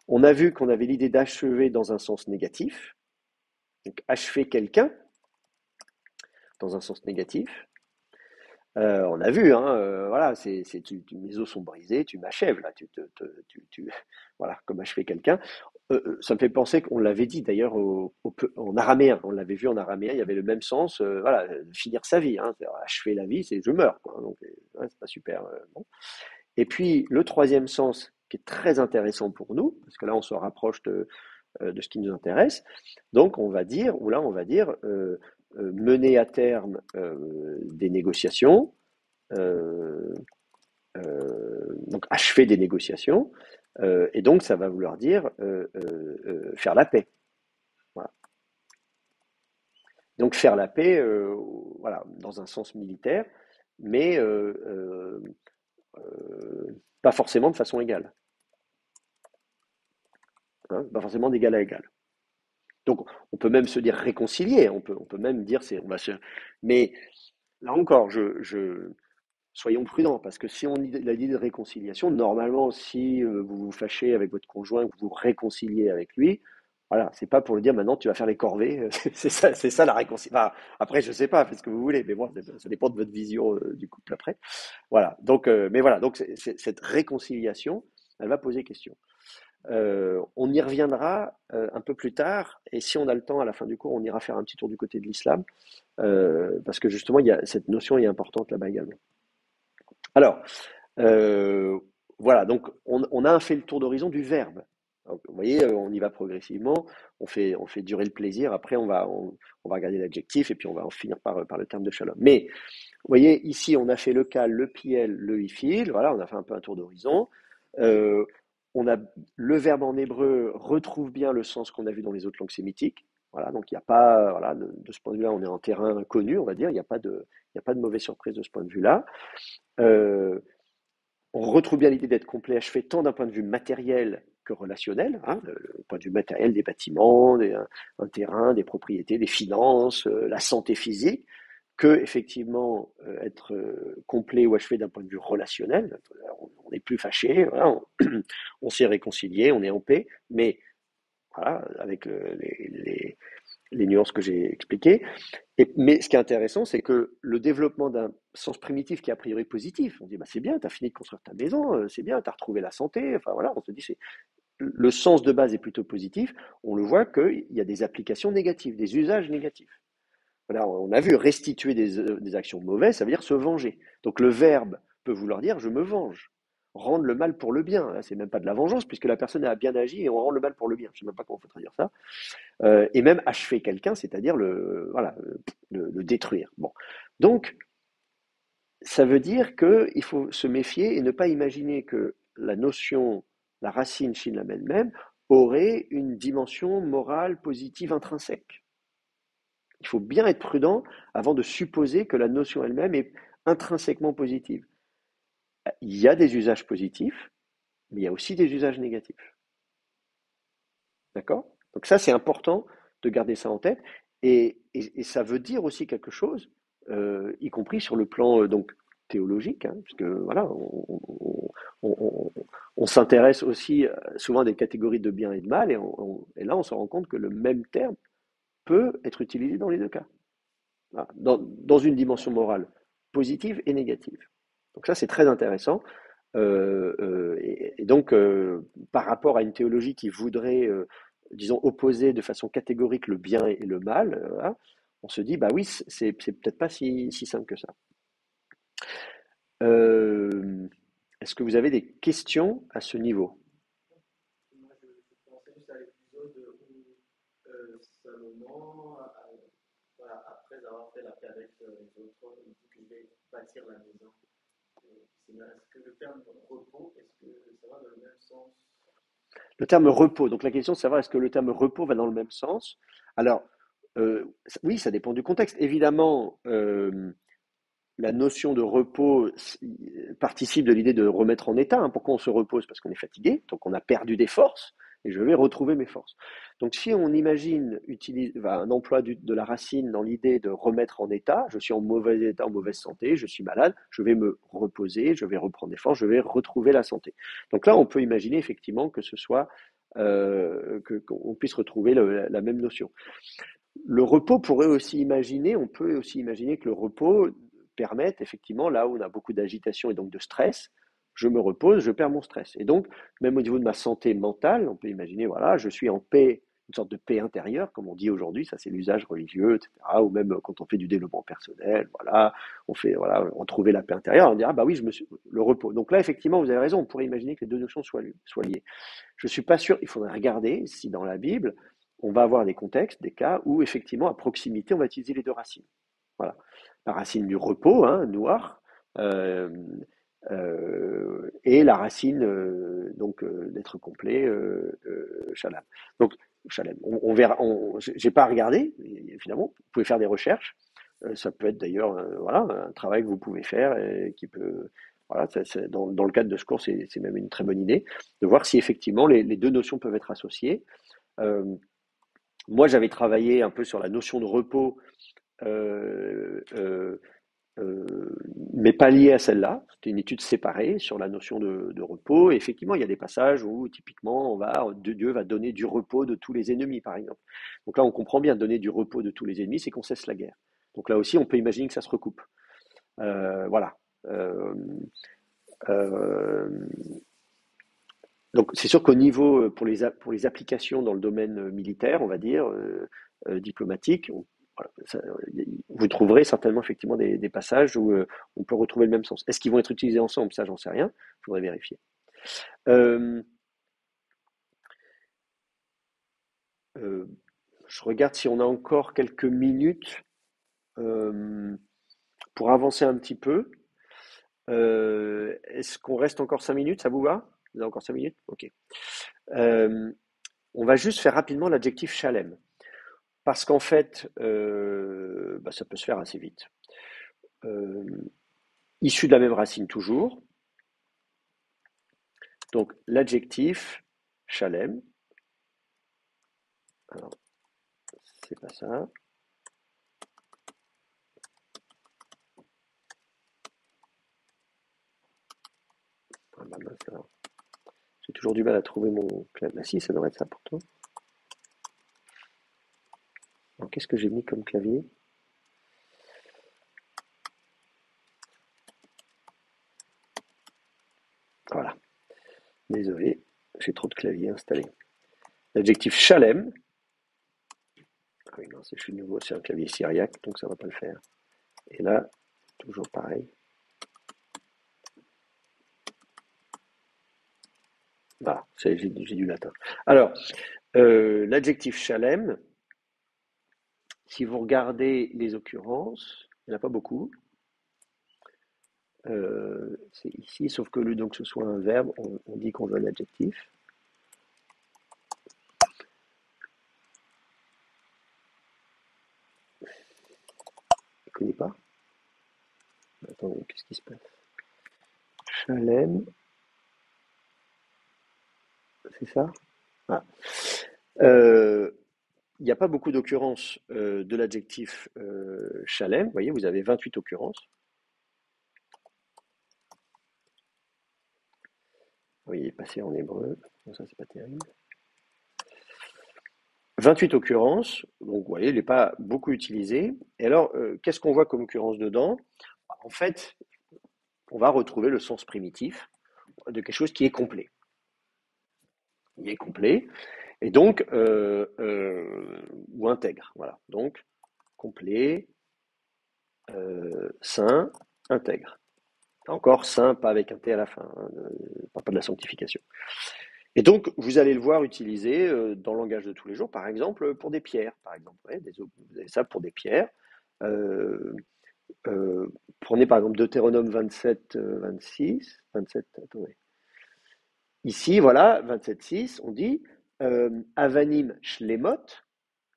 On a vu qu'on avait l'idée d'achever dans un sens négatif. Donc achever quelqu'un dans un sens négatif. On a vu, hein, voilà, mes os sont brisés, tu m'achèves là, voilà, comme achever quelqu'un. Ça me fait penser qu'on l'avait dit d'ailleurs en araméen, on l'avait vu en araméen, il y avait le même sens, voilà, finir sa vie, hein, achever la vie, c'est je meurs, quoi, donc ouais, c'est pas super. Bon. Et puis le troisième sens qui est très intéressant pour nous, parce que là on se rapproche de ce qui nous intéresse, donc on va dire mener à terme des négociations, donc achever des négociations, et donc ça va vouloir dire faire la paix. Voilà. Donc faire la paix, voilà, dans un sens militaire, mais pas forcément de façon égale. Hein, pas forcément d'égal à égal. Donc on peut même se dire réconcilier, on peut même dire mais là encore, soyons prudents, parce que si on a l'idée de réconciliation, normalement, si vous vous fâchez avec votre conjoint, que vous vous réconciliez avec lui, voilà, c'est pas pour le dire maintenant tu vas faire les corvées, c'est ça la réconciliation. Enfin, après, je sais pas, faites ce que vous voulez, mais bon, ça dépend de votre vision du couple après. Voilà, donc, mais voilà, donc cette réconciliation, elle va poser question. On y reviendra un peu plus tard, et si on a le temps à la fin du cours, on ira faire un petit tour du côté de l'islam, parce que justement, cette notion est importante là-bas également. Alors, voilà, donc on a fait le tour d'horizon du verbe. Donc, vous voyez, on y va progressivement, on fait durer le plaisir, après on va regarder l'adjectif, et puis on va en finir par le terme de shalom. Mais, vous voyez, ici on a fait le kal, le piel, le ifil, voilà, on a fait un peu un tour d'horizon. On a le verbe en hébreu retrouve bien le sens qu'on a vu dans les autres langues sémitiques. Voilà, donc il n'y a pas, voilà, de ce point de vue-là, on est en terrain connu, on va dire, il n'y a pas de mauvaise surprise de ce point de vue-là. On retrouve bien l'idée d'être complet achevé tant d'un point de vue matériel que relationnel, hein, le point de vue matériel des bâtiments, un terrain, des propriétés, des finances, la santé physique, que effectivement être complet ou achevé d'un point de vue relationnel. On n'est plus fâché, voilà, on s'est réconcilié, on est en paix, mais voilà, avec les nuances que j'ai expliquées. Mais ce qui est intéressant, c'est que le développement d'un sens primitif qui est a priori positif, on dit bah, c'est bien, tu as fini de construire ta maison, c'est bien, tu as retrouvé la santé, enfin voilà, on se dit le sens de base est plutôt positif, on le voit qu'il y a des applications négatives, des usages négatifs. Voilà, on a vu restituer des actions mauvaises, ça veut dire se venger. Donc le verbe peut vouloir dire je me venge. Rendre le mal pour le bien. Là, c'est même pas de la vengeance, puisque la personne a bien agi et on rend le mal pour le bien. Je ne sais même pas comment on peut traduire ça. Et même achever quelqu'un, c'est-à-dire voilà, le détruire. Bon. Donc, ça veut dire qu'il faut se méfier et ne pas imaginer que la notion, la racine chez elle-même, aurait une dimension morale positive intrinsèque. Il faut bien être prudent avant de supposer que la notion elle-même est intrinsèquement positive. Il y a des usages positifs, mais il y a aussi des usages négatifs. D'accord? Donc ça, c'est important de garder ça en tête. Et ça veut dire aussi quelque chose, y compris sur le plan donc théologique, hein, puisque voilà, on s'intéresse aussi souvent à des catégories de bien et de mal, et là, on se rend compte que le même terme peut être utilisé dans les deux cas. Voilà, dans une dimension morale positive et négative. Donc ça, c'est très intéressant. Et donc, par rapport à une théologie qui voudrait, disons, opposer de façon catégorique le bien et le mal, voilà, on se dit, bah oui, c'est peut-être pas si simple que ça. Euh, Est-ce que vous avez des questions à ce niveau? Moi, je pensais juste à l'épisode où Salomon, voilà, après avoir fait la paix avec les autres, il dit que je vais bâtir la maison. Seigneur, est-ce que le terme repos, est-ce que ça va dans le même sens? Le terme repos, donc la question, c'est de savoir est-ce que le terme repos va dans le même sens? Alors, oui, ça dépend du contexte. Évidemment, la notion de repos participe de l'idée de remettre en état. Hein. Pourquoi on se repose? Parce qu'on est fatigué, donc on a perdu des forces, et je vais retrouver mes forces. Donc si on imagine un emploi de la racine dans l'idée de remettre en état, je suis en mauvais état, en mauvaise santé, je suis malade, je vais me reposer, je vais reprendre des forces, je vais retrouver la santé. Donc là, on peut imaginer effectivement que ce soit qu'on puisse retrouver la même notion. Le repos pourrait aussi imaginer, on peut aussi imaginer que le repos permette effectivement, là où on a beaucoup d'agitation et donc de stress, je me repose, je perds mon stress. Et donc, même au niveau de ma santé mentale, on peut imaginer, voilà, je suis en paix, une sorte de paix intérieure, comme on dit aujourd'hui, ça c'est l'usage religieux, etc. Ou même quand on fait du développement personnel, voilà, on trouvait la paix intérieure, on dira, bah oui, le repos. Donc là, effectivement, vous avez raison, on pourrait imaginer que les deux notions soient liées. Je ne suis pas sûr, il faudrait regarder si dans la Bible, on va avoir des contextes, des cas où effectivement à proximité, on va utiliser les deux racines. Voilà. La racine du repos, hein, noir, euh, et la racine donc d'être complet, shalem. Donc shalem. On verra. J'ai pas regardé, finalement. Vous pouvez faire des recherches. Ça peut être d'ailleurs voilà, un travail que vous pouvez faire et qui peut. Voilà, dans le cadre de ce cours, c'est même une très bonne idée de voir si effectivement les deux notions peuvent être associées. Euh, Moi, j'avais travaillé un peu sur la notion de repos, euh, euh, mais pas liée à celle-là. C'était une étude séparée sur la notion de repos. Et effectivement, il y a des passages où, typiquement, Dieu va donner du repos de tous les ennemis, par exemple. Donc là, on comprend bien, donner du repos de tous les ennemis, c'est qu'on cesse la guerre. Donc là aussi, on peut imaginer que ça se recoupe. Voilà. Euh, euh, donc c'est sûr qu'au niveau, pour les applications dans le domaine militaire, on va dire, diplomatique, voilà, vous trouverez certainement effectivement des passages où on peut retrouver le même sens. Est-ce qu'ils vont être utilisés ensemble? Ça, j'en sais rien. Il faudrait vérifier. Euh, euh, je regarde si on a encore quelques minutes euh, pour avancer un petit peu. Est-ce qu'on reste encore 5 minutes? Ça vous va? Vous avez encore 5 minutes? Ok. Euh, on va juste faire rapidement l'adjectif chalem. Parce qu'en fait, bah, ça peut se faire assez vite. Euh, Issu de la même racine toujours. Donc l'adjectif chalem, alors c'est pas ça, Alors, j'ai toujours du mal à trouver mon clavier. Ah si, ça devrait être ça pourtant. Alors, qu'est-ce que j'ai mis comme clavier? Voilà. Désolé, j'ai trop de claviers installés. L'adjectif chalem. Ah oui, non, je suis de nouveau sur un clavier syriaque, donc ça ne va pas le faire. Et là, toujours pareil. Voilà, j'ai du latin. Alors, l'adjectif chalem, si vous regardez les occurrences, il n'y en a pas beaucoup. C'est ici, sauf que lieu donc ce soit un verbe, on dit qu'on veut un adjectif. Je ne connais pas. Attendez, qu'est-ce qui se passe? Chalem, c'est ça? Ah. Il n'y a pas beaucoup d'occurrences de l'adjectif chalem. Vous voyez, vous avez 28 occurrences. Oui, il est passé en hébreu. Bon, ça, c'est pas terrible. 28 occurrences, donc vous voyez, il n'est pas beaucoup utilisé. Et alors, qu'est-ce qu'on voit comme occurrence dedans? En fait, on va retrouver le sens primitif de quelque chose qui est complet. Il est complet, et donc, ou intègre. Voilà. Donc, complet, saint, intègre. Encore saint, pas avec un T à la fin, hein, pas de la sanctification. Et donc, vous allez le voir utilisé dans le langage de tous les jours, par exemple, pour des pierres. Par exemple, ouais, vous avez ça pour des pierres. Euh, Prenez par exemple Deutéronome 27, 26, 27, attendez. Ici, voilà, 27.6, on dit Avanim shlemot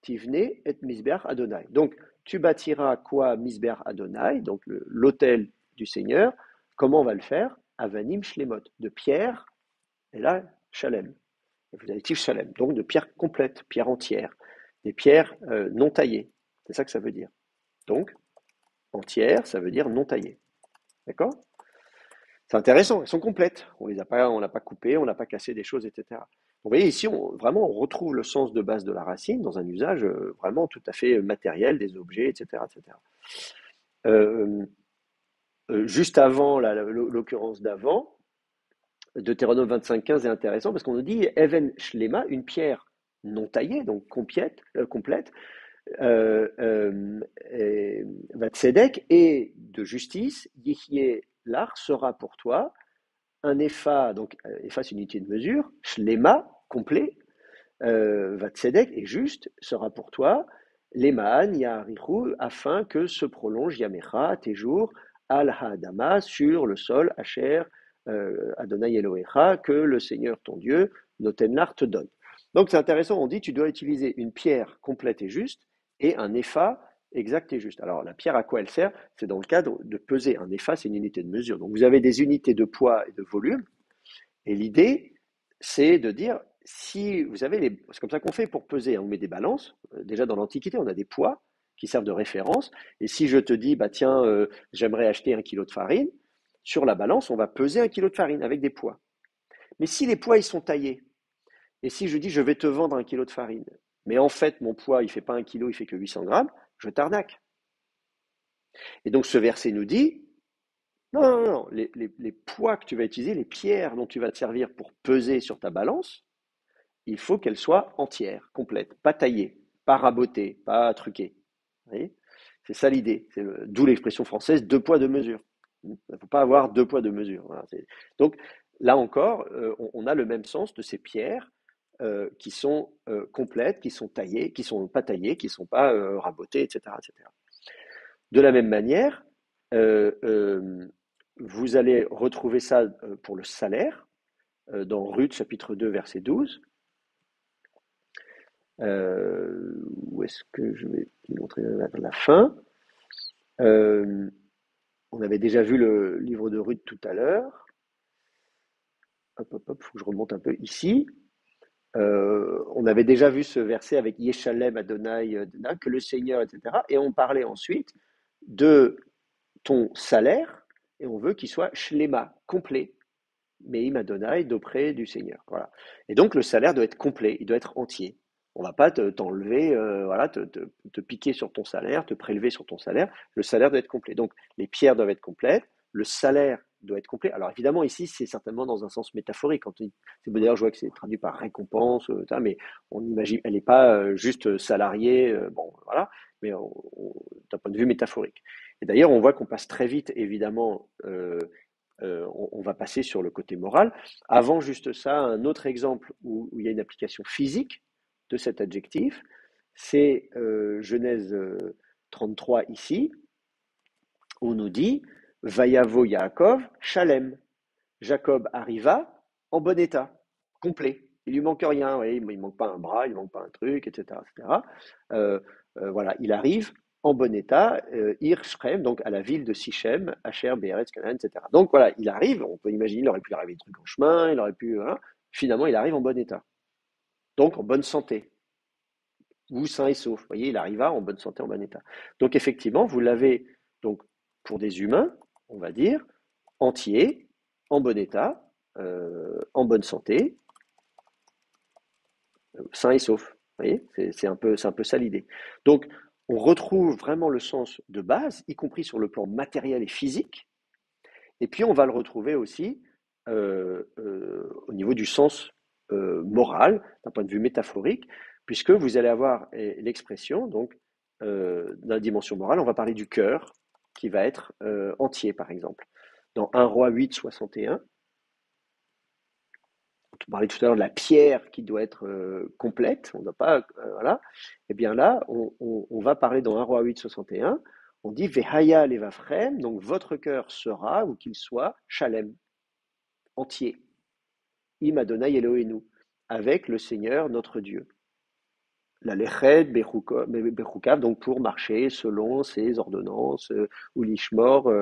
tivne et misbeach Adonai. Donc, tu bâtiras quoi misbeach Adonai, donc l'autel du Seigneur. Comment on va le faire? Avanim shlemot, de pierre, et là, shalem. Vous avez tif shalem, donc de pierre complète, pierre entière, des pierres non taillées. C'est ça que ça veut dire. Donc, entière, ça veut dire non taillée. D'accord? C'est intéressant, elles sont complètes. On n'a pas coupé, on n'a pas cassé des choses, etc. Vous voyez, ici, vraiment, on retrouve le sens de base de la racine dans un usage vraiment tout à fait matériel des objets, etc. etc. Euh, Juste avant, l'occurrence d'avant, Deutéronome 25.15 est intéressant parce qu'on nous dit Even Shlema, une pierre non taillée, donc complète, Vatsedek, et de justice, Yichye l'art sera pour toi un épha, donc épha c'est une unité de mesure, shlema, complet, Vatsedek est juste, sera pour toi, lemaan ya'arichu, afin que se prolonge yamecha, tes jours, al ha'adama, sur le sol, Asher, Adonai Elohecha, que le Seigneur ton Dieu, Notenlar, te donne. Donc c'est intéressant, on dit tu dois utiliser une pierre complète et juste et un épha exact et juste. Alors la pierre, à quoi elle sert? C'est dans le cadre de peser. Un épha, c'est une unité de mesure. Donc vous avez des unités de poids et de volume, et l'idée, c'est de dire, si vous avez c'est comme ça qu'on fait pour peser, hein, on met des balances. Déjà dans l'Antiquité, on a des poids qui servent de référence. Et si je te dis, bah tiens, j'aimerais acheter 1 kilo de farine, sur la balance, on va peser 1 kilo de farine avec des poids. Mais si les poids, ils sont taillés, et si je dis, je vais te vendre 1 kilo de farine, mais en fait, mon poids, il fait pas 1 kilo, il fait que 800 grammes, je t'arnaque. Et donc, ce verset nous dit, non, non, non, les poids que tu vas utiliser, les pierres dont tu vas te servir pour peser sur ta balance, il faut qu'elle soit entière, complète, pas taillée, pas rabotée, pas truquée. Vous voyez? C'est ça l'idée. D'où l'expression française deux poids, deux mesures. Il ne faut pas avoir deux poids, deux mesures. Voilà, donc là encore, on a le même sens de ces pierres qui sont complètes, qui sont taillées, qui ne sont pas taillées, qui ne sont pas rabotées, etc., etc. De la même manière, euh, euh, vous allez retrouver ça pour le salaire dans Ruth chapitre 2 verset 12. Où est-ce que je vais montrer la fin? On avait déjà vu le livre de Ruth tout à l'heure. Hop, hop, hop, il faut que je remonte un peu ici. On avait déjà vu ce verset avec Yeshalem Adonai, que le Seigneur, etc. Et on parlait ensuite de ton salaire, et on veut qu'il soit shlema, complet. Meim Adonai, d'auprès du Seigneur. Voilà. Et donc le salaire doit être complet, il doit être entier. On ne va pas t'enlever, voilà, te piquer sur ton salaire, te prélever sur ton salaire. Le salaire doit être complet. Donc les pierres doivent être complètes, le salaire doit être complet. Alors évidemment, ici, c'est certainement dans un sens métaphorique. D'ailleurs, je vois que c'est traduit par récompense, mais on imagine, elle n'est pas juste salariée, bon, voilà, mais d'un point de vue métaphorique. Et d'ailleurs, on voit qu'on passe très vite, évidemment, on va passer sur le côté moral. Avant juste ça, un autre exemple où il y a une application physique de cet adjectif, c'est Genèse 33 ici, où on nous dit Vayavo Yaakov Shalem. Jacob arriva en bon état, complet. Il lui manque rien, il ne manque pas un bras, il ne manque pas un truc, etc. etc. Voilà, il arrive en bon état, Ir Shrem, donc à la ville de Sichem, Asher, Be'eretz, Canaan, etc. Donc voilà, il arrive, on peut imaginer, il aurait pu arriver des trucs en chemin, il aurait pu, voilà. Finalement, il arrive en bon état. Donc en bonne santé, ou sain et sauf. Vous voyez, il arriva en bonne santé, en bon état. Donc effectivement, vous l'avez, donc pour des humains, on va dire, entier, en bon état, en bonne santé, sain et sauf. Vous voyez, c'est un peu ça l'idée. Donc, on retrouve vraiment le sens de base, y compris sur le plan matériel et physique, et puis on va le retrouver aussi au niveau du sens moral, d'un point de vue métaphorique, puisque vous allez avoir l'expression, donc, dans la dimension morale, on va parler du cœur, qui va être entier, par exemple. Dans 1 Roi 8, 61, on parlait tout à l'heure de la pierre qui doit être complète, on ne doit pas, voilà. Et bien là, on va parler dans 1 Roi 8, 61, on dit Vehaya levafrem, donc votre cœur sera, ou qu'il soit, shalem, entier, im Adonai Elohenu, avec le Seigneur notre Dieu. La leched bechukav, donc pour marcher selon ses ordonnances, ou l'ishmor,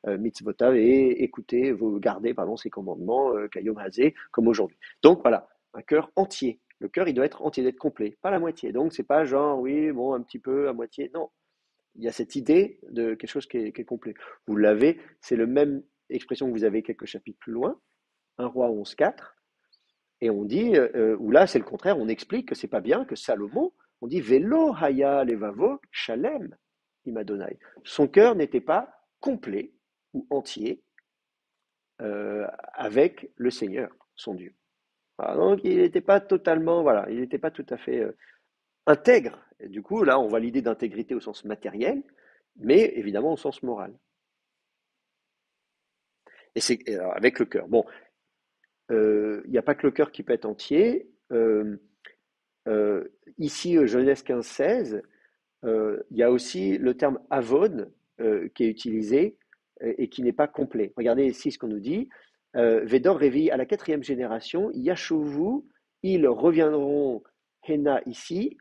mitzvotav, et écouter, garder, pardon, ses commandements, kayom hazé, comme aujourd'hui. Donc voilà, un cœur entier. Le cœur, il doit être entier, d'être complet, pas la moitié. Donc c'est pas genre, oui, bon, un petit peu, à moitié. Non, il y a cette idée de quelque chose qui est complet. Vous l'avez, c'est le même expression que vous avez quelques chapitres plus loin, 1 Roi 11.4, et on dit, ou là c'est le contraire, on explique que c'est pas bien, que Salomon, on dit Velo haya levavo shalem imadonai. Son cœur n'était pas complet ou entier avec le Seigneur, son Dieu. Voilà, donc il n'était pas totalement, voilà, il n'était pas tout à fait intègre. Et du coup, là, on voit l'idée d'intégrité au sens matériel, mais évidemment au sens moral. Et c'est avec le cœur. Bon, il n'y a pas que le cœur qui peut être entier. Ici, Genèse 15-16, il y a aussi le terme avon qui est utilisé et qui n'est pas complet. Regardez ici ce qu'on nous dit. Védor réveille à la 4e génération, Yashuvu, ils reviendront Hena ici.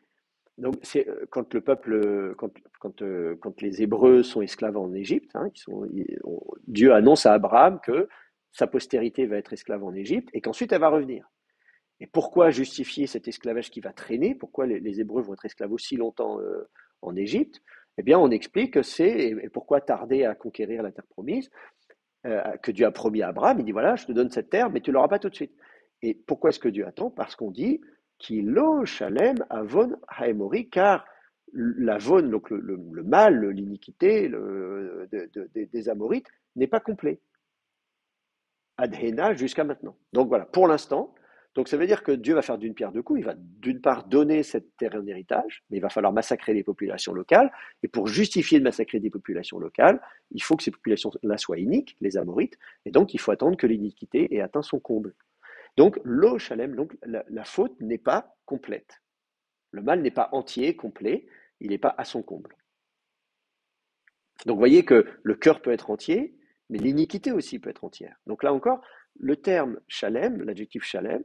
Donc c'est quand le peuple, quand les Hébreux sont esclaves en Égypte, hein, Dieu annonce à Abraham que sa postérité va être esclave en Égypte et qu'ensuite elle va revenir. Et pourquoi justifier cet esclavage qui va traîner? Pourquoi les Hébreux vont être esclaves aussi longtemps en Égypte? Eh bien, on explique que et pourquoi tarder à conquérir la terre promise, que Dieu a promis à Abraham. Il dit, voilà, je te donne cette terre, mais tu ne l'auras pas tout de suite. Et pourquoi est-ce que Dieu attend? Parce qu'on dit, Kilo Shalem Avon Haemori, car l'avon, donc le mal, l'iniquité des Amorites, n'est pas complet. Adhena jusqu'à maintenant. Donc voilà, pour l'instant. Donc ça veut dire que Dieu va faire d'une pierre deux coups. Il va d'une part donner cette terre en héritage, mais il va falloir massacrer les populations locales. Et pour justifier de massacrer des populations locales, il faut que ces populations-là soient iniques, les Amorites, et donc il faut attendre que l'iniquité ait atteint son comble. Donc l'eau Shalem, donc la faute n'est pas complète. Le mal n'est pas entier, complet, il n'est pas à son comble. Donc vous voyez que le cœur peut être entier, mais l'iniquité aussi peut être entière. Donc là encore, le terme Shalem, l'adjectif Shalem,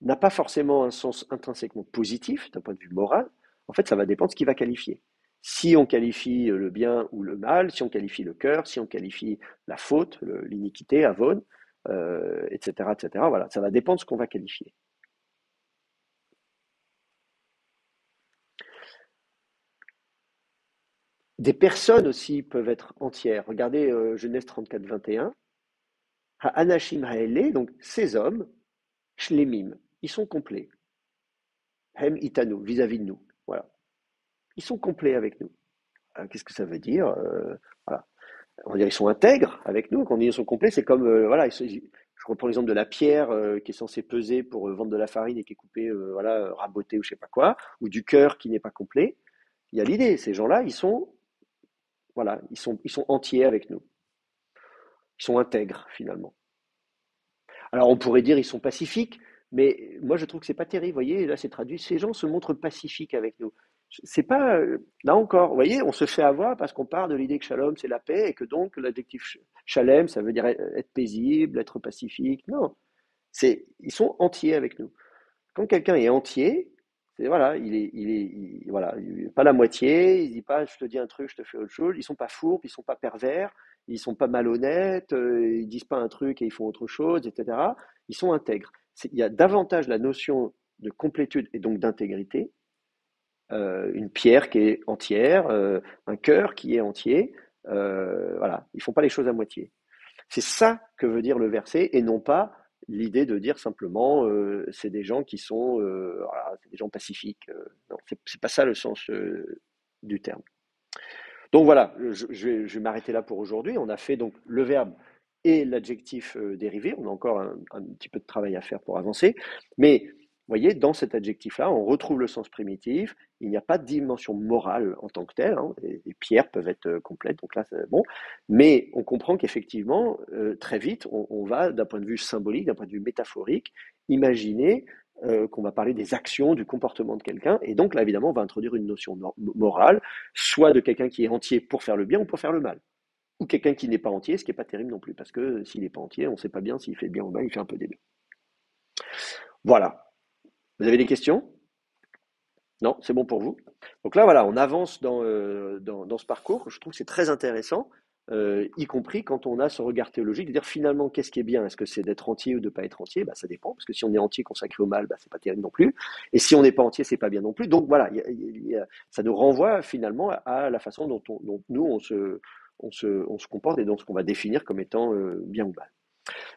n'a pas forcément un sens intrinsèquement positif d'un point de vue moral. En fait, ça va dépendre de ce qu'il va qualifier. Si on qualifie le bien ou le mal, si on qualifie le cœur, si on qualifie la faute, l'iniquité, avon, etc., etc. Voilà, ça va dépendre de ce qu'on va qualifier. Des personnes aussi peuvent être entières. Regardez Genèse 34, 21. Ha'anashim ha'ele, donc ces hommes, shlemim, ils sont complets. Hem itanu, vis-à-vis de nous. Voilà. Ils sont complets avec nous. Qu'est-ce que ça veut dire? Voilà. On va dire ils sont intègres avec nous. Quand on dit ils sont complets, c'est comme, voilà, je reprends l'exemple de la pierre qui est censée peser pour vendre de la farine et qui est coupée, voilà, rabotée ou je sais pas quoi, ou du cœur qui n'est pas complet. Il y a l'idée, ces gens-là, ils sont, voilà, ils sont entiers avec nous. Ils sont intègres finalement. Alors on pourrait dire ils sont pacifiques, mais moi je trouve que c'est pas terrible. Vous voyez, là c'est traduit. Ces gens se montrent pacifiques avec nous. C'est pas là encore. Vous voyez, on se fait avoir parce qu'on part de l'idée que shalom c'est la paix et que donc l'adjectif shalem ça veut dire être paisible, être pacifique. Non, c'est ils sont entiers avec nous. Quand quelqu'un est entier, c'est voilà, voilà, il est pas la moitié. Il dit pas je te dis un truc, je te fais autre chose. Ils sont pas fourbes, ils sont pas pervers, ils sont pas malhonnêtes, ils disent pas un truc et ils font autre chose, etc. Ils sont intègres. Il y a davantage la notion de complétude et donc d'intégrité. Une pierre qui est entière, un cœur qui est entier. Voilà, ils font pas les choses à moitié. C'est ça que veut dire le verset et non pas l'idée de dire simplement c'est des gens qui sont voilà, c'est des gens pacifiques. Non, c'est pas ça le sens du terme. Donc voilà, je vais m'arrêter là pour aujourd'hui. On a fait donc le verbe et l'adjectif dérivé. On a encore un petit peu de travail à faire pour avancer. Mais vous voyez, dans cet adjectif-là, on retrouve le sens primitif. Il n'y a pas de dimension morale en tant que telle. Hein. Les pierres peuvent être complètes, donc là, c'est bon. Mais on comprend qu'effectivement, très vite, on va, d'un point de vue symbolique, d'un point de vue métaphorique, imaginer qu'on va parler des actions, du comportement de quelqu'un. Et donc là, évidemment, on va introduire une notion morale, soit de quelqu'un qui est entier pour faire le bien ou pour faire le mal. Ou quelqu'un qui n'est pas entier, ce qui n'est pas terrible non plus, parce que s'il n'est pas entier, on ne sait pas bien s'il fait le bien ou le mal, il fait un peu des deux. Voilà. Vous avez des questions? Non, c'est bon pour vous. Donc là, voilà, on avance dans ce parcours. Je trouve que c'est très intéressant, y compris quand on a ce regard théologique, de dire finalement, qu'est-ce qui est bien? Est-ce que c'est d'être entier ou de ne pas être entier? Bah, ça dépend, parce que si on est entier consacré au mal, bah, c'est pas terrible non plus. Et si on n'est pas entier, c'est pas bien non plus. Donc voilà, ça nous renvoie finalement à la façon dont nous, on se comporte et dans ce qu'on va définir comme étant bien ou mal.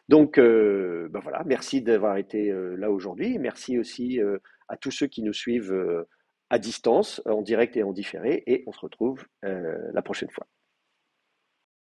Donc, ben voilà, merci d'avoir été là aujourd'hui. Merci aussi à tous ceux qui nous suivent à distance, en direct et en différé. Et on se retrouve la prochaine fois.